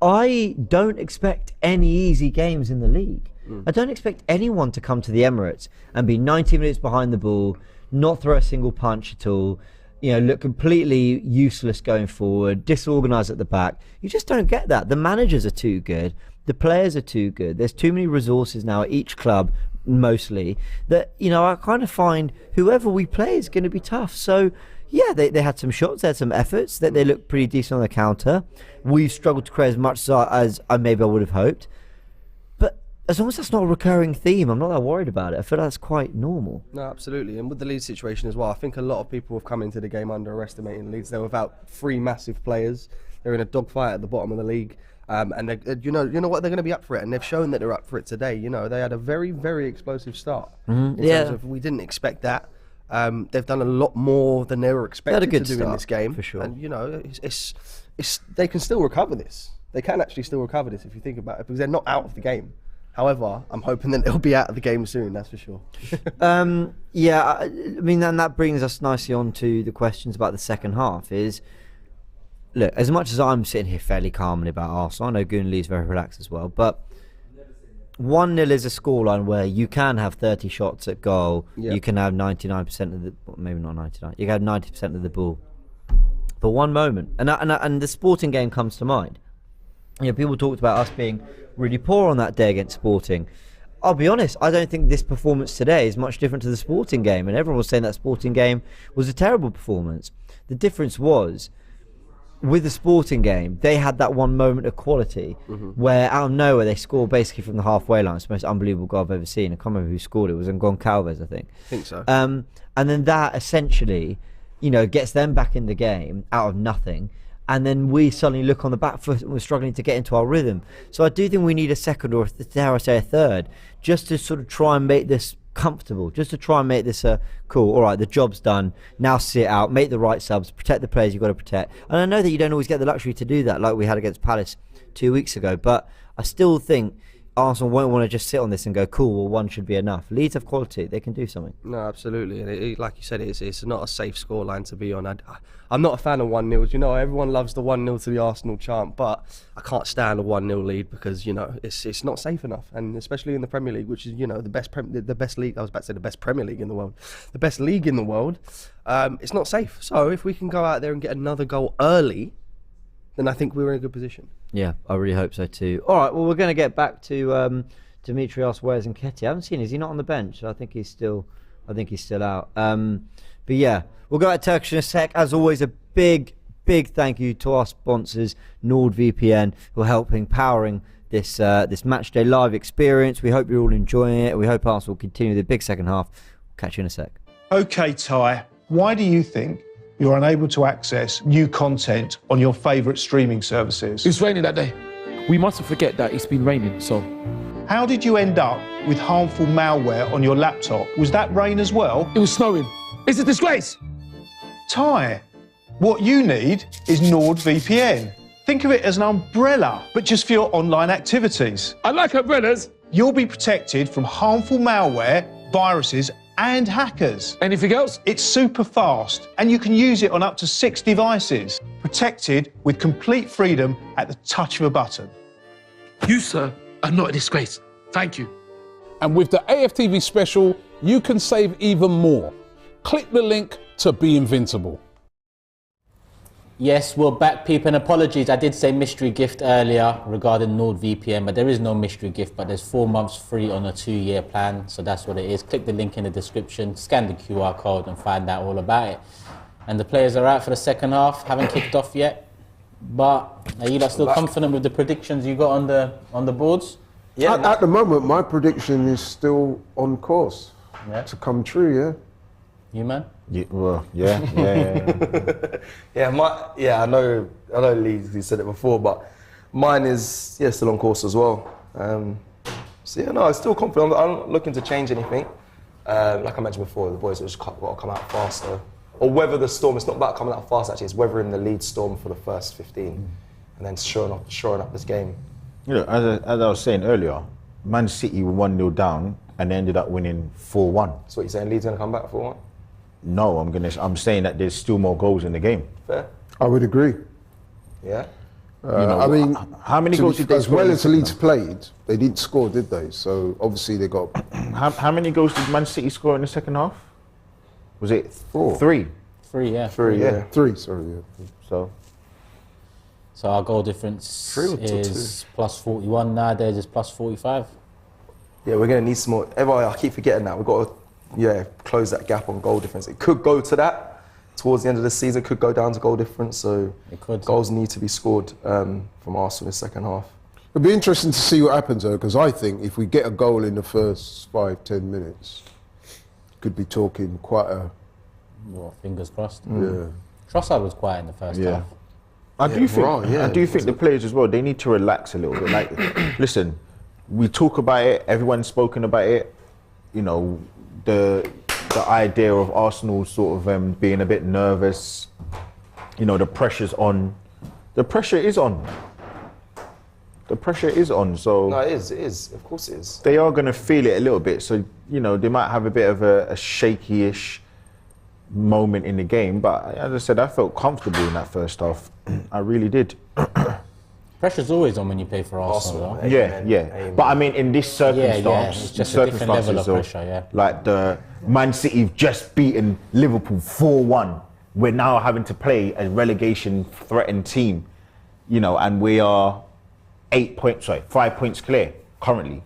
[SPEAKER 7] I don't expect any easy games in the league. I don't expect anyone to come to the Emirates and be 90 minutes behind the ball, not throw a single punch at all, look completely useless going forward, disorganised at the back. You just don't get that. The managers are too good. The players are too good. There's too many resources now at each club, mostly, that, you know, I kind of find whoever we play is going to be tough. So, yeah, they had some shots, they had some efforts, that they looked pretty decent on the counter. We've struggled to create as much as I maybe I would have hoped. But as long as that's not a recurring theme, I'm not that worried about it. I feel like that's quite normal.
[SPEAKER 8] No, absolutely. And with the Leeds situation as well, I think a lot of people have come into the game underestimating Leeds. They're without 3 massive players. They're in a dogfight at the bottom of the league. And you know what, they're going to be up for it, and they've shown that they're up for it today. You know, they had a very, very explosive start. In terms of, we didn't expect that. They've done a lot more than they were expected to do in this game,
[SPEAKER 7] for sure.
[SPEAKER 8] And you know, it's they can still recover this. They can actually still recover this if you think about it, because they're not out of the game. However, I'm hoping that they'll be out of the game soon. That's for sure.
[SPEAKER 7] Yeah, I mean, and that brings us nicely on to the questions about the second half. Look, as much as I'm sitting here fairly calmly about Arsenal, I know Goon Lee's very relaxed as well, but 1-0 is a scoreline where you can have 30 shots at goal, you can have 99% of the, maybe not 99, you can have 90% of the ball. For one moment, and the Sporting game comes to mind. You know, people talked about us being really poor on that day against Sporting. I'll be honest, I don't think this performance today is much different to the Sporting game, and everyone was saying that Sporting game was a terrible performance. The difference was, with the Sporting game, they had that one moment of quality where out of nowhere they scored basically from the halfway line. It's the most unbelievable goal I've ever seen. I can't remember who scored it. It was Goncalves, I think.
[SPEAKER 8] I think so.
[SPEAKER 7] And then that essentially, you know, gets them back in the game out of nothing. And then we suddenly look on the back foot and we're struggling to get into our rhythm. So I do think we need a second, or dare I say a third, just to sort of try and make this comfortable, just to try and make this cool. All right, the job's done, now sit out, make the right subs, protect the players you've got to protect. And I know that you don't always get the luxury to do that, like we had against Palace 2 weeks ago, but I still think Arsenal won't want to just sit on this and go, cool, well, one should be enough. Leeds have quality, they can do something.
[SPEAKER 8] No, absolutely. And like you said, it's not a safe scoreline to be on. I'm not a fan of 1-0. You know, everyone loves the 1-0 to the Arsenal chant, but I can't stand a 1-0 lead because, you know, it's not safe enough. And especially in the Premier League, which is, you know, the best league. I was about to say the best Premier League in the world. The best league in the world. It's not safe. So if we can go out there and get another goal early, then I think we're in a good position.
[SPEAKER 7] Yeah, I really hope so too. All right, well, we're going to get back to Dimitrios Wes and Nketiah. I haven't seen him. Is he not on the bench? I think he's still out. But yeah, we'll go back to Turkish in a sec. As always, a big thank you to our sponsors, NordVPN, who are helping powering this matchday live experience. We hope you're all enjoying it. We hope Arsenal will continue the big second half. Catch you in a sec.
[SPEAKER 9] Okay, Ty, why do you think you're unable to access new content on your favourite streaming services?
[SPEAKER 10] It was raining that day. We mustn't forget that it's been raining, so.
[SPEAKER 9] How did you end up with harmful malware on your laptop? Was that rain as well?
[SPEAKER 10] It was snowing. It's a disgrace.
[SPEAKER 9] Ty, what you need is NordVPN. Think of it as an umbrella, but just for your online activities.
[SPEAKER 10] I like umbrellas.
[SPEAKER 9] You'll be protected from harmful malware, viruses, and hackers.
[SPEAKER 10] Anything else?
[SPEAKER 9] It's super fast, and you can use it on up to 6 devices, protected with complete freedom at the touch of a button.
[SPEAKER 10] You, sir, are not a disgrace. Thank you.
[SPEAKER 2] And with the AFTV special, you can save even more. Click the link to be invincible.
[SPEAKER 1] Yes, we're back, people, and apologies. I did say mystery gift earlier regarding NordVPN, but there is no mystery gift, but there's 4 months free on a 2-year plan, so that's what it is. Click the link in the description, scan the QR code and find out all about it. And the players are out for the second half, haven't kicked off yet, but are you still confident with the predictions you got on the boards?
[SPEAKER 4] Yeah. At the moment, my prediction is still on course to come true, yeah.
[SPEAKER 1] You, man?
[SPEAKER 3] Yeah, well, yeah.
[SPEAKER 5] I know Leeds, he said it before, but mine is still on course as well. I'm still confident. I'm not looking to change anything. Like I mentioned before, the boys have just got to come out faster. Or weather the storm. It's not about coming out fast, actually. It's weathering the Leeds storm for the first 15 and then shoring up this game.
[SPEAKER 3] You know, as I was saying earlier, Man City were 1-0 down and they ended up winning 4-1.
[SPEAKER 5] So what you're saying, Leeds going to come back 4-1?
[SPEAKER 3] No, I'm saying that there's still more goals in the game.
[SPEAKER 5] Fair.
[SPEAKER 4] I would agree.
[SPEAKER 5] Yeah.
[SPEAKER 4] I mean,
[SPEAKER 3] how many goals did they
[SPEAKER 4] as
[SPEAKER 3] score?
[SPEAKER 4] well as Leeds played, they didn't score, did they? So obviously they got.
[SPEAKER 3] How many goals did Man City score in the second half? Was it
[SPEAKER 4] 4?
[SPEAKER 3] 3?
[SPEAKER 1] 3, yeah.
[SPEAKER 5] 3, yeah.
[SPEAKER 4] 3, sorry, yeah.
[SPEAKER 3] So
[SPEAKER 1] our goal difference is plus 41 nowadays, is plus 45.
[SPEAKER 5] Yeah, we're going to need some more. I keep forgetting that. We've got to close that gap on goal difference. It could go to that towards the end of the season, could go down to goal difference. So goals need to be scored from Arsenal in the second half.
[SPEAKER 4] It'll be interesting to see what happens though, because I think if we get a goal in the first 5-10 minutes, could be talking quite a...
[SPEAKER 1] Well, fingers crossed.
[SPEAKER 4] Yeah.
[SPEAKER 1] Trossard was quiet in the first half.
[SPEAKER 3] I do think the players as well, they need to relax a little bit. Like, listen, we talk about it, everyone's spoken about it. You know, the idea of Arsenal sort of being a bit nervous. You know, the pressure's on. The pressure is on. The pressure is on, so...
[SPEAKER 5] No, it is. Of course it is.
[SPEAKER 3] They are going to feel it a little bit, so, you know, they might have a bit of a shaky-ish moment in the game, but as I said, I felt comfortable in that first half. I really did.
[SPEAKER 1] Pressure's always on when you play for Arsenal, though.
[SPEAKER 3] Yeah. But I mean, in this circumstance,
[SPEAKER 1] it's just a different level of pressure,
[SPEAKER 3] like the Man City have just beaten Liverpool 4-1. We're now having to play a relegation-threatened team, you know, and we are 5 points clear currently.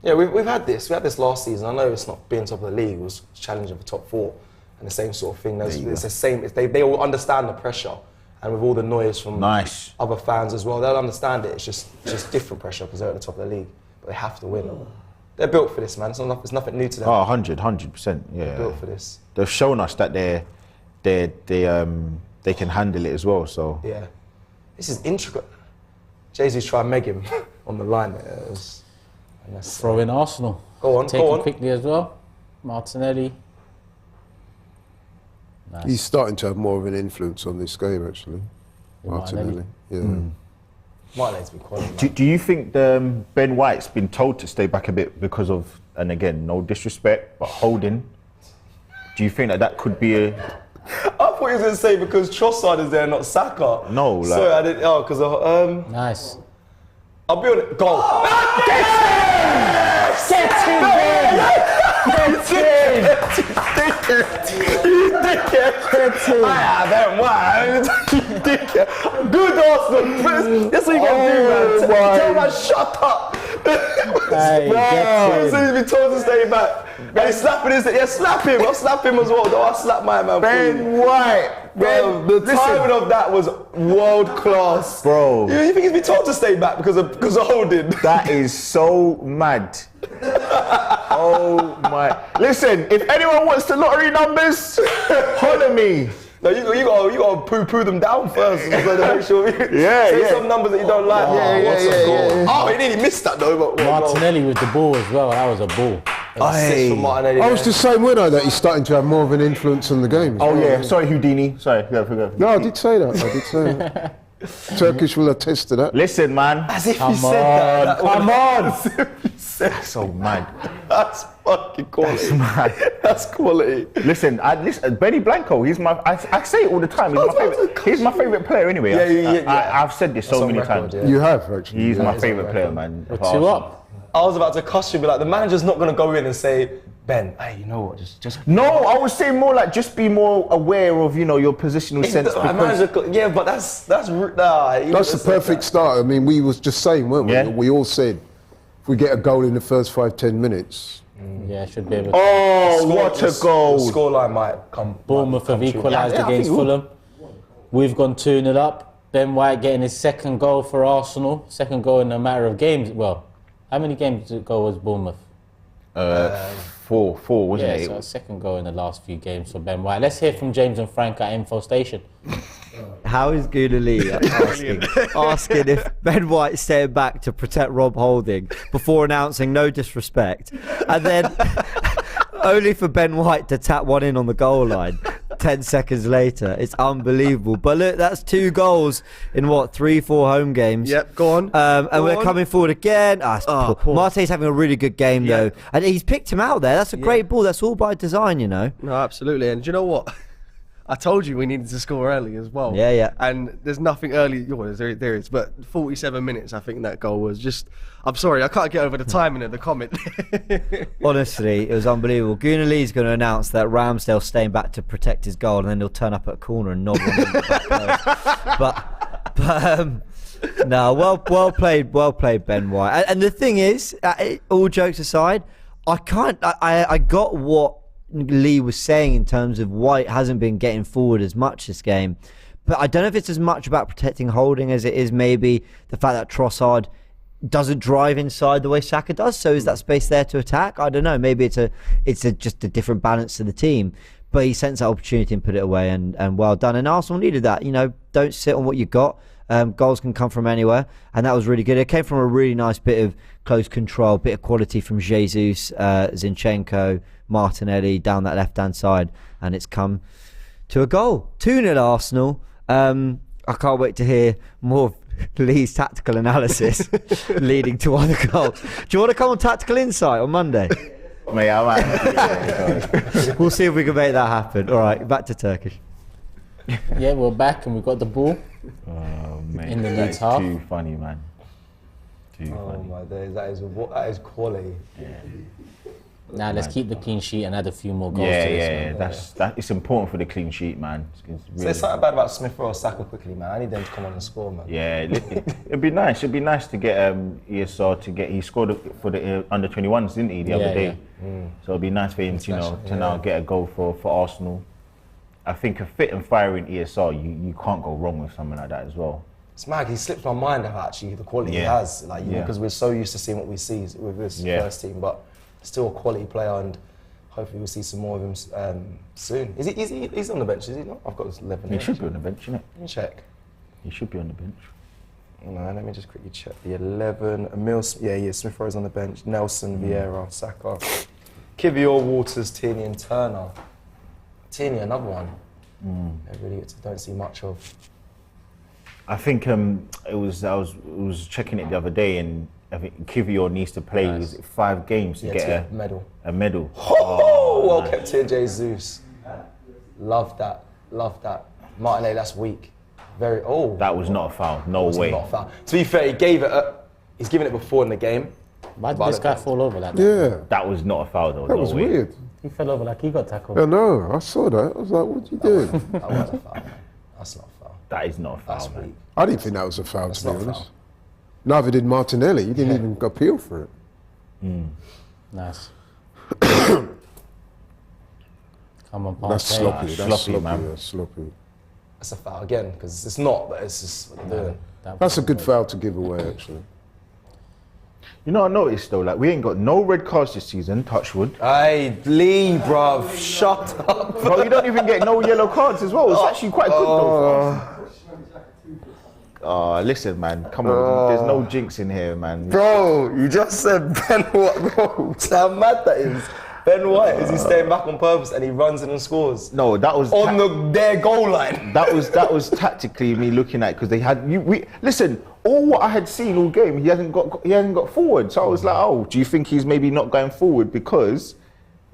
[SPEAKER 5] Yeah, we've had this. We had this last season. I know it's not being top of the league. It was challenging for top 4 and the same sort of thing. It's the same. They all understand the pressure, and with all the noise from other fans as well, they'll understand it. It's just different pressure because they're at the top of the league, but they have to win. They're built for this, man. It's nothing new to them.
[SPEAKER 3] Oh, 100%. Yeah.
[SPEAKER 5] They're built for this.
[SPEAKER 3] They've shown us that they can handle it as well. So
[SPEAKER 5] yeah, this is intricate. Jay-Z's trying to meg him on the line.
[SPEAKER 1] Throw in Arsenal.
[SPEAKER 5] Go on.
[SPEAKER 1] Quickly as well. Martinelli. Nice.
[SPEAKER 4] He's starting to have more of an influence on this game, actually. Martinelli. Yeah.
[SPEAKER 5] Martinelli's been quality.
[SPEAKER 3] Do you think Ben White's been told to stay back a bit because of, and again, no disrespect, but holding? Do you think that could be a...
[SPEAKER 5] I thought he was going to say because Trossard is there, not Xhaka.
[SPEAKER 3] No, like...
[SPEAKER 5] Sorry, I didn't... Oh, because of...
[SPEAKER 1] Nice.
[SPEAKER 5] I'll be on it. Goal. Good Arsenal. That's what you got to do, man. Tell man, shut up. Bro, so he's been told to stay back. And he's slapping his... Yeah, slap him. I'll slap him as well. Though I'll slap my man.
[SPEAKER 3] Ben White.
[SPEAKER 5] Bro, the timing of that was world class.
[SPEAKER 3] Bro.
[SPEAKER 5] You think he's been told to stay back because of holding?
[SPEAKER 3] That is so mad. Oh my. Listen, if anyone wants the lottery numbers, holler me.
[SPEAKER 5] No, you got to poo them down first. So to make sure say some numbers that you don't like. Oh, he nearly missed that though. But
[SPEAKER 1] Martinelli with the ball as well. That was a ball.
[SPEAKER 4] I was just saying, weren't I, that he's starting to have more of an influence on the game.
[SPEAKER 3] Oh yeah, sorry Houdini. Sorry, go.
[SPEAKER 4] No, I did say that. Turkish will attest to that.
[SPEAKER 3] Listen, man.
[SPEAKER 5] As if you said that.
[SPEAKER 3] Come on. That's so mad.
[SPEAKER 5] That's fucking quality.
[SPEAKER 3] That's mad.
[SPEAKER 5] That's quality.
[SPEAKER 3] Listen, Benny Blanco, he's my... I say it all the time. He's my favourite player anyway. I've said this so many times.
[SPEAKER 4] You have, actually.
[SPEAKER 3] He's my favourite player, man.
[SPEAKER 1] We're 2 up.
[SPEAKER 5] I was about to cuss you, but like the manager's not going to go in and say, Ben, hey, you know what, just...
[SPEAKER 3] No, I was saying more like just be more aware of, you know, your positional sense.
[SPEAKER 5] Yeah, but that's
[SPEAKER 4] the perfect start. I mean, we was just saying, weren't we?
[SPEAKER 3] Yeah.
[SPEAKER 4] We all said, if we get a goal in the first 5-10 minutes...
[SPEAKER 1] Yeah, should be able to...
[SPEAKER 3] Oh, what a goal.
[SPEAKER 5] The scoreline might come...
[SPEAKER 1] Bournemouth have equalised against Fulham. We've gone 2-0 up. Ben White getting his second goal for Arsenal. Second goal in a matter of games. Well, how many games ago was Bournemouth?
[SPEAKER 3] 4, wasn't it?
[SPEAKER 1] Yeah, so second goal in the last few games for Ben White. Let's hear from James and Frank at Info Station.
[SPEAKER 7] How is Goonali asking if Ben White's staying back to protect Rob Holding before announcing no disrespect, and then only for Ben White to tap one in on the goal line 10 seconds later? It's unbelievable. But look, that's 2 goals in 3-4 home games.
[SPEAKER 8] Yep, go on.
[SPEAKER 7] And we're coming forward again. Marte's having a really good game though, and he's picked him out there. That's a great ball. That's all by design, you know.
[SPEAKER 8] No, absolutely. And do you know what? I told you we needed to score early as well.
[SPEAKER 7] Yeah.
[SPEAKER 8] And there's nothing early. There is, but 47 minutes. I think that goal was just. I'm sorry, I can't get over the timing of the comment.
[SPEAKER 7] Honestly, it was unbelievable. Goonali's going to announce that Ramsdale's staying back to protect his goal, and then he'll turn up at a corner and nod one in the back post. But No, well played, Ben White. And the thing is, all jokes aside, I got what Lee was saying in terms of White hasn't been getting forward as much this game. But I don't know if it's as much about protecting Holding as it is maybe the fact that Trossard doesn't drive inside the way Xhaka does. So is that space there to attack? I don't know. Maybe it's just a different balance to the team. But he sensed that opportunity and put it away, and well done. And Arsenal needed that. Don't sit on what you got. Goals can come from anywhere, and that was really good. It came from a really nice bit of close control, bit of quality from Jesus, Zinchenko, Martinelli down that left-hand side, and it's come to a goal. 2-0 Arsenal. I can't wait to hear more of Lee's tactical analysis leading to other goals. Do you want to come on Tactical Insight on Monday?
[SPEAKER 3] Mate, I might.
[SPEAKER 7] We'll see if we can make that happen. All right, back to Turkish.
[SPEAKER 1] Yeah, we're back and we've got the ball.
[SPEAKER 3] Oh, mate,
[SPEAKER 1] In the
[SPEAKER 3] that
[SPEAKER 1] Leeds
[SPEAKER 3] is
[SPEAKER 1] half.
[SPEAKER 3] too funny, man. Too
[SPEAKER 5] Oh
[SPEAKER 3] funny.
[SPEAKER 5] my days, that is quality.
[SPEAKER 1] Now let's keep the clean sheet and add a few more goals to this, man.
[SPEAKER 3] It's important for the clean sheet, man.
[SPEAKER 5] There's something bad about Smith Rowe or Saka quickly, man. I need them to come on and score, man.
[SPEAKER 3] Yeah, it'd be nice. It'd be nice to get ESR to get. He scored for the under 21s, didn't he, the other day? So it'd be nice for him to now get a goal for Arsenal. I think a fit and firing ESR, you can't go wrong with something like that as well.
[SPEAKER 5] It's mad. He slipped my mind of actually the quality he has, because we're so used to seeing what we see with this first team, but still a quality player, and hopefully we'll see some more of him soon. He's on the bench, is he not? I've got this 11.
[SPEAKER 3] He should be on the bench, innit?
[SPEAKER 5] Let me check.
[SPEAKER 3] He should be on the bench.
[SPEAKER 5] No, let me just quickly check the 11. Emil, Smith Rowe's on the bench. Nelson, Vieira, Saka, Kivior, Waters, Tierney, and Turner. Tierney, another one. I really don't see much of.
[SPEAKER 3] I think I was checking it the other day, and I think Kivior needs to play 5 games to get
[SPEAKER 5] a medal.
[SPEAKER 3] A medal.
[SPEAKER 5] Well kept here, Jesus. Love that. Martinelli, that's weak.
[SPEAKER 3] That was not a foul. No way.
[SPEAKER 5] Not a foul. To be fair, he gave it. He's given it before in the game.
[SPEAKER 1] Why did this guy fall over like that?
[SPEAKER 4] Yeah.
[SPEAKER 3] That was not a foul, though.
[SPEAKER 4] That was weird.
[SPEAKER 1] He fell over like he got tackled.
[SPEAKER 4] I know. I saw that. I was like, what are you doing?
[SPEAKER 5] That was a foul, man. That's not a foul.
[SPEAKER 3] That is not a foul,
[SPEAKER 5] That's
[SPEAKER 3] man.
[SPEAKER 5] weak.
[SPEAKER 4] I didn't think that was a foul,
[SPEAKER 5] That's
[SPEAKER 4] to be
[SPEAKER 5] not a
[SPEAKER 4] honest.
[SPEAKER 5] foul.
[SPEAKER 4] Neither did Martinelli. He didn't even appeal for it.
[SPEAKER 1] Nice. Come on,
[SPEAKER 4] That's
[SPEAKER 1] Partey.
[SPEAKER 4] sloppy. That's
[SPEAKER 3] sloppy, man.
[SPEAKER 4] That's sloppy.
[SPEAKER 5] That's a foul again, because it's not, but it's just what they're doing.
[SPEAKER 4] That's a good foul to give away, actually.
[SPEAKER 3] You know, I noticed though, like we ain't got no red cards this season. Touchwood.
[SPEAKER 5] Hey, Lee, bruv, shut up.
[SPEAKER 3] Bro, you don't even get no yellow cards as well. It's actually quite good though. Oh, listen, man. Come on. There's no jinx in here, man.
[SPEAKER 5] Bro, you just said Ben White, bro. See how mad that is. Ben White, is he staying back on purpose and he runs in and scores?
[SPEAKER 3] No, that was
[SPEAKER 5] on their goal line.
[SPEAKER 3] That was tactically me looking at, because they had listen. All what I had seen all game, he hasn't got forward. So I was like, oh, do you think he's maybe not going forward because,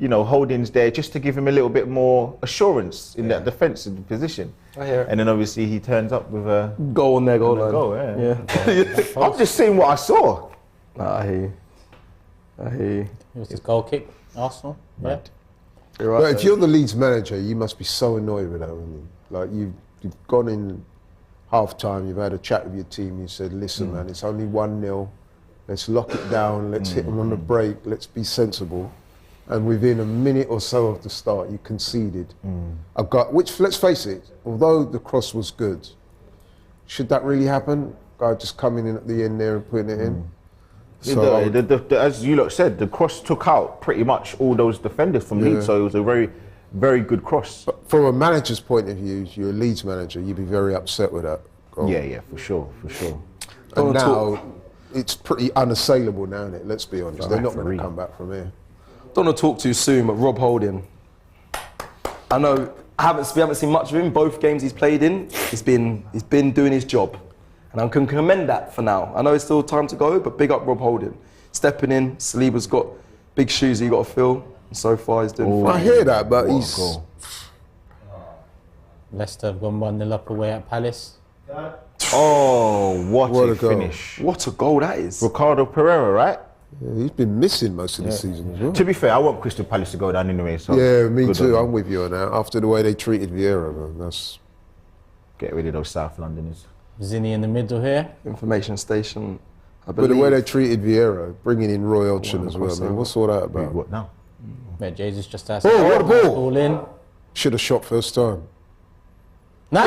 [SPEAKER 3] Holding's there just to give him a little bit more assurance in that defensive position.
[SPEAKER 5] I hear it.
[SPEAKER 3] And then obviously he turns up with a
[SPEAKER 5] goal on their goal line.
[SPEAKER 3] Goal, yeah. I'm just saying what I saw.
[SPEAKER 5] I hear you.
[SPEAKER 1] It was his goal kick, Arsenal.
[SPEAKER 3] Right.
[SPEAKER 5] You're right,
[SPEAKER 4] But if you're the Leeds manager, you must be so annoyed with that, aren't you? Like you've gone in half time, you've had a chat with your team, you said, listen man, it's only 1-0, let's lock it down, let's hit them on the break, let's be sensible. And within a minute or so of the start, you conceded. Which, let's face it, although the cross was good, should that really happen? Guy just coming in at the end there and putting it in? So
[SPEAKER 3] as you lot said, the cross took out pretty much all those defenders from Leeds, so it was a very, very good cross.
[SPEAKER 4] But from a manager's point of view, you're a Leeds manager, you'd be very upset with that goal.
[SPEAKER 3] Yeah, for sure.
[SPEAKER 4] And now, it's pretty unassailable now, isn't it? Let's be honest. They're not going to come back from here.
[SPEAKER 5] Don't want to talk too soon, but Rob Holding. I know we haven't seen much of him. Both games he's played in, he's been doing his job. And I can commend that for now. I know it's still time to go, but big up Rob Holding. Stepping in, Saliba's got big shoes he got to fill. And so far he's doing fine.
[SPEAKER 4] I hear that, but he's...
[SPEAKER 1] Leicester have gone 1-0 up away at Palace.
[SPEAKER 3] Oh, what a
[SPEAKER 4] goal.
[SPEAKER 3] finish.
[SPEAKER 5] What a goal that is.
[SPEAKER 3] Ricardo Pereira, right?
[SPEAKER 4] Yeah, he's been missing most of the season as well.
[SPEAKER 3] To be fair, I want Crystal Palace to go down anyway. So
[SPEAKER 4] Yeah, me
[SPEAKER 3] good
[SPEAKER 4] too.
[SPEAKER 3] on
[SPEAKER 4] I'm
[SPEAKER 3] them.
[SPEAKER 4] with you on that. After the way they treated Vieira, man, that's...
[SPEAKER 3] Get rid of those South Londoners.
[SPEAKER 1] Zinni in the middle here.
[SPEAKER 5] Information station. I
[SPEAKER 4] But
[SPEAKER 5] believe.
[SPEAKER 4] the way they treated Vieira, bringing in Roy Hodgson as well, man, what's all that about?
[SPEAKER 3] What now?
[SPEAKER 1] Yeah, Jesus just asked.
[SPEAKER 4] Oh, what a ball!
[SPEAKER 1] All in.
[SPEAKER 4] Should have shot first time.
[SPEAKER 1] Nice.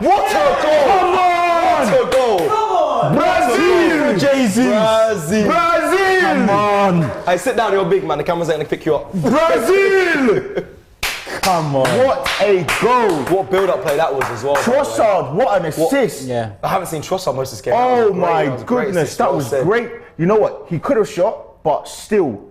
[SPEAKER 5] What a goal! Come on! What a goal!
[SPEAKER 3] Brazil!
[SPEAKER 1] Jesus.
[SPEAKER 5] Brazil!
[SPEAKER 3] Brazil!
[SPEAKER 5] Come on! Hey, sit down, you're big, man. The camera's ain't gonna pick you up.
[SPEAKER 3] Brazil!
[SPEAKER 1] Come on.
[SPEAKER 3] What a goal!
[SPEAKER 5] What build-up play that was as well. by the way.
[SPEAKER 3] Trossard, what an assist!
[SPEAKER 1] Yeah.
[SPEAKER 5] I haven't seen Trossard most of this game.
[SPEAKER 3] Oh
[SPEAKER 5] That was great.
[SPEAKER 3] my
[SPEAKER 5] That was a great
[SPEAKER 3] goodness,
[SPEAKER 5] assist.
[SPEAKER 3] that
[SPEAKER 5] Well
[SPEAKER 3] was
[SPEAKER 5] said.
[SPEAKER 3] great. You know what? He could have shot, but still,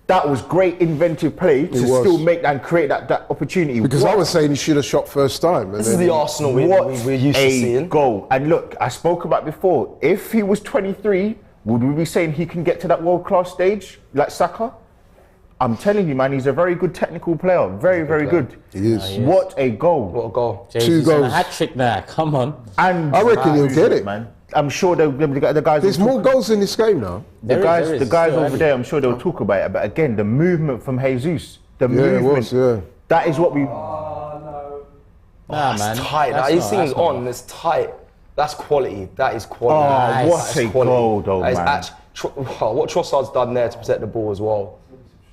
[SPEAKER 3] that was great inventive play to
[SPEAKER 4] was.
[SPEAKER 3] still make and create that opportunity.
[SPEAKER 4] Because
[SPEAKER 3] What
[SPEAKER 4] I was saying he should have shot first time.
[SPEAKER 5] This is the Arsenal we're used to
[SPEAKER 3] a
[SPEAKER 5] seeing.
[SPEAKER 3] goal. And look, I spoke about before, if he was 23, would we be saying he can get to that world-class stage like Xhaka? I'm telling you, man, he's a very good technical player. Very, very good.
[SPEAKER 4] He is.
[SPEAKER 3] What a goal.
[SPEAKER 5] What a goal.
[SPEAKER 1] Jesus
[SPEAKER 4] goals.
[SPEAKER 1] and a hat trick there. Come on.
[SPEAKER 3] And
[SPEAKER 4] I reckon he'll get it.
[SPEAKER 3] man. I'm sure the guys...
[SPEAKER 4] There's
[SPEAKER 3] will
[SPEAKER 4] more
[SPEAKER 3] talk-
[SPEAKER 4] goals in this game now.
[SPEAKER 3] The
[SPEAKER 1] There
[SPEAKER 3] guys,
[SPEAKER 1] is
[SPEAKER 3] the guys
[SPEAKER 1] still
[SPEAKER 3] over
[SPEAKER 1] early.
[SPEAKER 3] there, I'm sure they'll talk about it. But again, the movement from Jesus, the
[SPEAKER 4] Yeah, it
[SPEAKER 3] movement,
[SPEAKER 4] was, yeah.
[SPEAKER 3] that is what we...
[SPEAKER 1] Nah, man.
[SPEAKER 5] It's tight.
[SPEAKER 1] That's
[SPEAKER 5] Like, these
[SPEAKER 1] not-
[SPEAKER 5] things
[SPEAKER 1] that's not-
[SPEAKER 5] on, it's tight. That's quality. That is quality.
[SPEAKER 3] Oh,
[SPEAKER 5] That is-
[SPEAKER 3] what
[SPEAKER 5] that is
[SPEAKER 3] a
[SPEAKER 5] quality.
[SPEAKER 3] goal, though,
[SPEAKER 5] That is
[SPEAKER 3] man.
[SPEAKER 5] what Trossard's done there to protect the ball as well.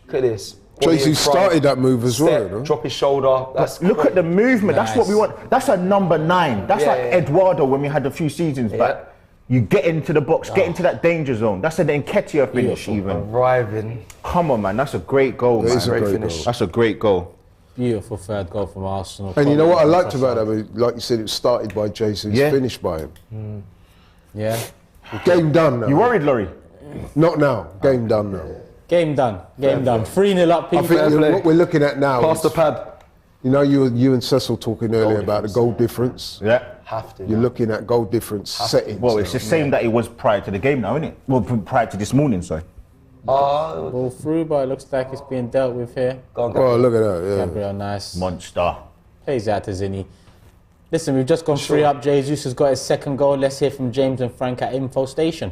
[SPEAKER 5] Look at this. Body
[SPEAKER 4] Tracy
[SPEAKER 5] in front,
[SPEAKER 4] started that move as well,
[SPEAKER 5] step,
[SPEAKER 4] you know?
[SPEAKER 5] drop his shoulder. That's
[SPEAKER 3] Look at the movement. That's what we
[SPEAKER 1] Nice.
[SPEAKER 3] want. That's a number 9. That's
[SPEAKER 5] Yeah,
[SPEAKER 3] like
[SPEAKER 5] yeah.
[SPEAKER 3] Eduardo when we had a few seasons back. You get into the box, get into that danger zone. That's an Nketiah finish,
[SPEAKER 1] Beautiful.
[SPEAKER 3] even.
[SPEAKER 5] arriving.
[SPEAKER 3] Come on, man. That's a great goal,
[SPEAKER 4] That
[SPEAKER 3] man.
[SPEAKER 4] is a great
[SPEAKER 5] finish.
[SPEAKER 4] goal.
[SPEAKER 3] That's a great goal.
[SPEAKER 1] Beautiful third goal from Arsenal.
[SPEAKER 4] And you know what I liked
[SPEAKER 1] Trossard.
[SPEAKER 4] about that? I mean, like you said, it was started by Jason,
[SPEAKER 3] Yeah.
[SPEAKER 4] finished by him.
[SPEAKER 1] Yeah.
[SPEAKER 4] Game done now.
[SPEAKER 3] You worried, Laurie?
[SPEAKER 4] Not now. Game done now.
[SPEAKER 1] Game done. Game done. 3-0 up,
[SPEAKER 4] I
[SPEAKER 1] people.
[SPEAKER 4] think
[SPEAKER 5] play.
[SPEAKER 4] what we're looking at now
[SPEAKER 5] Pass the
[SPEAKER 4] is,
[SPEAKER 5] pad.
[SPEAKER 4] you know, you and Cecil talking earlier about the goal difference.
[SPEAKER 3] Yeah.
[SPEAKER 5] Have to.
[SPEAKER 4] You're looking at goal difference settings.
[SPEAKER 3] Well, it's the same that it was prior to the game now, isn't it? Well, prior to this morning, sorry.
[SPEAKER 1] Ball through, but it looks like it's being dealt with here.
[SPEAKER 5] Go on,
[SPEAKER 4] Oh, look at that, yeah.
[SPEAKER 1] Gabriel, nice.
[SPEAKER 3] Monster.
[SPEAKER 1] Plays out to Zinni. Listen, we've just gone 3 up. Jesus has got his second goal. Let's hear from James and Frank at Info Station.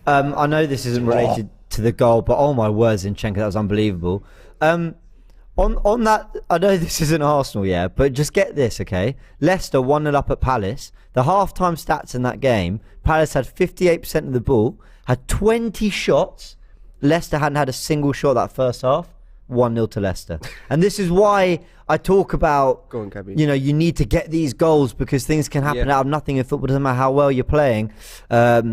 [SPEAKER 7] I know this isn't related to the goal, but oh my word, Zinchenko, that was unbelievable. On that, I know this isn't Arsenal, yeah, but just get this, okay? Leicester 1-0 up at Palace. The half-time stats in that game, Palace had 58% of the ball, had 20 shots. Leicester hadn't had a single shot that first half. 1-0 to Leicester. And this is why I talk about,
[SPEAKER 8] Go on, Gabby.
[SPEAKER 7] you know, you need to get these goals because things can happen out of nothing in football. Doesn't matter how well you're playing. But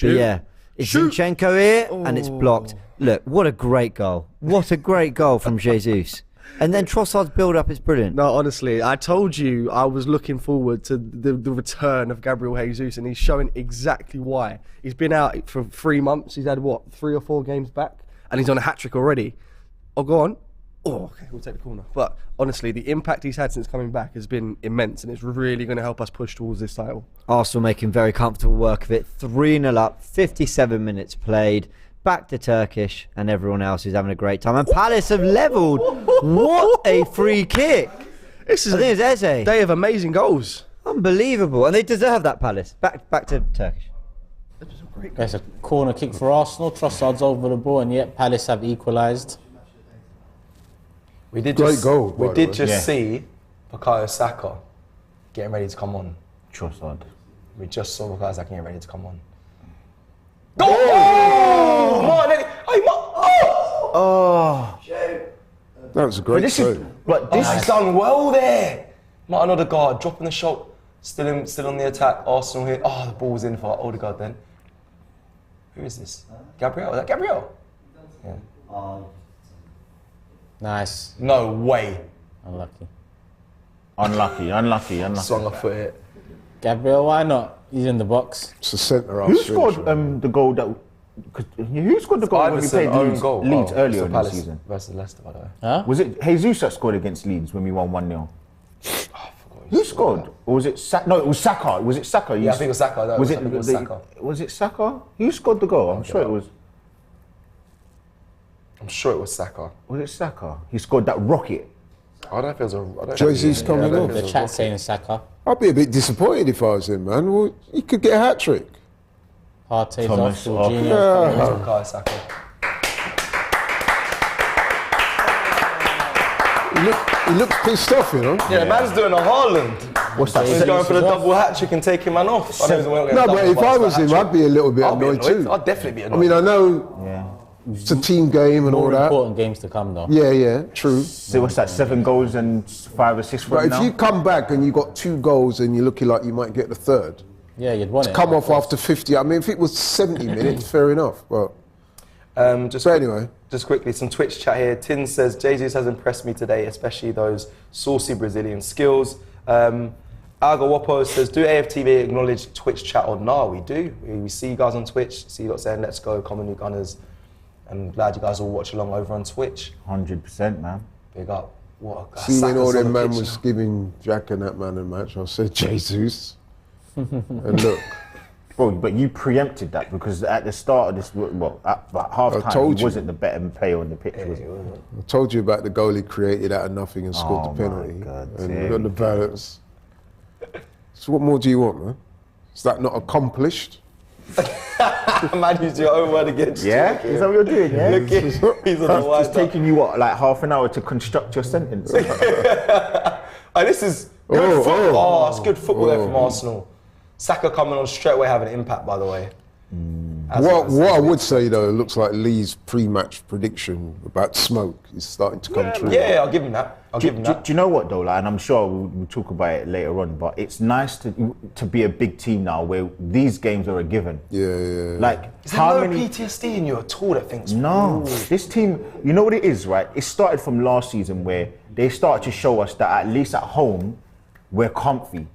[SPEAKER 7] yeah, it's Zinchenko here and it's blocked. Look, what a great goal. What a great goal from Jesus. And then Trossard's build-up is brilliant.
[SPEAKER 8] No, honestly, I told you I was looking forward to the return of Gabriel Jesus, and he's showing exactly why. He's been out for 3 months. He's had, 3 or 4 games back, and he's on a hat-trick already. Oh, go on. Oh, okay, we'll take the corner. But honestly, the impact he's had since coming back has been immense, and it's really going to help us push towards this title.
[SPEAKER 7] Arsenal making very comfortable work of it. 3-0 up, 57 minutes played. Back to Turkish, and everyone else is having a great time. And Palace have levelled. What a free kick!
[SPEAKER 8] This is
[SPEAKER 7] I think it's Eze.
[SPEAKER 8] day of amazing goals.
[SPEAKER 7] Unbelievable, and they deserve that. Palace. Back to Turkish.
[SPEAKER 1] There's a corner kick for Arsenal. Trossard's over the ball, and yet Palace have equalised.
[SPEAKER 5] We did
[SPEAKER 4] Great
[SPEAKER 5] just,
[SPEAKER 4] goal,
[SPEAKER 5] We
[SPEAKER 4] by the
[SPEAKER 5] did
[SPEAKER 4] way.
[SPEAKER 5] just see Bukayo Saka getting ready to come on.
[SPEAKER 3] Trossard.
[SPEAKER 5] We just saw Bukayo Saka getting ready to come on. Oh! Martinelli! Hey,
[SPEAKER 4] That was a great
[SPEAKER 3] This is,
[SPEAKER 4] save.
[SPEAKER 3] but this
[SPEAKER 5] He's done well there. Martin Odegaard dropping the shot, still on the attack. Arsenal here. Oh, the ball's in for Odegaard then. Who is this? Gabriel? Is that Gabriel? Yeah.
[SPEAKER 1] Nice.
[SPEAKER 5] No way.
[SPEAKER 1] Unlucky.
[SPEAKER 5] Swung off foot it.
[SPEAKER 1] Gabriel, why not? He's in the box.
[SPEAKER 4] It's a centre half.
[SPEAKER 3] Who scored the goal that? Who scored the goal when we
[SPEAKER 5] Iverson,
[SPEAKER 3] played
[SPEAKER 5] own
[SPEAKER 3] Leeds,
[SPEAKER 5] goal.
[SPEAKER 3] Leeds earlier
[SPEAKER 5] Crystal
[SPEAKER 3] in the
[SPEAKER 5] Palace
[SPEAKER 3] season?
[SPEAKER 5] versus Leicester, by the way.
[SPEAKER 1] Huh?
[SPEAKER 3] Was it Jesus that scored against Leeds when we won 1-0? Who scored? Or was it Saka? No, it was Saka. Was it Saka?
[SPEAKER 5] Yeah, I think it was Saka. I think it was Saka.
[SPEAKER 3] Was it Saka? Who scored the goal? I'm sure it was.
[SPEAKER 5] I'm sure it was Saka.
[SPEAKER 3] Was it Saka? He scored that rocket.
[SPEAKER 5] I don't know if it was a.
[SPEAKER 4] Jesus coming on.
[SPEAKER 1] The chat saying Saka.
[SPEAKER 4] I'd be a bit disappointed if I was him, man. Well, he could get a hat trick.
[SPEAKER 1] Partey's
[SPEAKER 3] Thomas
[SPEAKER 1] off.
[SPEAKER 3] off.
[SPEAKER 1] Jorginho.
[SPEAKER 5] Bukayo Saka.
[SPEAKER 4] He looked pissed off, you know.
[SPEAKER 5] Yeah, man's doing a Haaland.
[SPEAKER 3] What's that?
[SPEAKER 5] He's going for the double hat trick and taking man off.
[SPEAKER 4] No, but if I was him, I'd be a little bit annoyed too.
[SPEAKER 5] I'd definitely be annoyed.
[SPEAKER 4] I mean, I know it's a team game and all
[SPEAKER 1] More
[SPEAKER 4] that.
[SPEAKER 1] important games to come, though.
[SPEAKER 4] Yeah, true.
[SPEAKER 3] So what's that? 7 goals and 5 assists
[SPEAKER 4] But
[SPEAKER 3] right
[SPEAKER 4] if
[SPEAKER 3] now?
[SPEAKER 4] you come back and you got 2 goals and you're looking like you might get the third,
[SPEAKER 1] Yeah, you'd want it.
[SPEAKER 4] come off after 50. I mean, if it was 70 minutes, fair enough. But anyway.
[SPEAKER 5] Just quickly, some Twitch chat here. Tin says, Jesus has impressed me today, especially those saucy Brazilian skills. Agawapo says, do AFTV acknowledge Twitch chat or nah? We do. We see you guys on Twitch. See you lot saying, let's go, common new gunners. I'm glad you guys all watch along over on Twitch.
[SPEAKER 3] 100%, man.
[SPEAKER 5] Big up. What a
[SPEAKER 4] See, when all them man
[SPEAKER 5] pitch
[SPEAKER 4] was
[SPEAKER 5] now.
[SPEAKER 4] giving Xhaka and that man a match, I said, Jesus. And look.
[SPEAKER 3] Bro, but you preempted that because at the start of this, at half time, he wasn't the better player on the pitch, was he?
[SPEAKER 4] I told you about the goal he created out of nothing and scored the penalty.
[SPEAKER 3] God,
[SPEAKER 4] and got the balance. So what more do you want, man? Is that not accomplished?
[SPEAKER 5] Man, use your own word against you.
[SPEAKER 3] Yeah? Is that what you're doing, yeah?
[SPEAKER 5] Look at he's on the
[SPEAKER 3] It's taking you, what, like half an hour to construct your sentence?
[SPEAKER 5] And this is good football. It's good football there from Arsenal. Saka coming on straight away having an impact, by the way.
[SPEAKER 4] What I would say, though, it looks like Lee's pre-match prediction about smoke is starting to come true.
[SPEAKER 5] Yeah, I'll give him that.
[SPEAKER 3] Do you know what, though? Like, and I'm sure we'll talk about it later on, but it's nice to be a big team now where these games are a given.
[SPEAKER 4] Yeah.
[SPEAKER 3] Like,
[SPEAKER 5] Is there no PTSD in you at all that thinks,
[SPEAKER 3] no,
[SPEAKER 5] ooh.
[SPEAKER 3] this team, you know what it is, right? It started from last season where they started to show us that at least at home, we're comfy.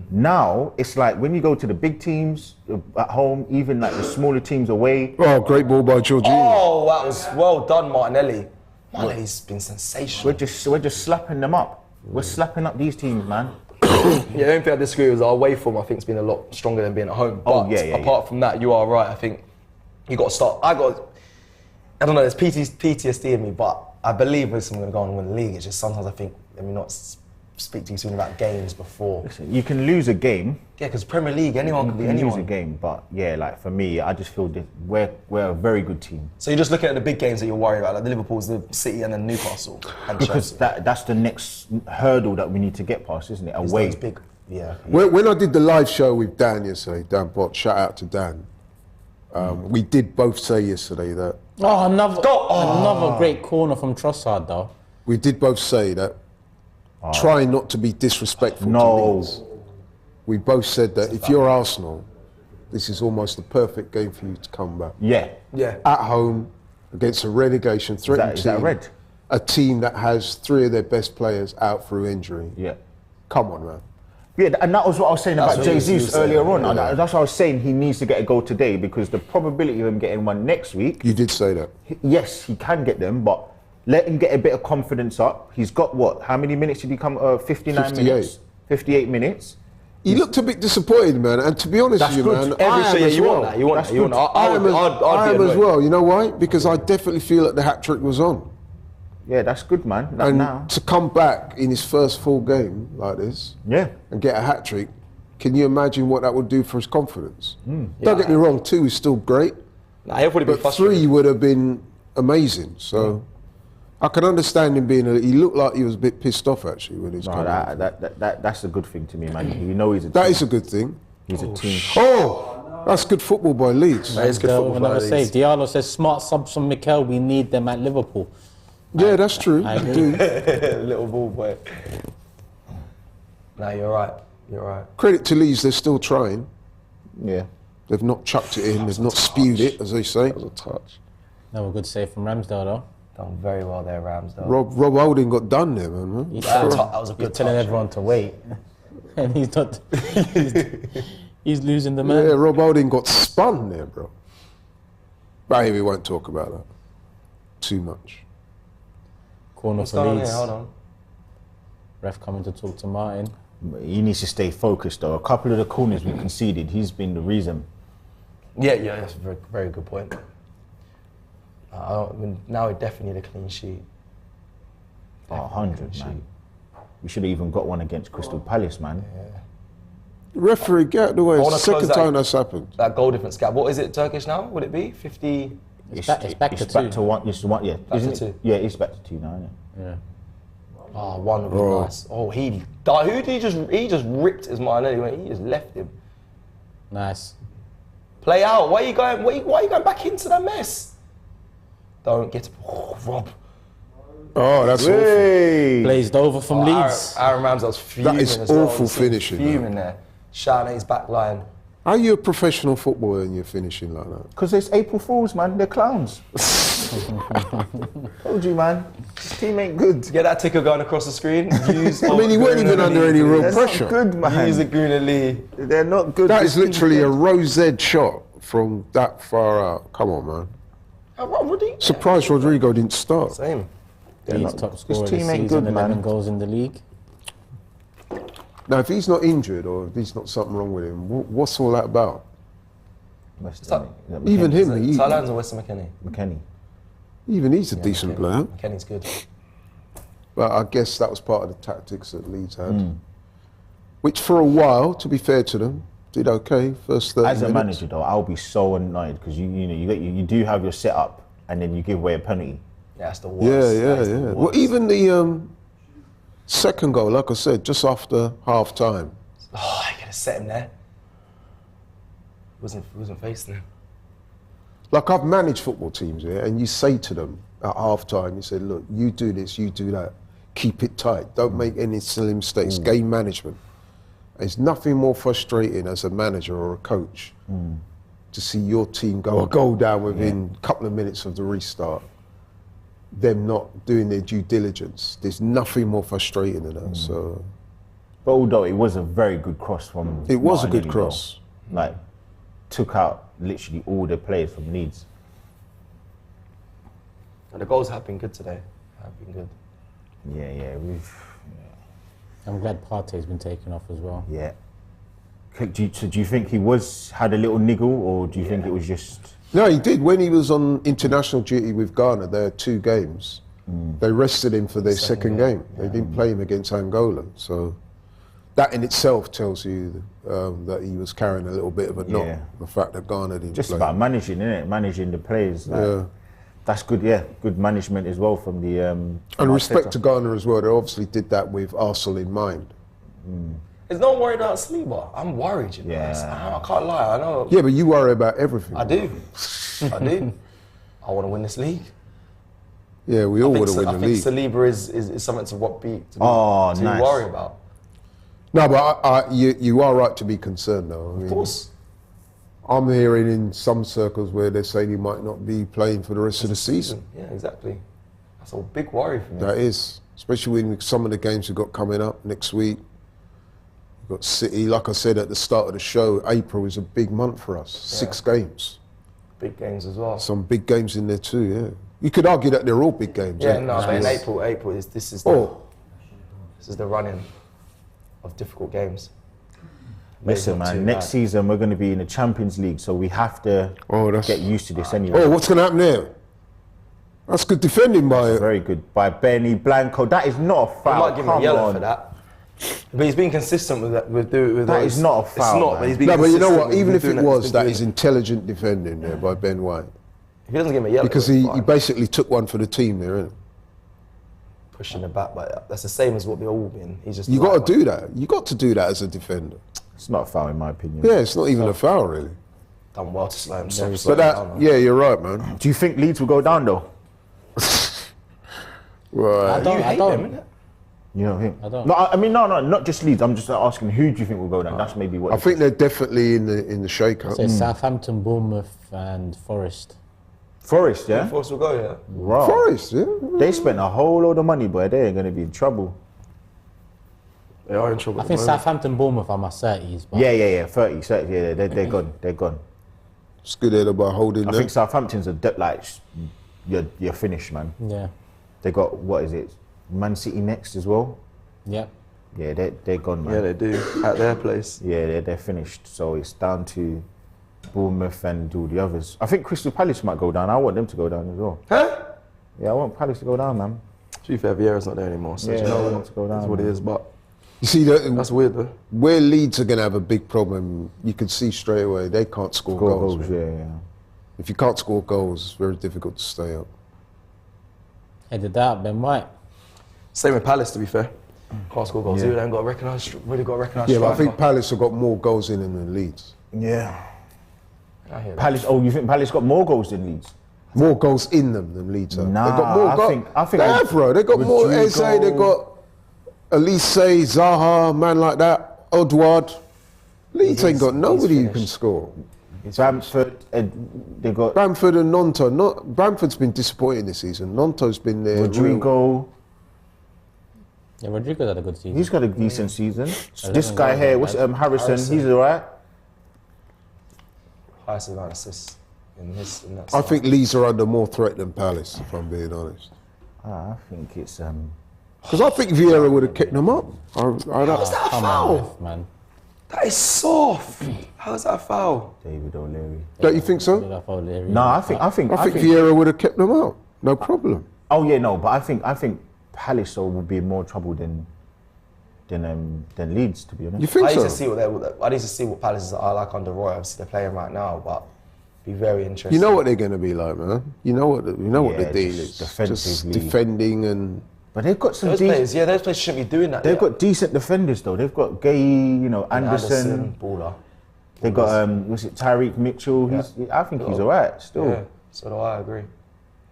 [SPEAKER 3] Now, it's like when you go to the big teams at home, even like the smaller teams away.
[SPEAKER 4] Oh, great ball by Jorginho.
[SPEAKER 5] Oh, that was well done, Martinelli. Martinelli's been sensational.
[SPEAKER 3] We're just slapping them up. We're slapping up these teams, man.
[SPEAKER 5] Yeah, the only thing I disagree with is our away form, I think, has been a lot stronger than being at home. But apart from that, you are right. I think you got to start. I don't know, there's PTSD in me, but I believe I'm going to go on and win the league. It's just sometimes I think, let me not speak too soon about games before.
[SPEAKER 3] Listen, you can lose a game.
[SPEAKER 5] Yeah, because Premier League, anyone can be anyone.
[SPEAKER 3] Lose a game, but yeah, like for me, I just feel that we're a very good team.
[SPEAKER 5] So you're just looking at the big games that you're worried about, like the Liverpool's, the City, and then Newcastle. And
[SPEAKER 3] because
[SPEAKER 5] Chelsea.
[SPEAKER 3] that's the next hurdle that we need to get past, isn't it? Away.
[SPEAKER 5] Those big, yeah.
[SPEAKER 4] When I did the live show with Dan yesterday, Dan Bott, shout out to Dan. We did both say yesterday that.
[SPEAKER 1] Oh, another great corner from Trossard, though.
[SPEAKER 4] We did both say that. Try not to be disrespectful to Leeds. We both said that if you're Arsenal, this is almost the perfect game for you to come back.
[SPEAKER 3] Yeah.
[SPEAKER 4] At home, against a relegation threatened
[SPEAKER 3] Is
[SPEAKER 4] team.
[SPEAKER 3] that red?
[SPEAKER 4] A team that has 3 of their best players out through injury.
[SPEAKER 3] Yeah.
[SPEAKER 4] Come on, man.
[SPEAKER 3] Yeah, and that was what I was saying about Jesus earlier on.
[SPEAKER 4] Yeah.
[SPEAKER 3] That's what I was saying. He needs to get a goal today because the probability of him getting one next week.
[SPEAKER 4] You did say that.
[SPEAKER 3] Yes, he can get them, but let him get a bit of confidence up. He's got what? How many minutes did he come? 59 minutes. 58 minutes.
[SPEAKER 4] He looked a bit disappointed, man. And to be honest with you, man, I am as well.
[SPEAKER 5] I
[SPEAKER 4] am as well. You know why? Because I definitely feel that the hat trick was on.
[SPEAKER 3] Yeah, that's good, man.
[SPEAKER 4] And
[SPEAKER 3] now
[SPEAKER 4] to come back in his first full game like this, and get a hat trick, can you imagine what that would do for his confidence? Don't get me wrong, 2 is still great, but 3 would have been amazing. So I can understand him being. He looked like he was a bit pissed off actually when he's coming.
[SPEAKER 3] That's a good thing to me, man. You know he's a.
[SPEAKER 4] That is a good thing.
[SPEAKER 3] He's a team.
[SPEAKER 4] Oh, that's good football by Leeds.
[SPEAKER 5] That is good football by Leeds.
[SPEAKER 1] Diallo says smart subs from Mikel. We need them at Liverpool.
[SPEAKER 4] Yeah, that's true.
[SPEAKER 1] I agree.
[SPEAKER 4] do.
[SPEAKER 5] Little ball boy. No, you're right. You're right.
[SPEAKER 4] Credit to Leeds, they're still trying.
[SPEAKER 3] Yeah.
[SPEAKER 4] They've not chucked it in. They've not spewed it, as they say. That was a touch.
[SPEAKER 1] No, a good save from Ramsdale, though.
[SPEAKER 5] Done very well there, Ramsdale.
[SPEAKER 4] Rob Holding got done there, man.
[SPEAKER 5] That was a good
[SPEAKER 1] telling
[SPEAKER 5] touch.
[SPEAKER 1] everyone to wait, and he's not. He's losing the man.
[SPEAKER 4] Yeah, Rob Holding got spun there, bro. But hey, we won't talk about that too much.
[SPEAKER 1] Corner
[SPEAKER 5] What's
[SPEAKER 1] for
[SPEAKER 5] going on
[SPEAKER 1] Leeds.
[SPEAKER 5] here? Hold on.
[SPEAKER 1] Ref coming to talk to Martin.
[SPEAKER 3] He needs to stay focused, though. A couple of the corners we conceded, he's been the reason.
[SPEAKER 5] Yeah, that's a very, very good point. Now we definitely need a clean sheet.
[SPEAKER 3] 100, man. We should have even got one against Crystal Palace, man.
[SPEAKER 4] Referee, get out of the way. It's the second time that's happened.
[SPEAKER 5] That goal difference gap. What is it, Turkish now? Would it be 50?
[SPEAKER 1] It's back to 2.
[SPEAKER 3] Back to one. It's one. Yeah.
[SPEAKER 5] Back to 2.
[SPEAKER 3] Yeah, it's back to 2 now. Yeah.
[SPEAKER 5] Oh, one would be nice. Oh, who did he just ripped his mind anyway. He just left him.
[SPEAKER 1] Nice.
[SPEAKER 5] Play out. Why are you going back into that mess? Don't get. Oh, Rob.
[SPEAKER 4] Oh, that's awful.
[SPEAKER 1] Blazed over from Leeds.
[SPEAKER 5] Aaron Ramsdale's fuming.
[SPEAKER 4] That is
[SPEAKER 5] as well.
[SPEAKER 4] awful finishing.
[SPEAKER 5] Fuming there. Shouting at his back line.
[SPEAKER 4] How are you a professional footballer and you're finishing like that?
[SPEAKER 3] Because it's April Fools, man. They're clowns. Told you, man. This team ain't good.
[SPEAKER 5] Get that ticker going across the screen.
[SPEAKER 4] I mean, he weren't even under any real pressure.
[SPEAKER 3] Not good, man.
[SPEAKER 5] Use the Guna Lee.
[SPEAKER 3] They're not good.
[SPEAKER 4] That is literally a rose-ed shot from that far out. Come on, man. Surprised Rodrigo didn't start.
[SPEAKER 5] Same.
[SPEAKER 1] Leeds top scorer this
[SPEAKER 3] team ain't
[SPEAKER 1] season,
[SPEAKER 3] good,
[SPEAKER 1] 11
[SPEAKER 3] man.
[SPEAKER 1] goals in the league.
[SPEAKER 4] Now, if he's not injured or if there's not something wrong with him, what's all that about? Even him,
[SPEAKER 5] Thailand's or Weston McKennie?
[SPEAKER 3] McKennie.
[SPEAKER 4] even he's a decent player.
[SPEAKER 5] Kenny's good.
[SPEAKER 4] But I guess that was part of the tactics that Leeds had. Which for a while, to be fair to them, did okay. First 30
[SPEAKER 3] As a
[SPEAKER 4] minutes.
[SPEAKER 3] manager though, I'll be so annoyed because you do have your setup and then you give away a penalty.
[SPEAKER 5] Yeah, that's the worst.
[SPEAKER 4] Yeah. Well, even the second goal, like I said, just after half time.
[SPEAKER 5] Oh, I could have set him there. Wasn't facing him.
[SPEAKER 4] Like I've managed football teams here, and you say to them at half time, you say, look, you do this, you do that. Keep it tight. Don't make any silly mistakes. Game management. There's nothing more frustrating as a manager or a coach to see your team go a goal down within a couple of minutes of the restart. Them not doing their due diligence. There's nothing more frustrating than that. So,
[SPEAKER 3] but although it was a very good cross from
[SPEAKER 4] it was a
[SPEAKER 3] Martinelli,
[SPEAKER 4] good cross.
[SPEAKER 3] though. Like, took out literally all the players from Leeds.
[SPEAKER 5] And the goals have been good today. Have been good.
[SPEAKER 3] Yeah.
[SPEAKER 1] I'm glad Partey's been taken off as well.
[SPEAKER 3] Yeah. Do you think he had a little niggle, or do you think it was just?
[SPEAKER 4] No, he did. When he was on international duty with Ghana, there are 2 games. They rested him for their second game. They didn't play him against Angola. So that in itself tells you that he was carrying a little bit of a knock. The fact that Ghana didn't
[SPEAKER 3] Just
[SPEAKER 4] play.
[SPEAKER 3] about managing, innit? Managing the players. Like, that's good, good management as well from the...
[SPEAKER 4] and respect to Ghana as well. They obviously did that with Arsenal in mind.
[SPEAKER 5] Is no one worried about Saliba? I'm worried, you know. I can't lie. I know.
[SPEAKER 4] Yeah, but you worry about everything.
[SPEAKER 5] I do. I want to win this league.
[SPEAKER 4] Yeah, we all want to win the league.
[SPEAKER 5] I think Saliba is something to
[SPEAKER 3] nice.
[SPEAKER 5] worry about.
[SPEAKER 4] No, but you are right to be concerned, though. I mean,
[SPEAKER 5] Of course.
[SPEAKER 4] I'm hearing in some circles where they're saying he might not be playing for the rest of the season.
[SPEAKER 5] Yeah, exactly. That's a big worry for me.
[SPEAKER 4] That is, especially with some of the games we've got coming up next week. We've got City, like I said at the start of the show, April is a big month for us. 6 games.
[SPEAKER 5] Big games as well.
[SPEAKER 4] Some big games in there too, yeah. You could argue that they're all big games.
[SPEAKER 5] Yeah, no, but in April this is the run-in of difficult games.
[SPEAKER 3] Listen, man, next season we're going to be in the Champions League, so we have to get used to this anyway.
[SPEAKER 4] Oh, what's going to happen there? That's good defending by...
[SPEAKER 3] Very good. By Benny Blanco. That is not a foul.
[SPEAKER 5] I might give him a yellow for that. But he's been consistent with that.
[SPEAKER 3] That is not a foul.
[SPEAKER 5] It's not, but he's been
[SPEAKER 4] No, but you know
[SPEAKER 5] consistent
[SPEAKER 4] what? Even if it was, that
[SPEAKER 5] is
[SPEAKER 4] is intelligent defending there by Ben White.
[SPEAKER 5] If he doesn't give him a yellow,
[SPEAKER 4] Because he basically took one for the team there, isn't it?
[SPEAKER 5] pushing the back, but that's the same as what they've all been. He's just.
[SPEAKER 4] You got to do that. You got to do that as a defender.
[SPEAKER 3] It's not a foul in my opinion.
[SPEAKER 4] Yeah, it's not even a foul really.
[SPEAKER 5] Done well to slow him down.
[SPEAKER 4] But that, yeah, you're right, man.
[SPEAKER 3] Do you think Leeds will go down though?
[SPEAKER 4] Right.
[SPEAKER 1] I don't.
[SPEAKER 3] You know him?
[SPEAKER 1] I don't.
[SPEAKER 3] No, I mean, no, not just Leeds. I'm just asking, who do you think will go down? That's maybe what.
[SPEAKER 4] I think they're definitely in the shake-up.
[SPEAKER 1] So Southampton, Bournemouth, and Forest.
[SPEAKER 3] Forest, yeah.
[SPEAKER 5] Forest will go, yeah.
[SPEAKER 3] Wow.
[SPEAKER 4] Forest, yeah.
[SPEAKER 3] They spent a whole load of money, boy. They're going to be in trouble.
[SPEAKER 5] They are in trouble.
[SPEAKER 1] I think Southampton, Bournemouth are my 30s. But
[SPEAKER 3] Yeah. 30, yeah. They're gone. They're gone.
[SPEAKER 4] It's good head about holding
[SPEAKER 3] I
[SPEAKER 4] there.
[SPEAKER 3] think Southampton's you're finished, man.
[SPEAKER 1] Yeah.
[SPEAKER 3] They got, what is it? Man City next as well.
[SPEAKER 1] Yep.
[SPEAKER 3] Yeah, they're gone, man.
[SPEAKER 5] Yeah, they do at their place.
[SPEAKER 3] Yeah, they're finished. So it's down to Bournemouth and all the others. I think Crystal Palace might go down. I want them to go down as well.
[SPEAKER 5] Huh?
[SPEAKER 3] Yeah, I want Palace to go down, man.
[SPEAKER 5] To be fair, Vieira's not there anymore, so
[SPEAKER 3] Yeah,
[SPEAKER 5] you know
[SPEAKER 3] I want them to go down.
[SPEAKER 5] that's what it is. But
[SPEAKER 4] You see,
[SPEAKER 5] that's weird though.
[SPEAKER 4] where Leeds are going to have a big problem, you can see straight away, they can't score goals.
[SPEAKER 3] Yeah.
[SPEAKER 4] If you can't score goals, it's very difficult to stay up.
[SPEAKER 1] Headed out, Ben White.
[SPEAKER 5] Same with Palace, to be fair. Can't score goals. They haven't got to recognise. Really got to recognise.
[SPEAKER 4] Yeah, but I think Palace have got more goals in them than Leeds.
[SPEAKER 3] Yeah.
[SPEAKER 5] I hear that.
[SPEAKER 3] Palace. Oh, you think Palace got more goals than Leeds?
[SPEAKER 4] More goals in them than Leeds have.
[SPEAKER 3] Nah,
[SPEAKER 4] They've got more
[SPEAKER 3] I think
[SPEAKER 4] they have, bro. They got more Eze, they got Elise, Zaha, man like that, Odward. Leeds ain't got nobody who can score.
[SPEAKER 3] Bamford, they got
[SPEAKER 4] Bamford and Nonto. Bamford's been disappointing this season. Nonto's been there.
[SPEAKER 3] Rodrigo.
[SPEAKER 1] Yeah, Rodrigo's had a good season.
[SPEAKER 3] He's got a decent season. This guy here, what's Harrison? He's alright.
[SPEAKER 5] Highest amount of assists in that.
[SPEAKER 4] I think Leeds are under more threat than Palace, if I'm being honest.
[SPEAKER 3] I think it's
[SPEAKER 4] Because I think Vieira would have kicked them up.
[SPEAKER 5] Is that a foul?
[SPEAKER 1] Man.
[SPEAKER 5] That is soft. How's that a foul?
[SPEAKER 3] David O'Leary.
[SPEAKER 4] Don't you think so?
[SPEAKER 3] No, I think
[SPEAKER 4] Vieira would have kept them out. No problem.
[SPEAKER 3] Oh yeah, no, but I think Palace would be in more trouble than Leeds, to be honest.
[SPEAKER 4] You think
[SPEAKER 5] I need
[SPEAKER 4] so?
[SPEAKER 5] to see I need to see what Palace are like under Roy. Obviously, they're playing right now, but be very interesting.
[SPEAKER 4] You know what they're going to be like, man. You know what the deal is.
[SPEAKER 3] Defensively.
[SPEAKER 4] Just defending and.
[SPEAKER 3] But they've got some
[SPEAKER 5] those players shouldn't be doing that.
[SPEAKER 3] They've got decent defenders though. They've got Gay, Anderson.
[SPEAKER 5] Baller.
[SPEAKER 3] They got was it Tyreek Mitchell? I think he's alright still.
[SPEAKER 5] Yeah, so do I agree.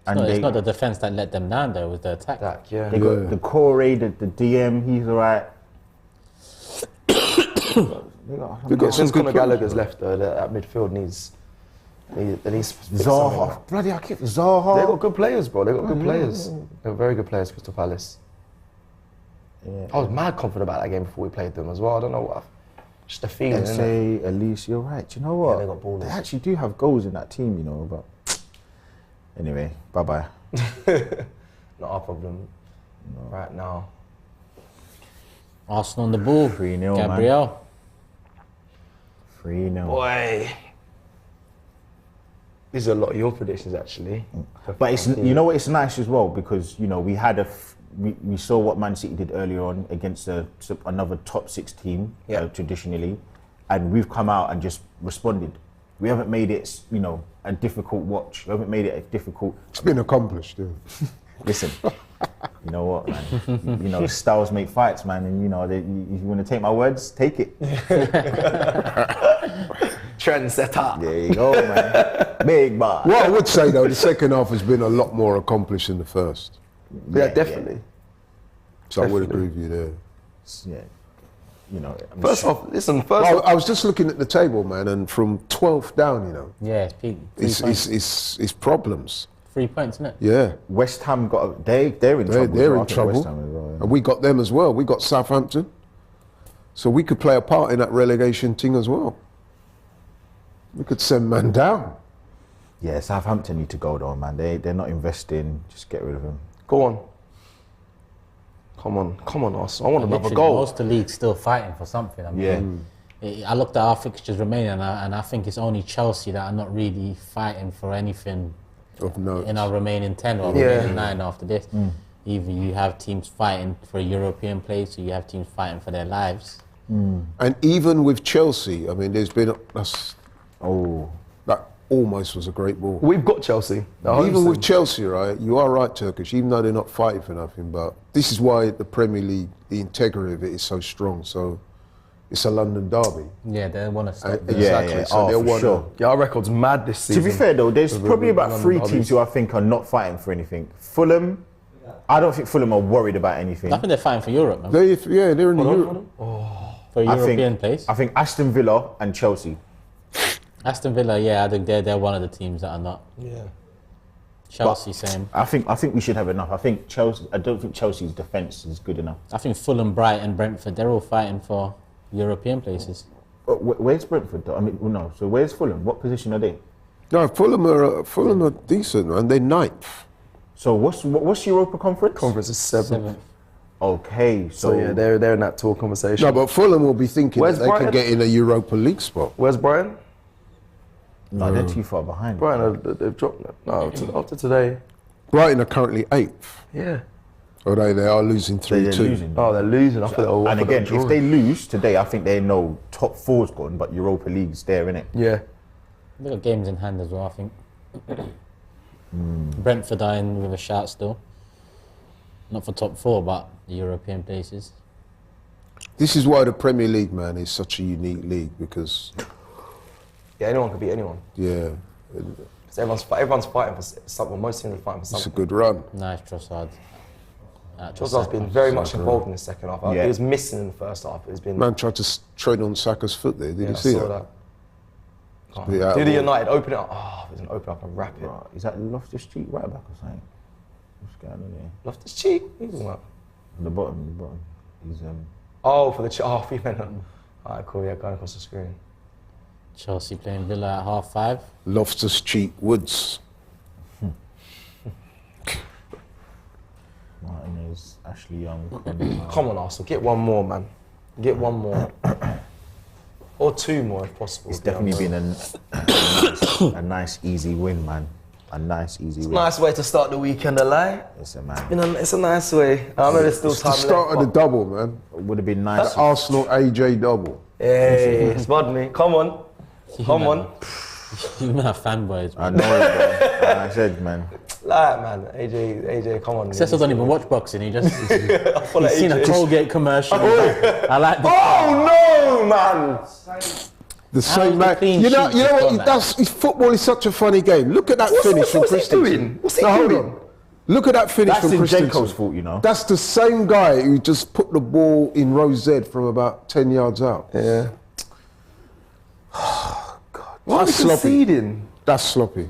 [SPEAKER 1] It's not the defence that let them down though, it was the attack.
[SPEAKER 3] They got the Corey, the DM, he's alright.
[SPEAKER 4] They've got some
[SPEAKER 5] Since
[SPEAKER 4] good
[SPEAKER 5] Conor
[SPEAKER 4] players.
[SPEAKER 5] Gallagher's left though, that midfield needs at least fix
[SPEAKER 3] Zaha.
[SPEAKER 5] something.
[SPEAKER 3] Bloody I keep Zaha.
[SPEAKER 5] They got good players, bro. They got good players. They got very good players, Crystal Palace.
[SPEAKER 3] Yeah.
[SPEAKER 5] I was mad confident about that game before we played them as well. I don't know what. Just a feeling.
[SPEAKER 3] Let's say Elise, you're right. Do you know what?
[SPEAKER 5] Yeah, they got ballers.
[SPEAKER 3] They actually do have goals in that team, you know. But anyway, bye bye.
[SPEAKER 5] Not our problem right now.
[SPEAKER 1] Arsenal on the ball.
[SPEAKER 3] 3-0,
[SPEAKER 1] Gabriel.
[SPEAKER 3] 3-0.
[SPEAKER 5] Boy. These are a lot of your predictions, actually.
[SPEAKER 3] But it's you know what? It's nice as well because you know we had we saw what Man City did earlier on against another top 6 team traditionally, and we've come out and just responded. We haven't made it a difficult watch. We haven't made it a difficult.
[SPEAKER 4] It's been accomplished, yeah.
[SPEAKER 3] Listen, you know what, man? Styles make fights, man, and if you want to take my words, take it.
[SPEAKER 5] Trendsetter.
[SPEAKER 3] There you go, man. Big bar.
[SPEAKER 4] What I would say though, the second half has been a lot more accomplished than the first.
[SPEAKER 5] Yeah, definitely.
[SPEAKER 4] So I would agree with you there.
[SPEAKER 3] Yeah.
[SPEAKER 5] First off, listen.
[SPEAKER 4] I was just looking at the table, man, and from 12th down,
[SPEAKER 1] Yeah, it's peak.
[SPEAKER 4] it's problems.
[SPEAKER 1] 3 points, isn't it?
[SPEAKER 4] Yeah,
[SPEAKER 3] West Ham they're in trouble.
[SPEAKER 4] they're in
[SPEAKER 3] West
[SPEAKER 4] trouble,
[SPEAKER 3] Ham as well, yeah.
[SPEAKER 4] and we got them as well. We got Southampton, so we could play a part in that relegation thing as well. We could send man down.
[SPEAKER 3] Yeah, Southampton need to go though, man. They're not investing. Just get rid of them.
[SPEAKER 5] Go on. Come on, Arsenal. I want another
[SPEAKER 1] Literally,
[SPEAKER 5] goal.
[SPEAKER 1] Most of the league's still fighting for something. I mean, I looked at our fixtures remaining, and I think it's only Chelsea that are not really fighting for anything
[SPEAKER 4] Of note.
[SPEAKER 1] in our remaining 10 or remaining 9 after this. Either you have teams fighting for a European place, or you have teams fighting for their lives.
[SPEAKER 4] And even with Chelsea, I mean, there's been that almost was a great ball.
[SPEAKER 5] We've got Chelsea.
[SPEAKER 4] Even with Chelsea, right? You are right, Turkish. Even though they're not fighting for nothing, but this is why the Premier League, the integrity of it is so strong. So it's a London derby.
[SPEAKER 1] Yeah, they want to stop.
[SPEAKER 4] Exactly. So they'll want
[SPEAKER 3] sure.
[SPEAKER 5] Yeah, our record's mad this season.
[SPEAKER 3] To be fair though, there's probably about 3 teams who I think are not fighting for anything. Fulham. I don't think Fulham are worried about anything.
[SPEAKER 1] I think they're fighting for Europe, man.
[SPEAKER 4] they're in the Europe.
[SPEAKER 1] For a European place.
[SPEAKER 3] I think Aston Villa and Chelsea.
[SPEAKER 1] Aston Villa, I think they're one of the teams that are not.
[SPEAKER 5] Yeah.
[SPEAKER 1] Chelsea, same.
[SPEAKER 3] I think we should have enough. I don't think Chelsea's defence is good enough.
[SPEAKER 1] I think Fulham, Brighton, Brentford, they're all fighting for European places.
[SPEAKER 3] Where's Brentford though? I mean, no. So where's Fulham? What position are they?
[SPEAKER 4] No, Fulham are decent, man. They're 9th.
[SPEAKER 3] So what's Europa Conference?
[SPEAKER 5] Conference is 7th.
[SPEAKER 3] Okay,
[SPEAKER 5] So yeah, they're in that tour conversation.
[SPEAKER 4] No, but Fulham will be thinking
[SPEAKER 5] Where's
[SPEAKER 4] that they
[SPEAKER 5] Brighton?
[SPEAKER 4] can get in a Europa League spot.
[SPEAKER 5] Where's Brighton?
[SPEAKER 3] No, they're too far behind.
[SPEAKER 5] Brighton, they've dropped. No, after today.
[SPEAKER 4] Brighton are currently 8th.
[SPEAKER 5] Yeah.
[SPEAKER 4] Although they are losing 3-2.
[SPEAKER 3] They're losing.
[SPEAKER 5] Oh, they're losing. I thought
[SPEAKER 3] And again, if they lose today, I think they know top 4's gone, but Europa League's there, innit?
[SPEAKER 5] Yeah.
[SPEAKER 1] They've got games in hand as well, I think. Brentford are in with a shout still. Not for top 4, but the European places.
[SPEAKER 4] This is why the Premier League, man, is such a unique league because,
[SPEAKER 5] Yeah, anyone could beat anyone.
[SPEAKER 4] yeah,
[SPEAKER 5] 'Cause everyone's fighting for something. Most teams are fighting for
[SPEAKER 4] it's a
[SPEAKER 5] something.
[SPEAKER 4] good run.
[SPEAKER 1] Nice, Trossard.
[SPEAKER 5] Trossard's been very much involved in the second half.
[SPEAKER 3] Yeah.
[SPEAKER 5] He was missing in the first half. He's been.
[SPEAKER 4] Man tried to tread on Saka's foot there. Did
[SPEAKER 5] Yeah,
[SPEAKER 4] you
[SPEAKER 5] I
[SPEAKER 4] see
[SPEAKER 5] saw
[SPEAKER 4] that?
[SPEAKER 5] that.
[SPEAKER 4] bit out
[SPEAKER 5] Do
[SPEAKER 4] of
[SPEAKER 5] the
[SPEAKER 4] order.
[SPEAKER 5] United open it up? Oh, he doesn't open up and wrap it.
[SPEAKER 3] Right, is that Loftus-Cheek right back or something? What's going on here?
[SPEAKER 5] Loftus Cheek. He's not.
[SPEAKER 3] On the bottom. He's
[SPEAKER 5] Oh, for the oh, he meant. Alright, cool. Yeah, going across the screen.
[SPEAKER 1] Chelsea playing Villa at 5:30.
[SPEAKER 4] Loftus-Cheek Woods.
[SPEAKER 3] Martinez, Ashley Young.
[SPEAKER 5] Come on, Arsenal. Get one more, man. Get one more. Or 2 more if possible.
[SPEAKER 3] It's definitely been a nice, easy win, man. A nice, easy win.
[SPEAKER 5] Nice way to start the weekend, Eli.
[SPEAKER 3] Listen, man.
[SPEAKER 5] It's a nice way. I know there's still
[SPEAKER 4] It's the
[SPEAKER 5] time
[SPEAKER 4] start
[SPEAKER 5] left.
[SPEAKER 4] of the double, man.
[SPEAKER 3] It would have been nice.
[SPEAKER 4] That Arsenal AJ double.
[SPEAKER 5] Hey, spud me. Come on. Come on.
[SPEAKER 1] You man are fanboys,
[SPEAKER 3] I
[SPEAKER 1] man.
[SPEAKER 3] know it, man. I said, man.
[SPEAKER 5] Like, man. AJ, come on.
[SPEAKER 1] Cecil don't even watch boxing. He just
[SPEAKER 5] follow
[SPEAKER 1] he's seen a
[SPEAKER 5] AJ.
[SPEAKER 1] Colgate commercial. I like the
[SPEAKER 5] Oh no, man!
[SPEAKER 4] The same man.
[SPEAKER 1] clean
[SPEAKER 4] You know
[SPEAKER 1] sheets has
[SPEAKER 4] what?
[SPEAKER 1] gone, man?
[SPEAKER 4] Football is such a funny game. Look at that finish from
[SPEAKER 5] what's he
[SPEAKER 4] Christensen.
[SPEAKER 5] doing? What's he
[SPEAKER 4] No, hold
[SPEAKER 5] doing?
[SPEAKER 4] on. Look at that finish
[SPEAKER 3] That's
[SPEAKER 4] from Christensen.
[SPEAKER 3] Zinchenko's fault, you know.
[SPEAKER 4] That's the same guy who just put the ball in row Z from about 10 yards out.
[SPEAKER 5] Yeah.
[SPEAKER 4] Why
[SPEAKER 5] That's conceding.
[SPEAKER 4] That's sloppy.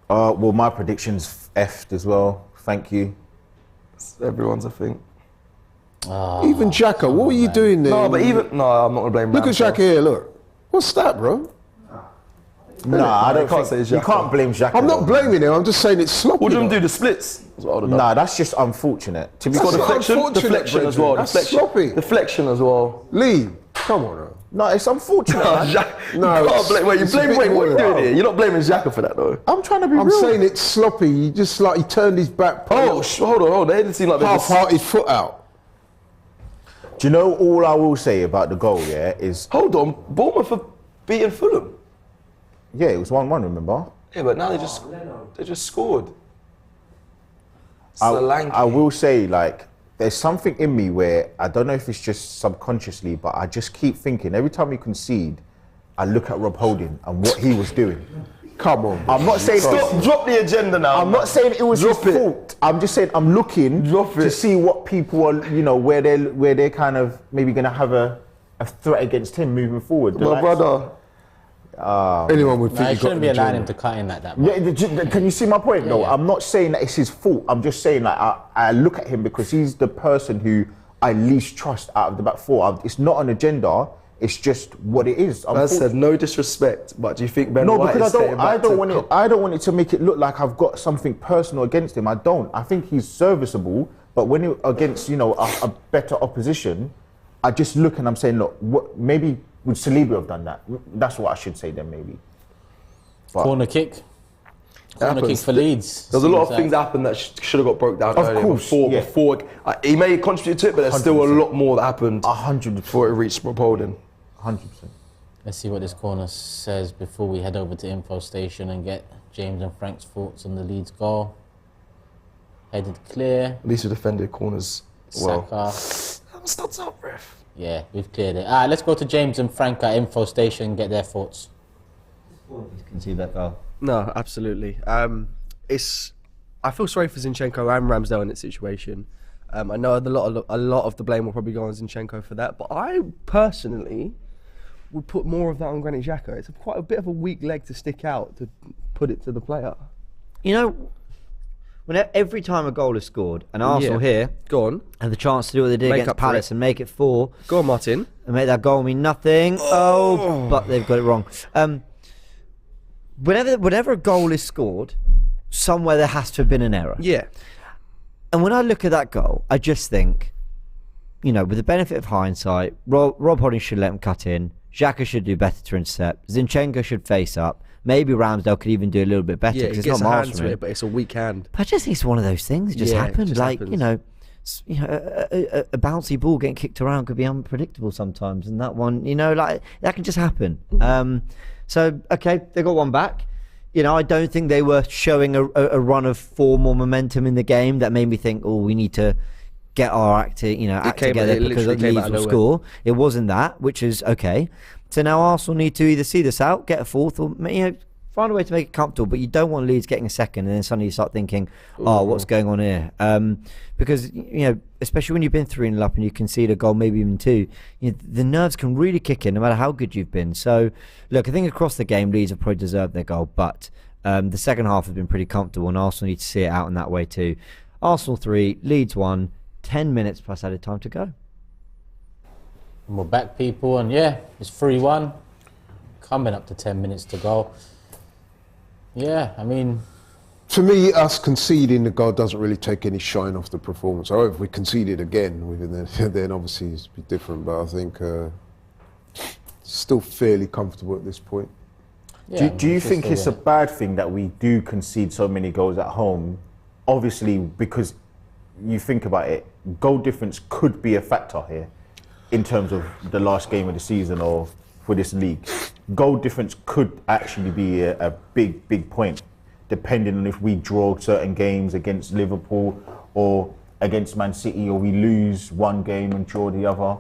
[SPEAKER 3] Well, my prediction's F'd as well. Thank you.
[SPEAKER 5] Everyone's, I think.
[SPEAKER 4] Even Xhaka, what were you doing there?
[SPEAKER 5] No, but I'm not gonna blame.
[SPEAKER 4] Look at
[SPEAKER 5] Ramsdale.
[SPEAKER 4] Xhaka here, look. What's that, bro?
[SPEAKER 3] Nah, I don't
[SPEAKER 5] can't
[SPEAKER 3] think
[SPEAKER 5] say
[SPEAKER 3] you
[SPEAKER 5] Xhaka.
[SPEAKER 3] can't blame Xhaka.
[SPEAKER 4] I'm not blaming him, I'm just saying it's sloppy.
[SPEAKER 5] What do you
[SPEAKER 4] though.
[SPEAKER 5] do? The splits? That's what I would've done.
[SPEAKER 3] Nah, that's just unfortunate. To be
[SPEAKER 4] That's
[SPEAKER 3] honest,
[SPEAKER 4] not unfortunate,
[SPEAKER 5] deflection as well.
[SPEAKER 4] That's
[SPEAKER 5] Deflection.
[SPEAKER 4] sloppy.
[SPEAKER 5] Deflection as well.
[SPEAKER 4] Lee, come on, bro.
[SPEAKER 3] no, it's unfortunate. man.
[SPEAKER 4] No,
[SPEAKER 5] You can't blame. Wait,
[SPEAKER 4] it's a bit
[SPEAKER 5] what are you
[SPEAKER 4] more
[SPEAKER 5] doing
[SPEAKER 4] than
[SPEAKER 5] here? You're not blaming Xhaka for that though.
[SPEAKER 3] I'm trying to be
[SPEAKER 4] I'm
[SPEAKER 3] real.
[SPEAKER 4] saying it's sloppy. He just like he turned his back,
[SPEAKER 5] Oh, hold on. They didn't seem like they just.
[SPEAKER 4] half-hearted foot out.
[SPEAKER 3] Do you know all I will say about the goal? Yeah, is
[SPEAKER 5] Hold on. Bournemouth are beating Fulham.
[SPEAKER 3] yeah, it was 1-1. Remember?
[SPEAKER 5] Yeah, but now they just scored. Solanke.
[SPEAKER 3] I will say, like, there's something in me where I don't know if it's just subconsciously, but I just keep thinking every time we concede, I look at Rob Holding and what he was doing.
[SPEAKER 4] Come on.
[SPEAKER 3] I'm not saying
[SPEAKER 5] Drop the agenda now.
[SPEAKER 3] I'm not saying it was his fault. I'm just saying I'm looking to see what people are, you know, where they're kind of maybe going to have a threat against him moving forward.
[SPEAKER 5] My brother.
[SPEAKER 4] Anyone would think
[SPEAKER 1] Nah,
[SPEAKER 4] he
[SPEAKER 1] it
[SPEAKER 4] got
[SPEAKER 1] shouldn't be
[SPEAKER 4] the
[SPEAKER 1] allowing
[SPEAKER 4] job.
[SPEAKER 1] him to cut in like that. Man.
[SPEAKER 3] Yeah, can you see my point though?
[SPEAKER 1] yeah.
[SPEAKER 3] I'm not saying that it's his fault. I'm just saying like I look at him because he's the person who I least trust out of the back four. It's not an agenda. It's just what it is.
[SPEAKER 5] I said no disrespect, but do you think Ben
[SPEAKER 3] No,
[SPEAKER 5] White
[SPEAKER 3] because
[SPEAKER 5] is staying
[SPEAKER 3] I
[SPEAKER 5] back
[SPEAKER 3] don't
[SPEAKER 5] to
[SPEAKER 3] want it. I don't want it to make it look like I've got something personal against him. I don't. I think he's serviceable, but when it against a better opposition, I just look and I'm saying, look, maybe would Saliba have done that? That's what I should say then maybe. But
[SPEAKER 1] Corner kick. Corner kick for Leeds.
[SPEAKER 5] There's a lot of
[SPEAKER 1] Seems
[SPEAKER 5] things that happened that should have got broke down
[SPEAKER 3] Of
[SPEAKER 5] earlier.
[SPEAKER 3] course, yeah.
[SPEAKER 5] Before he may contribute to it, but there's still a
[SPEAKER 3] 100%.
[SPEAKER 5] lot more that happened
[SPEAKER 3] 100%
[SPEAKER 5] before it reached Rob Holding.
[SPEAKER 3] 100%.
[SPEAKER 1] Let's see what this corner says before we head over to info station and get James and Frank's thoughts on the Leeds goal. Headed clear.
[SPEAKER 5] At least we defended corners well.
[SPEAKER 1] Xhaka.
[SPEAKER 5] Studs up, ref.
[SPEAKER 1] Yeah, we've cleared it. All right, let's go to James and Frank at info station and get their thoughts.
[SPEAKER 7] Can see that goal.
[SPEAKER 8] No, absolutely. I feel sorry for Zinchenko and Ramsdale in that situation. I know a lot of the blame will probably go on Zinchenko for that, but I personally would put more of that on Granit Xhaka. It's quite a bit of a weak leg to stick out to put it to the player.
[SPEAKER 7] You know, every time a goal is scored, and Arsenal here
[SPEAKER 8] Go on.
[SPEAKER 7] have the chance to do what they did
[SPEAKER 8] Make
[SPEAKER 7] against
[SPEAKER 8] up for
[SPEAKER 7] Palace
[SPEAKER 8] it.
[SPEAKER 7] and make it 4
[SPEAKER 8] Go on, Martin.
[SPEAKER 7] and make that goal mean nothing. Oh, but they've got it wrong. Whenever a goal is scored, somewhere there has to have been an error.
[SPEAKER 8] Yeah.
[SPEAKER 7] And when I look at that goal, I just think, with the benefit of hindsight, Rob Holding should let him cut in. Xhaka should do better to intercept. Zinchenko should face up. Maybe Ramsdale could even do a little bit better
[SPEAKER 8] Yeah,
[SPEAKER 7] because
[SPEAKER 8] he
[SPEAKER 7] it's
[SPEAKER 8] gets
[SPEAKER 7] not
[SPEAKER 8] a
[SPEAKER 7] miles
[SPEAKER 8] hand
[SPEAKER 7] from
[SPEAKER 8] to
[SPEAKER 7] him.
[SPEAKER 8] it, but it's a weak hand.
[SPEAKER 7] But I just think it's one of those things. It just
[SPEAKER 8] Yeah, it
[SPEAKER 7] happened.
[SPEAKER 8] just
[SPEAKER 7] Like,
[SPEAKER 8] happens.
[SPEAKER 7] a bouncy ball getting kicked around could be unpredictable sometimes. And that one, that can just happen. So, okay, they got one back. You know, I don't think they were showing a run of form or momentum in the game that made me think, oh, we need to get our act together because Leeds will score. It wasn't that, which is okay. So now Arsenal need to either see this out, get a fourth, or find a way to make it comfortable. But you don't want Leeds getting a second and then suddenly you start thinking, what's going on here? Because especially when you've been 3-0 up and you concede a goal, maybe even 2, the nerves can really kick in no matter how good you've been. So look, I think across the game Leeds have probably deserved their goal, but the second half has been pretty comfortable and Arsenal need to see it out in that way too. Arsenal 3, Leeds 1, 10 minutes plus added time to go.
[SPEAKER 1] And we're back, people, and it's 3-1, coming up to 10 minutes to go. Yeah, I mean,
[SPEAKER 4] for me, us conceding the goal doesn't really take any shine off the performance. However, if we conceded again, then obviously it's a bit different. But I think still fairly comfortable at this point.
[SPEAKER 3] Yeah, do you think it's a bad thing that we do concede so many goals at home? Obviously, because you think about it, goal difference could be a factor here in terms of the last game of the season or for this league. Goal difference could actually be a big point, depending on if we draw certain games against Liverpool or against Man City, or we lose one game and draw the other.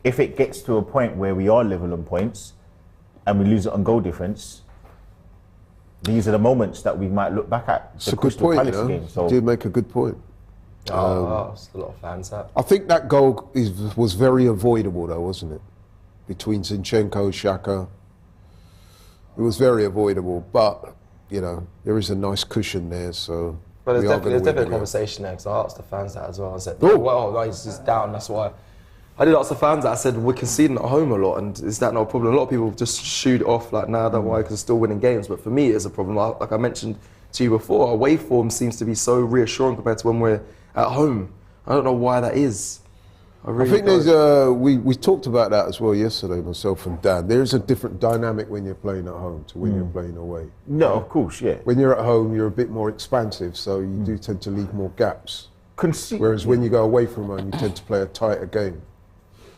[SPEAKER 3] If it gets to a point where we are level on points and we lose it on goal difference, these are the moments that we might look back at.
[SPEAKER 4] It's a good point, game, so. You did make a good point.
[SPEAKER 5] It's a lot of fans.
[SPEAKER 4] I think that goal was very avoidable, though, wasn't it? Between Zinchenko, Xhaka. It was very avoidable, but, there is a nice cushion there, so...
[SPEAKER 5] But there's definitely a conversation there, because I asked the fans that as well. I said, he's down, that's why. I did ask the fans that. I said, we're conceding at home a lot, and is that not a problem? A lot of people just shoot off like, nah, don't worry, because they're still winning games. But for me, it's a problem. Like I mentioned to you before, our away form seems to be so reassuring compared to when we're at home. I don't know why that is. I think
[SPEAKER 4] there's we talked about that as well yesterday, myself and Dan. There is a different dynamic when you're playing at home to when you're playing away.
[SPEAKER 3] No, of course, yeah.
[SPEAKER 4] When you're at home, you're a bit more expansive, so you do tend to leave more gaps. Whereas when you go away from home, you tend to play a tighter game.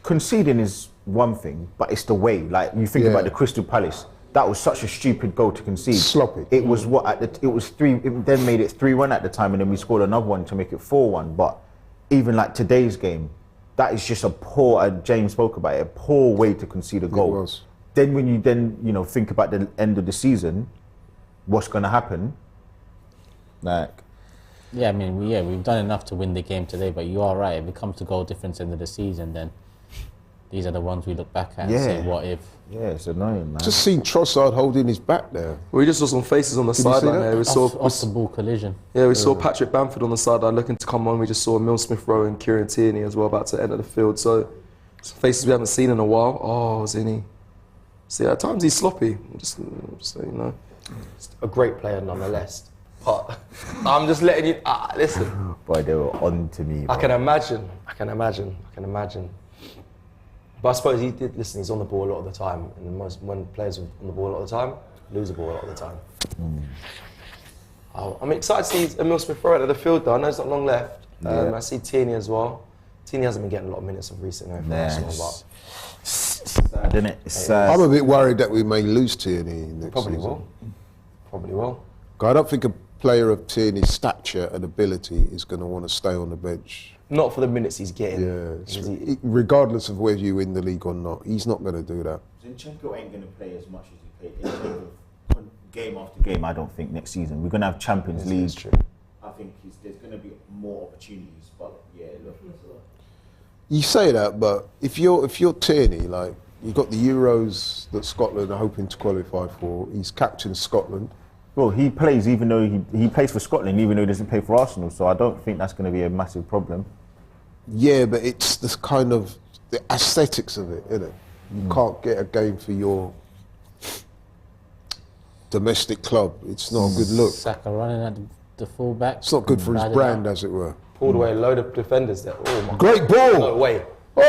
[SPEAKER 3] Conceding is one thing, but it's the way. Like you think about the Crystal Palace, that was such a stupid goal to concede.
[SPEAKER 4] Sloppy.
[SPEAKER 3] It was it was 3. It then made it 3-1 at the time, and then we scored another one to make it 4-1. But even like today's game, that is just a poor. James spoke about it. A poor way to concede a goal.
[SPEAKER 4] It was.
[SPEAKER 3] Then when you think about the end of the season, what's going to happen? Like.
[SPEAKER 1] Yeah, I mean, we've done enough to win the game today, but you are right. If it comes to goal difference end of the season, then these are the ones we look back at and say, what if?
[SPEAKER 3] Yeah, it's annoying, man.
[SPEAKER 4] Just seen Trossard holding his back there.
[SPEAKER 5] We just saw some faces on the sideline there. We saw
[SPEAKER 1] off the ball collision.
[SPEAKER 5] Yeah, we saw Patrick Bamford on the sideline looking to come on. We just saw Emile Smith-Rowe and Kieran Tierney as well about to enter the field. So some faces we haven't seen in a while. Oh, Zinny. See, at times he's sloppy. Just so you know.
[SPEAKER 11] He's a great player nonetheless. But I'm just letting you listen.
[SPEAKER 3] Boy, they were on to me. Bro.
[SPEAKER 11] I can imagine. But I suppose he did listen. He's on the ball a lot of the time, and when players are on the ball a lot of the time, lose the ball a lot of the time. I'm excited to see Emile Smith-Rowe at the field, though. I know there's not long left. I see Tierney as well. Tierney hasn't been getting a lot of minutes of recent.
[SPEAKER 3] Sad, isn't it? It's sad.
[SPEAKER 4] I'm a bit worried that we may lose Tierney next season.
[SPEAKER 11] Probably will.
[SPEAKER 4] I don't think a player of Tierney's stature and ability is going to want to stay on the bench.
[SPEAKER 11] Not for the minutes he's getting.
[SPEAKER 4] Yeah, regardless of whether you win the league or not, he's not going to do that.
[SPEAKER 6] Zinchenko ain't going to play as much as he played in terms of
[SPEAKER 3] game after game. I don't think next season we're going to have Champions League.
[SPEAKER 6] True. I think there's going to be more opportunities, but look.
[SPEAKER 4] You say that, but if you're Tierney, like you've got the Euros that Scotland are hoping to qualify for. He's captain Scotland.
[SPEAKER 3] Well, he plays even though he plays for Scotland, even though he doesn't play for Arsenal. So I don't think that's going to be a massive problem.
[SPEAKER 4] Yeah, but it's this kind of the aesthetics of it, isn't it? You can't get a game for your domestic club. It's not a good look.
[SPEAKER 1] Xhaka running at the full-back.
[SPEAKER 4] It's not good for his brand, as it were.
[SPEAKER 11] Pulled away a load of defenders there. Oh my
[SPEAKER 4] Great ball!
[SPEAKER 11] No way.
[SPEAKER 4] Oh,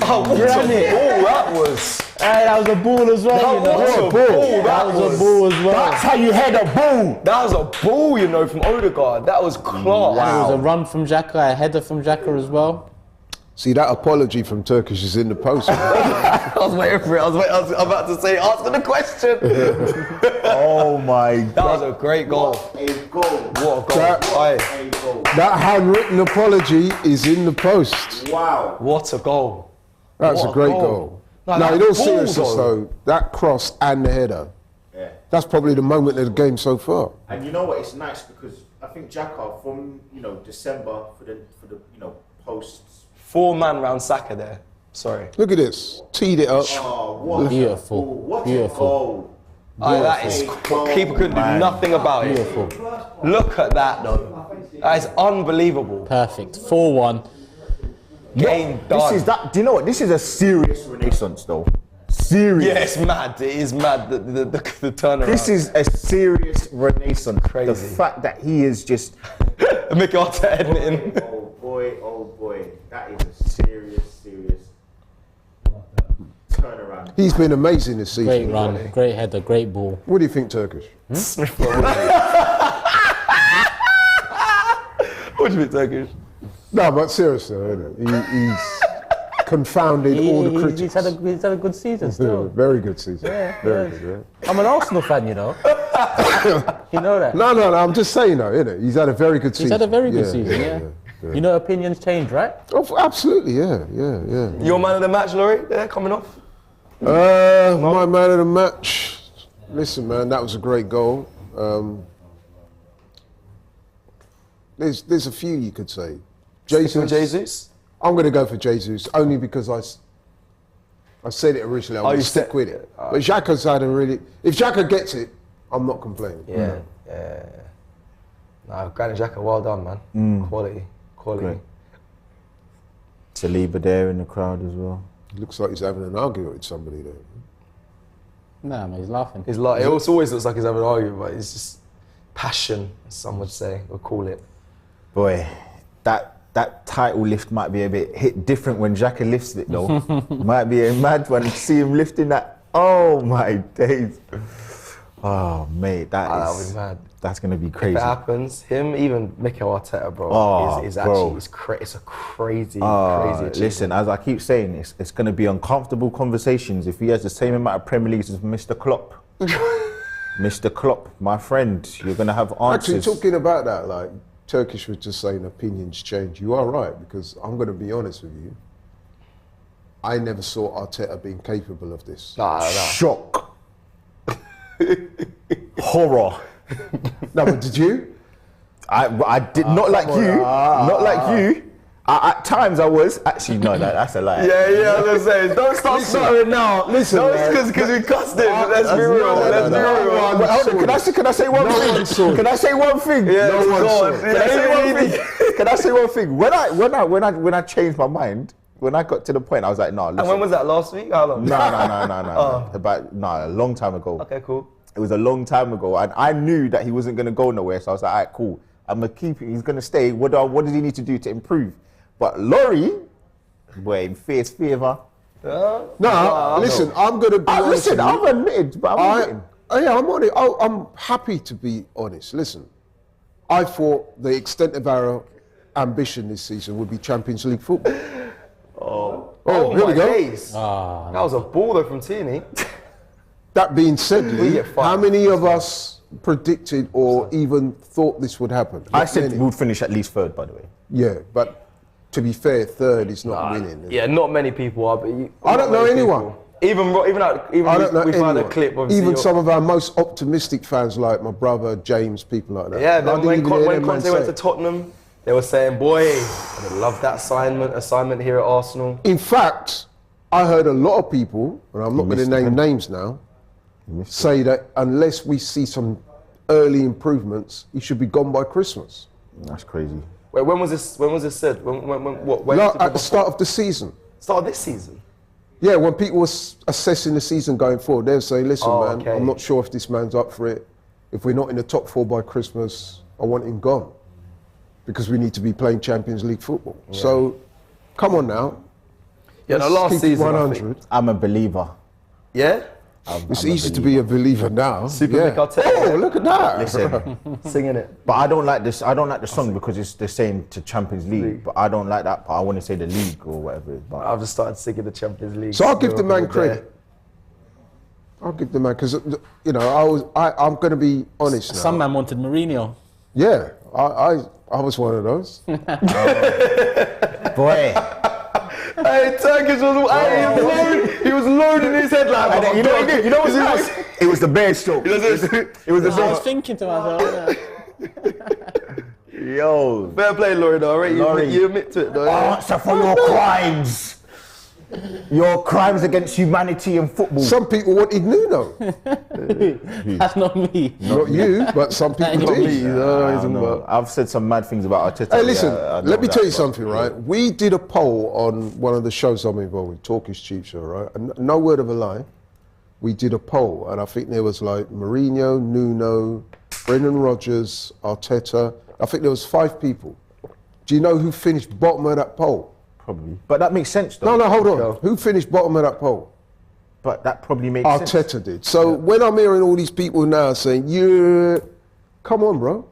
[SPEAKER 11] That was.
[SPEAKER 1] Hey, that was a ball as well. That was a ball as well.
[SPEAKER 11] That's how you head a ball. That was a ball, from Odegaard. That was class.
[SPEAKER 1] Wow. It was a run from Xhaka, a header from Xhaka as well.
[SPEAKER 4] See, that apology from Turkish is in the post.
[SPEAKER 11] I was waiting for it. I was about to say, answer the question.
[SPEAKER 3] Oh my
[SPEAKER 11] That was a great goal.
[SPEAKER 6] A goal.
[SPEAKER 11] What a goal.
[SPEAKER 6] A goal.
[SPEAKER 4] That handwritten apology is in the post.
[SPEAKER 6] Wow.
[SPEAKER 11] What a goal.
[SPEAKER 4] That's
[SPEAKER 11] What
[SPEAKER 4] a great goal.
[SPEAKER 11] No,
[SPEAKER 4] Now,
[SPEAKER 11] that
[SPEAKER 4] in all
[SPEAKER 11] ball,
[SPEAKER 4] seriousness, though, that cross and the header,
[SPEAKER 6] Yeah.
[SPEAKER 4] that's probably the moment of the game so far.
[SPEAKER 6] And you know what? It's nice because I think Xhaka from December for the posts.
[SPEAKER 5] 4-man round Saka there. Sorry.
[SPEAKER 4] Look at this. Teed it up.
[SPEAKER 6] Oh, what
[SPEAKER 1] Beautiful.
[SPEAKER 6] What
[SPEAKER 1] Beautiful.
[SPEAKER 6] a goal.
[SPEAKER 5] That is, keeper couldn't do nothing about it.
[SPEAKER 1] Beautiful.
[SPEAKER 5] Look at that though. That is unbelievable.
[SPEAKER 1] Perfect. 4-1.
[SPEAKER 5] Game done.
[SPEAKER 3] This is that. Do you know what? This is a serious renaissance, though. Serious.
[SPEAKER 5] Yeah, it's mad. It is mad. The turnaround.
[SPEAKER 3] This is a serious renaissance.
[SPEAKER 5] Crazy.
[SPEAKER 3] The fact that he is just.
[SPEAKER 5] Mikel Arteta heading it in.
[SPEAKER 6] Oh boy. That is a serious turnaround.
[SPEAKER 4] He's been amazing this season.
[SPEAKER 1] Great run. Great header. Great ball.
[SPEAKER 4] What do you think, Turkish?
[SPEAKER 5] What do you think, Turkish?
[SPEAKER 4] No, but seriously, isn't it? He's confounded all the critics.
[SPEAKER 1] He's had a good season still.
[SPEAKER 4] Very good season.
[SPEAKER 1] Yeah,
[SPEAKER 4] Very
[SPEAKER 1] yeah.
[SPEAKER 4] good,
[SPEAKER 1] I'm an Arsenal fan, you know. You know that.
[SPEAKER 4] No, I'm just saying though, innit? He's had a very good season.
[SPEAKER 1] He's had a very good season, yeah. You know, opinions change, right?
[SPEAKER 4] Oh, absolutely, yeah.
[SPEAKER 5] Your man of the match, Laurie, there coming off?
[SPEAKER 4] My man of the match. Listen, man, that was a great goal. There's a few you could say.
[SPEAKER 5] Jesus?
[SPEAKER 4] I'm going to go for Jesus, only because I said it originally. I'm going to stick with it. But Xhaka's had a really... If Xhaka gets it, I'm not complaining.
[SPEAKER 5] Yeah. No, Granit Xhaka, well done, man. Quality.
[SPEAKER 3] Great. Saliba there in the crowd as well.
[SPEAKER 4] Looks like he's having an argument with somebody there.
[SPEAKER 1] Nah, man, he's laughing.
[SPEAKER 5] It always looks like he's having an argument, but it's just passion, as some would say, or call it.
[SPEAKER 3] Boy, that title lift might be a bit hit different when Xhaka lifts it though. Might be a mad one to see him lifting that. Oh my days. Oh mate,
[SPEAKER 5] That'll be mad.
[SPEAKER 3] That's gonna be crazy.
[SPEAKER 5] If it happens, him, even Mikel Arteta, bro, is
[SPEAKER 3] bro.
[SPEAKER 5] actually, it's a crazy achievement.
[SPEAKER 3] Listen, as I keep saying, it's gonna be uncomfortable conversations if he has the same amount of Premier Leagues as Mr. Klopp. Mr. Klopp, my friend, you're gonna have answers.
[SPEAKER 4] Actually, talking about that, like, Turkish was just saying opinions change. You are right, because I'm going to be honest with you. I never saw Arteta being capable of this.
[SPEAKER 5] Nah.
[SPEAKER 3] Shock. Horror.
[SPEAKER 4] No, but did you?
[SPEAKER 3] I did not like you. Not like you. At times I was. Actually, no, that's a lie.
[SPEAKER 5] Yeah, I was going to say, don't start starting now.
[SPEAKER 4] Listen,
[SPEAKER 5] because we cussed him. Let's be real. Let's be real.
[SPEAKER 3] Wait, hold on. Can I say one thing? Can I say one thing?
[SPEAKER 5] Yeah,
[SPEAKER 4] No one saw it.
[SPEAKER 3] Can I say one thing? Can I say one thing? When I changed my mind, when I got to the point, I was like, no. Listen.
[SPEAKER 5] And when was that, last week? How long?
[SPEAKER 3] No.
[SPEAKER 5] Oh.
[SPEAKER 3] A long time ago.
[SPEAKER 5] Okay, cool.
[SPEAKER 3] It was a long time ago, and I knew that he wasn't going to go nowhere. So I was like, all right, cool. I'm gonna keep him. He's going to stay. What does he need to do to improve? But Laurie, boy, in fierce favour.
[SPEAKER 4] No, listen, I'm going to be honest.
[SPEAKER 3] Listen, I'm admitted, but I'm admitting.
[SPEAKER 4] I'm on it. I'm happy to be honest. Listen, I thought the extent of our ambition this season would be Champions League football.
[SPEAKER 5] Oh,
[SPEAKER 4] here we go.
[SPEAKER 5] Days. That was a ball though from Tierney.
[SPEAKER 4] That being said, Lee,
[SPEAKER 5] get fired.
[SPEAKER 4] how many of us predicted or even thought this would happen?
[SPEAKER 3] I
[SPEAKER 4] Not
[SPEAKER 3] said
[SPEAKER 4] many.
[SPEAKER 3] we'd finish at least third, by the way.
[SPEAKER 4] Yeah, but to be fair, third is not winning.
[SPEAKER 5] Yeah, not many people are. But
[SPEAKER 4] I don't know anyone.
[SPEAKER 5] Even
[SPEAKER 4] I don't know
[SPEAKER 5] we found a
[SPEAKER 4] anyone.
[SPEAKER 5] clip.
[SPEAKER 4] Even some of our most optimistic fans, like my brother James, people like that.
[SPEAKER 5] Yeah,
[SPEAKER 4] I
[SPEAKER 5] then
[SPEAKER 4] didn't
[SPEAKER 5] when
[SPEAKER 4] even hear them
[SPEAKER 5] Conte
[SPEAKER 4] man
[SPEAKER 5] went
[SPEAKER 4] say
[SPEAKER 5] to
[SPEAKER 4] it.
[SPEAKER 5] Tottenham, they were saying, "Boy, I love that assignment here at Arsenal."
[SPEAKER 4] In fact, I heard a lot of people, and I'm not going to name names now, say that unless we see some early improvements, he should be gone by Christmas.
[SPEAKER 3] That's crazy.
[SPEAKER 5] Wait, when was this? When was this said? When
[SPEAKER 4] At the start of the season.
[SPEAKER 5] Start of this season.
[SPEAKER 4] Yeah, when people were assessing the season going forward, they were saying, listen, man,
[SPEAKER 5] okay.
[SPEAKER 4] I'm not sure if this man's up for it. If we're not in the top four by Christmas, I want him gone. Because we need to be playing Champions League football. Yeah. So, come on now.
[SPEAKER 5] Yeah, the last
[SPEAKER 4] keep
[SPEAKER 5] season,
[SPEAKER 4] 100.
[SPEAKER 3] I'm a believer.
[SPEAKER 5] Yeah?
[SPEAKER 4] It's easy to be a believer now.
[SPEAKER 5] Super
[SPEAKER 4] yeah.
[SPEAKER 5] Mick Arteta.
[SPEAKER 4] Oh, look at that.
[SPEAKER 3] Listen,
[SPEAKER 5] Singing it.
[SPEAKER 3] but I don't like this. I don't like the song because it's the same to Champions League. But I don't like that. But I want to say the league or whatever it is. But
[SPEAKER 5] I've just started singing the Champions League.
[SPEAKER 4] So I'll give the man credit. I'll give the man, because, you know, I'm going to be honest now.
[SPEAKER 1] Some man wanted Mourinho.
[SPEAKER 4] Yeah, I was one of those.
[SPEAKER 3] boy,
[SPEAKER 5] Hey, Turkish was he was loading his head like,
[SPEAKER 3] and then, you know what he did? You know what it was? It was the bear stroke. It was the
[SPEAKER 1] I was thinking to myself,
[SPEAKER 3] Yo.
[SPEAKER 5] fair play, Laurie, though. Right?
[SPEAKER 3] Laurie.
[SPEAKER 5] You admit to it, though.
[SPEAKER 3] Answer for your crimes. Your crimes against humanity and football.
[SPEAKER 4] Some people wanted Nuno.
[SPEAKER 1] that's not me.
[SPEAKER 4] Not you, but some people
[SPEAKER 1] Not
[SPEAKER 4] did.
[SPEAKER 1] me.
[SPEAKER 3] No. I've said some mad things about Arteta.
[SPEAKER 4] Hey, listen,
[SPEAKER 3] I know
[SPEAKER 4] let me
[SPEAKER 3] that,
[SPEAKER 4] tell you
[SPEAKER 3] but-
[SPEAKER 4] something, right? We did a poll on one of the shows I'm involved with, Talk is Cheap Show, right? And no word of a lie, we did a poll, and I think there was like Mourinho, Nuno, Brendan Rodgers, Arteta. I think there was 5 people. Do you know who finished bottom of that poll?
[SPEAKER 3] Probably. But that makes sense, though.
[SPEAKER 4] No, hold on. Who finished bottom of that poll?
[SPEAKER 3] But that probably makes sense.
[SPEAKER 4] Arteta did. So when I'm hearing all these people now saying, yeah, come on, bro.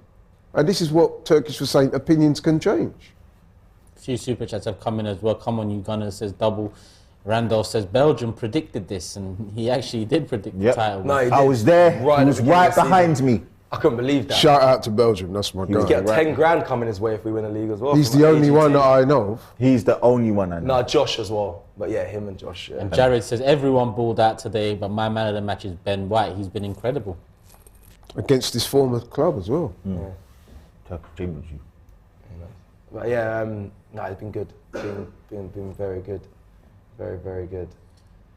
[SPEAKER 4] And this is what Turkish was saying, opinions can change.
[SPEAKER 1] A few super chats have come in as well. Come on, you Gunners, says double. Randolph says Belgium predicted this, and he actually did predict the title.
[SPEAKER 5] No, he
[SPEAKER 3] I
[SPEAKER 5] did.
[SPEAKER 3] was there.
[SPEAKER 5] Right
[SPEAKER 3] He
[SPEAKER 5] at
[SPEAKER 3] was
[SPEAKER 5] the beginning
[SPEAKER 3] right
[SPEAKER 5] of the
[SPEAKER 3] behind me.
[SPEAKER 5] I couldn't believe that.
[SPEAKER 4] Shout out to Belgium, that's my guy.
[SPEAKER 5] We get 10 grand coming his way if we win the league as well.
[SPEAKER 4] He's
[SPEAKER 5] from
[SPEAKER 4] the only
[SPEAKER 5] AGT.
[SPEAKER 4] one that I know of.
[SPEAKER 3] He's the only one I know.
[SPEAKER 5] No, Josh as well. But yeah, him and Josh. Yeah.
[SPEAKER 1] And Jared says everyone balled out today, but my man of the match is Ben White. He's been incredible.
[SPEAKER 4] Against his former club as well.
[SPEAKER 5] But yeah, no, it's been good. Been very good. Very, very good.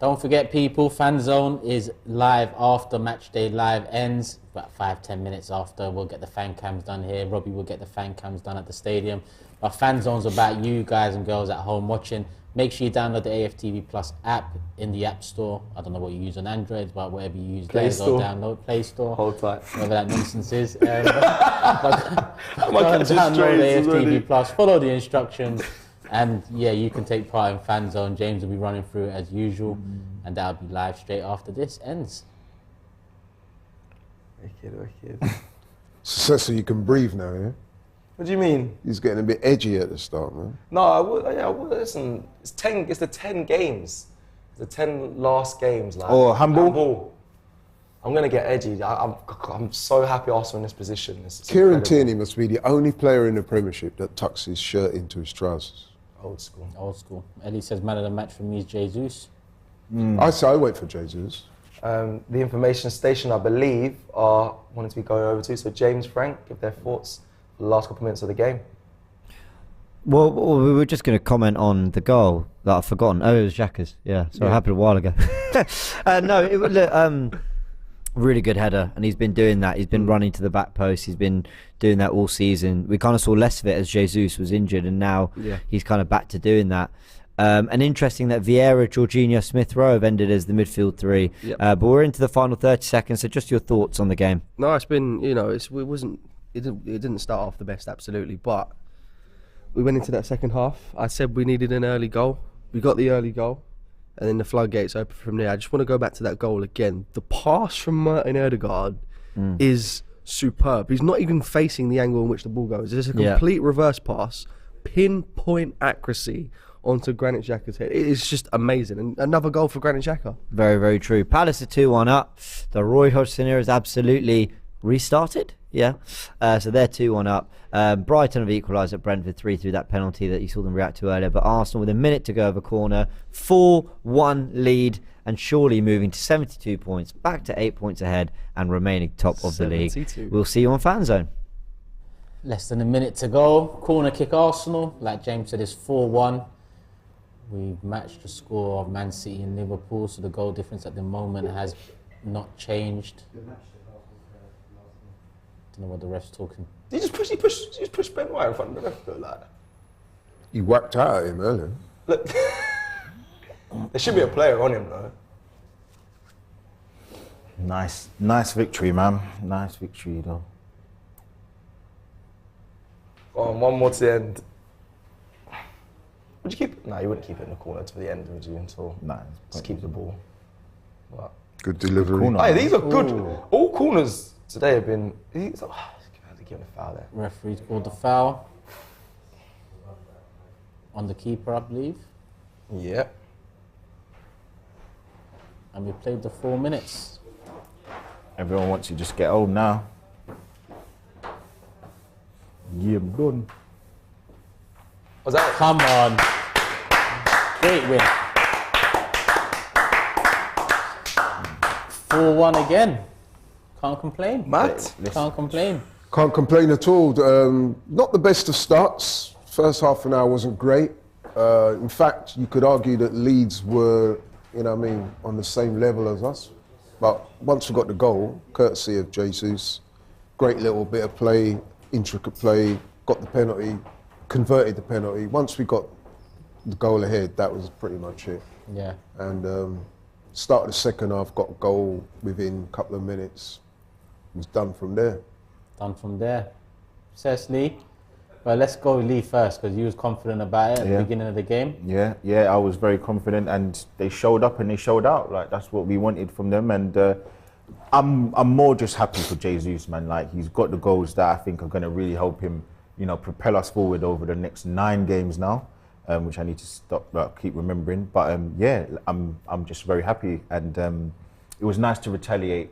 [SPEAKER 1] Don't forget, people, Fan Zone is live after Match Day Live ends. About 5-10 minutes after, we'll get the fan cams done here. Robbie will get the fan cams done at the stadium. But Fan Zone's about you guys and girls at home watching. Make sure you download the AFTV Plus app in the App Store. I don't know what you use on Android, but whatever you use
[SPEAKER 5] Play
[SPEAKER 1] there,
[SPEAKER 5] Store.
[SPEAKER 1] go download Play Store.
[SPEAKER 5] Hold tight.
[SPEAKER 1] Whatever that nonsense is. Go and download AFTV Plus, follow the instructions. And yeah, you can take part in Fan Zone. James will be running through it as usual, and that'll be live straight after this ends.
[SPEAKER 5] Wicked.
[SPEAKER 4] So you can breathe now, yeah?
[SPEAKER 5] What do you mean?
[SPEAKER 4] He's getting a bit edgy at the start, man.
[SPEAKER 5] No, I would listen. It's the 10 games. It's the 10 last games. Like,
[SPEAKER 3] Oh, handball?
[SPEAKER 5] I'm gonna get edgy. I'm so happy Arsenal in this position. It's
[SPEAKER 4] Kieran
[SPEAKER 5] incredible.
[SPEAKER 4] Tierney must be the only player in the Premiership that tucks his shirt into his trousers.
[SPEAKER 5] Old school.
[SPEAKER 1] Old school. Ellie says man of the match for me is Jesus.
[SPEAKER 4] I wait for Jesus.
[SPEAKER 5] The information station, I believe, are wanting to be going over to. So James, Frank, give their thoughts for the last couple of minutes of the game.
[SPEAKER 7] Well, we were just going to comment on the goal that I've forgotten. Oh, it was Xhaka's. Yeah, so it happened a while ago. No, it was really good header, and he's been doing that. He's been running to the back post. He's been doing that all season. We kind of saw less of it as Jesus was injured, and now he's kind of back to doing that. And interesting that Vieira, Jorginho, Smith Rowe have ended as the midfield three.
[SPEAKER 8] Yep.
[SPEAKER 7] But we're into the final 30 seconds, so just your thoughts on the game.
[SPEAKER 8] No, it's been, it didn't start off the best, absolutely, but we went into that second half. I said we needed an early goal. We got the early goal, and then the floodgates open from there. I just want to go back to that goal again. The pass from Martin Ødegaard is superb. He's not even facing the angle in which the ball goes. It's a complete reverse pass, pinpoint accuracy onto Granit Xhaka's head. It is just amazing. And another goal for Granit Xhaka.
[SPEAKER 7] Very, very true. Palace are 2-1 up. The Roy Hodgson era is absolutely restarted. Yeah. So they're 2-1 up. Brighton have equalised at Brentford 3 that penalty that you saw them react to earlier. But Arsenal, with a minute to go of a corner, 4-1 lead, and surely moving to 72 points, back to 8 points ahead and remaining top of the league. We'll see you on Fan Zone.
[SPEAKER 1] Less than a minute to go. Corner kick Arsenal. Like James said, it's 4-1. We've matched the score of Man City and Liverpool, so the goal difference at the moment has not changed. Don't know what the ref's talking.
[SPEAKER 5] He just pushed Ben White in front of the ref, though, like.
[SPEAKER 4] He whacked out at him earlier.
[SPEAKER 5] Look, there should be a player on him, though.
[SPEAKER 3] Nice victory, man. Nice victory, though.
[SPEAKER 5] Go on, one more to the end. Would you keep it? No, you wouldn't keep it in the corner to the end, would you? Until just keep the ball. But
[SPEAKER 4] Good delivery.
[SPEAKER 3] Corner.
[SPEAKER 11] Hey, these are good. All corners today have been. He's giving a foul there.
[SPEAKER 1] Referee's called the foul on the keeper, I believe.
[SPEAKER 11] Yeah.
[SPEAKER 1] And we played the 4 minutes.
[SPEAKER 3] Everyone wants to just get home now. Yeah, I'm done.
[SPEAKER 11] Was that it?
[SPEAKER 1] Come on. Great win. 4-1 again. Can't complain.
[SPEAKER 11] Matt?
[SPEAKER 1] Can't complain.
[SPEAKER 4] Can't complain at all. Not the best of starts. First half an hour wasn't great. In fact, you could argue that Leeds were, on the same level as us. But once we got the goal, courtesy of Jesus, great little bit of play, intricate play, got the penalty, converted the penalty. Once we got the goal ahead, that was pretty much it.
[SPEAKER 1] Yeah.
[SPEAKER 4] And start of the second half, got a goal within a couple of minutes. It was done from there.
[SPEAKER 1] Done from there. Says Lee. Well, let's go Lee first, because you was confident about it at the beginning of the game.
[SPEAKER 3] Yeah, I was very confident, and they showed up and they showed out. Like, that's what we wanted from them, and I'm more just happy for Jesus, man. Like, he's got the goals that I think are going to really help him, propel us forward over the next 9 games now, which I need to keep remembering. But I'm just very happy, and it was nice to retaliate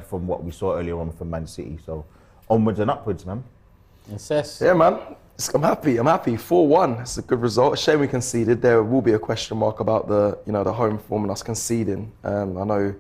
[SPEAKER 3] from what we saw earlier on from Man City. So onwards and upwards, man.
[SPEAKER 11] Yeah, man. I'm happy. 4-1. It's a good result. A shame we conceded. There will be a question mark about the home form and us conceding. I know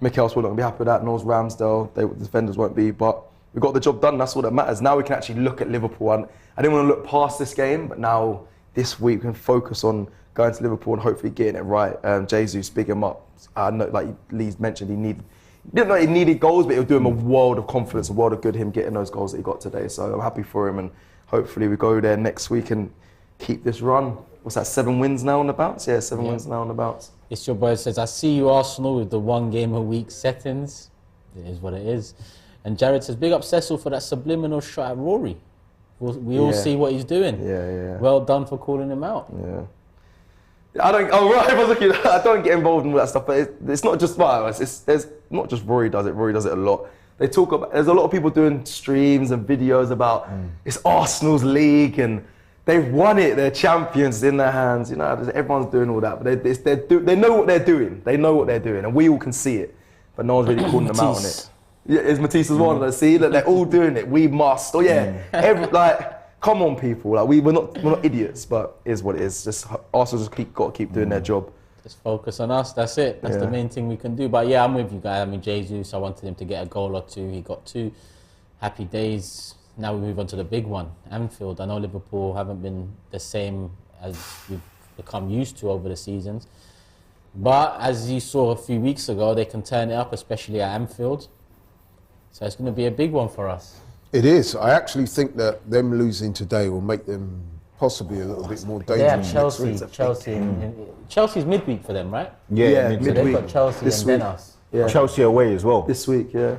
[SPEAKER 11] Mikel's will not be happy with that. Nor Ramsdale. The defenders won't be. But we got the job done. That's all that matters. Now we can actually look at Liverpool. And I didn't want to look past this game, but now this week we can focus on going to Liverpool and hopefully getting it right. Jesus, big him up. I know, like Lee's mentioned, he needed goals, but it would do him a world of confidence, a world of good, him getting those goals that he got today. So I'm happy for him, and hopefully we go there next week and keep this run. What's that, 7 wins now on the bounce? Yeah, 7 wins now on the bounce.
[SPEAKER 1] It's your boy says, I see you Arsenal with the 1 game a week settings. It is what it is. And Jared says, big up Cecil for that subliminal shot at Rory. We all see what he's doing.
[SPEAKER 11] Yeah.
[SPEAKER 1] Well done for calling him out.
[SPEAKER 11] Yeah. I don't get involved in all that stuff, but it's not just there's not just Rory does it a lot. They talk about, there's a lot of people doing streams and videos about it's Arsenal's league and they've won it, they're champions in their hands. Everyone's doing all that, but they know what they're doing. They know what they're doing, and we all can see it, but no one's really calling them out on it. Yeah, is Matisse as one? See that they're all doing it. We must. Come on, people. Like we're not idiots, but it is what it is. Just Arsenal got to keep doing their job.
[SPEAKER 1] Just focus on us. That's it. That's the main thing we can do. But yeah, I'm with you guys. I mean, Jesus, I wanted him to get a goal or 2. He got 2. Happy days. Now we move on to the big one, Anfield. I know Liverpool haven't been the same as we've become used to over the seasons, but as you saw a few weeks ago, they can turn it up, especially at Anfield. So it's going to be a big one for us.
[SPEAKER 4] It is. I actually think that them losing today will make them possibly a little bit more dangerous.
[SPEAKER 1] Yeah, Chelsea's midweek for them, right?
[SPEAKER 3] Yeah,
[SPEAKER 1] midweek. So they've got Chelsea this and week. Then us.
[SPEAKER 3] Yeah. Chelsea away as well.
[SPEAKER 11] This week, yeah.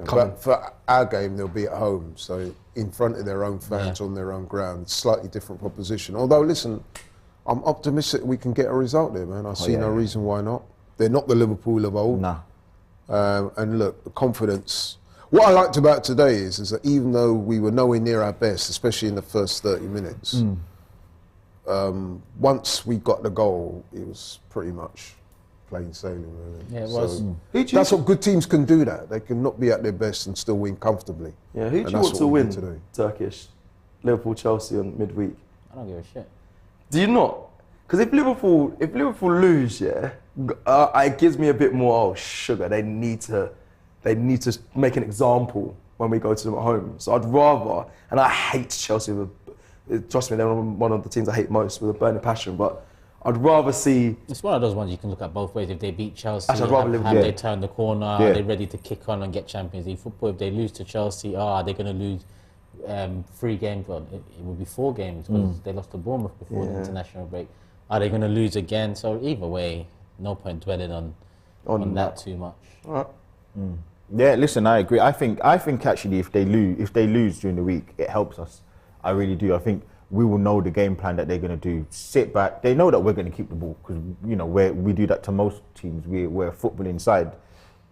[SPEAKER 4] But for our game, they'll be at home, so in front of their own fans on their own ground. Slightly different proposition. Although, listen, I'm optimistic we can get a result there, man. I see no reason why not. They're not the Liverpool of old.
[SPEAKER 3] Nah.
[SPEAKER 4] And look, the confidence. What I liked about today is that even though we were nowhere near our best, especially in the first 30 minutes, once we got the goal, it was pretty much plain sailing, really.
[SPEAKER 1] Yeah, it was.
[SPEAKER 4] That's what good teams can do. That they can not be at their best and still win comfortably.
[SPEAKER 11] Yeah, who do you want to win today? Turkish, Liverpool, Chelsea on midweek.
[SPEAKER 1] I don't give a shit.
[SPEAKER 11] Do you not? Because if Liverpool lose, it gives me a bit more. Oh, sugar! They need to make an example when we go to them at home. So I'd rather, and I hate Chelsea. Trust me, they're one of the teams I hate most with a burning passion. But I'd rather see.
[SPEAKER 1] It's one of those ones you can look at both ways. If they beat Chelsea,
[SPEAKER 11] I'd rather
[SPEAKER 1] have they turned the corner? Are they ready to kick on and get Champions League football? If they lose to Chelsea, are they going to lose 3 games? Well, it would be 4 games because they lost to Bournemouth before the international break. Are they going to lose again? So either way, no point dwelling on that too much.
[SPEAKER 11] All right.
[SPEAKER 3] Yeah, listen, I agree. I think actually if they lose during the week, it helps us. I really do. I think we will know the game plan that they're going to do. Sit back. They know that we're going to keep the ball because, you know, we do that to most teams. We're a footballing side.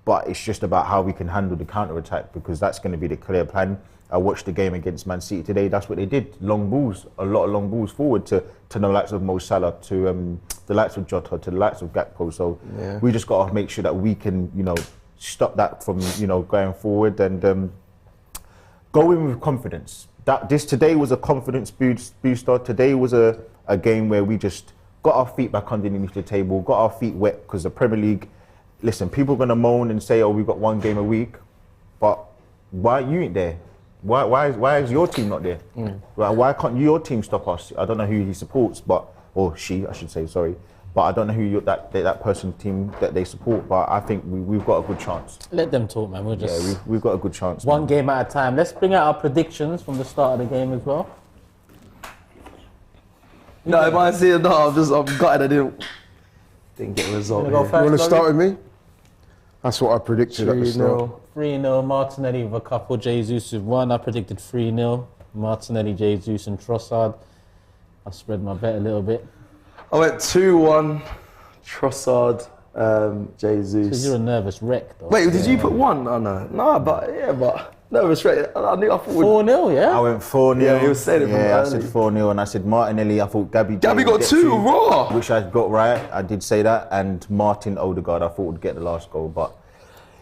[SPEAKER 3] But it's just about how we can handle the counter-attack because that's going to be the clear plan. I watched the game against Man City today. That's what they did. Long balls, a lot of long balls forward to the likes of Mo Salah, to the likes of Jota, to the likes of Gakpo. So we just got to make sure that we can, you know, stop that from, you know, going forward and go in with confidence. Today was a confidence booster. Today was a game where we just got our feet back underneath the table, got our feet wet because the Premier League. Listen, people are going to moan and say, oh, we've got one game a week, but why you ain't there? Why is your team not there? Why can't your team stop us? I don't know who he supports, or she, I should say, sorry. But I don't know who that person team that they support, but I think we've got a good chance.
[SPEAKER 1] Let them talk, man.
[SPEAKER 3] We've got a good chance.
[SPEAKER 1] One game at a time. Let's bring out our predictions from the start of the game as well.
[SPEAKER 5] No, if I see it, no, I'm gutted I didn't get a result.
[SPEAKER 4] You want to start with me? That's what I predicted at the start.
[SPEAKER 1] 3-0, Martinelli with a couple, Jesus with one. I predicted 3-0, Martinelli, Jesus and Trossard. I spread my bet a little bit.
[SPEAKER 5] I went 2-1, Trossard, Jesus.
[SPEAKER 1] Because you're a nervous wreck, though.
[SPEAKER 5] Wait, did you put one? Oh, no. No, but nervous wreck. I thought
[SPEAKER 1] 4-0, yeah?
[SPEAKER 3] I went 4-0.
[SPEAKER 5] Yeah, he was saying it from
[SPEAKER 3] I
[SPEAKER 5] early.
[SPEAKER 3] said 4-0 and I said Martinelli. I thought Gabby
[SPEAKER 5] got two, raw.
[SPEAKER 3] Which I got right. I did say that. And Martin Odegaard, I thought would get the last goal, but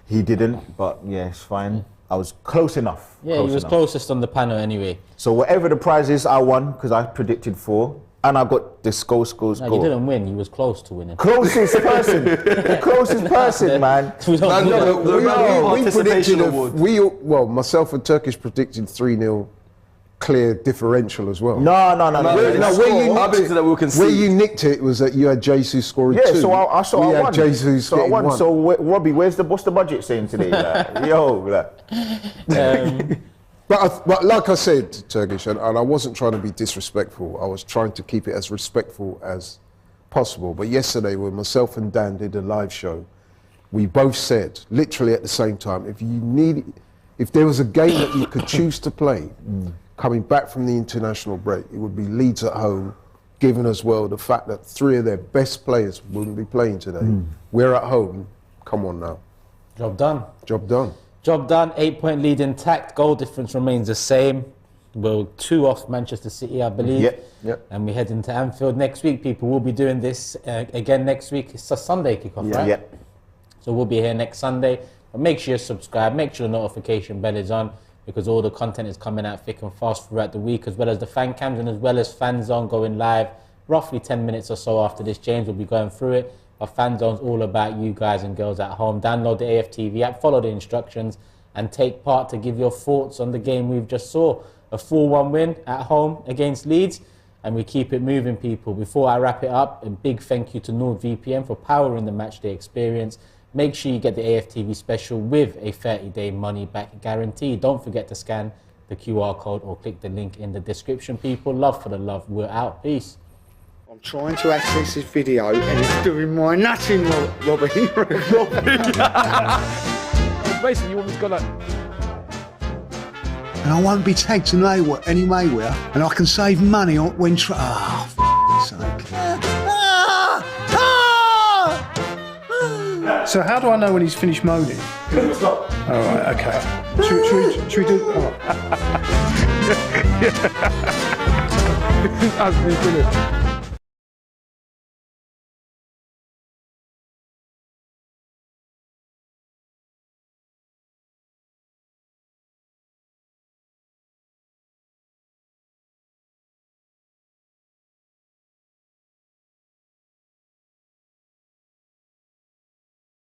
[SPEAKER 3] he didn't. But yeah, it's fine. I was close enough.
[SPEAKER 1] Yeah, he was closest on the panel anyway.
[SPEAKER 3] So whatever the prize is, I won because I predicted 4. And I got the scores.
[SPEAKER 1] No, you didn't win. You was close to winning.
[SPEAKER 3] Closest person. The closest person, man.
[SPEAKER 4] We predicted myself and Turkish predicted 3-0 clear differential as well.
[SPEAKER 3] No.
[SPEAKER 4] Where you nicked it was that you had Jesus scoring 2.
[SPEAKER 3] So I won.
[SPEAKER 4] Jesus
[SPEAKER 3] so I won.
[SPEAKER 4] 1.
[SPEAKER 3] So Robbie, what's the budget saying today?
[SPEAKER 4] But like I said, Turkish, and I wasn't trying to be disrespectful. I was trying to keep it as respectful as possible. But yesterday, when myself and Dan did a live show, we both said, literally at the same time, if there was a game that you could choose to play, coming back from the international break, it would be Leeds at home, given as well the fact that 3 of their best players wouldn't be playing today. We're at home. Come on now.
[SPEAKER 1] Job done.
[SPEAKER 4] Job done.
[SPEAKER 1] Job done, 8-point lead intact, goal difference remains the same. We're 2 off Manchester City, I believe.
[SPEAKER 3] Yep.
[SPEAKER 1] And we head into Anfield next week, people. We'll be doing this again next week. It's a Sunday kickoff, right?
[SPEAKER 3] Yep.
[SPEAKER 1] So we'll be here next Sunday. But make sure you subscribe, make sure the notification bell is on because all the content is coming out thick and fast throughout the week, as well as the fan cams and as well as Fan Zone going live roughly 10 minutes or so after this. James will be going through it. Our Fan Zone's all about you guys and girls at home. Download the AFTV app, follow the instructions, and take part to give your thoughts on the game we've just saw. A 4-1 win at home against Leeds, and we keep it moving, people. Before I wrap it up, a big thank you to NordVPN for powering the matchday experience. Make sure you get the AFTV special with a 30-day money-back guarantee. Don't forget to scan the QR code or click the link in the description, people. Love for the love. We're out. Peace.
[SPEAKER 12] I'm trying to access this video and it's doing my nutting, Robin.
[SPEAKER 2] Basically, you want me to go like...
[SPEAKER 12] And I won't be tagged anywhere, and I can save money when... sake. So how do I know when he's finished moaning? All right, okay. Should we do... Oh.
[SPEAKER 2] That's brilliant.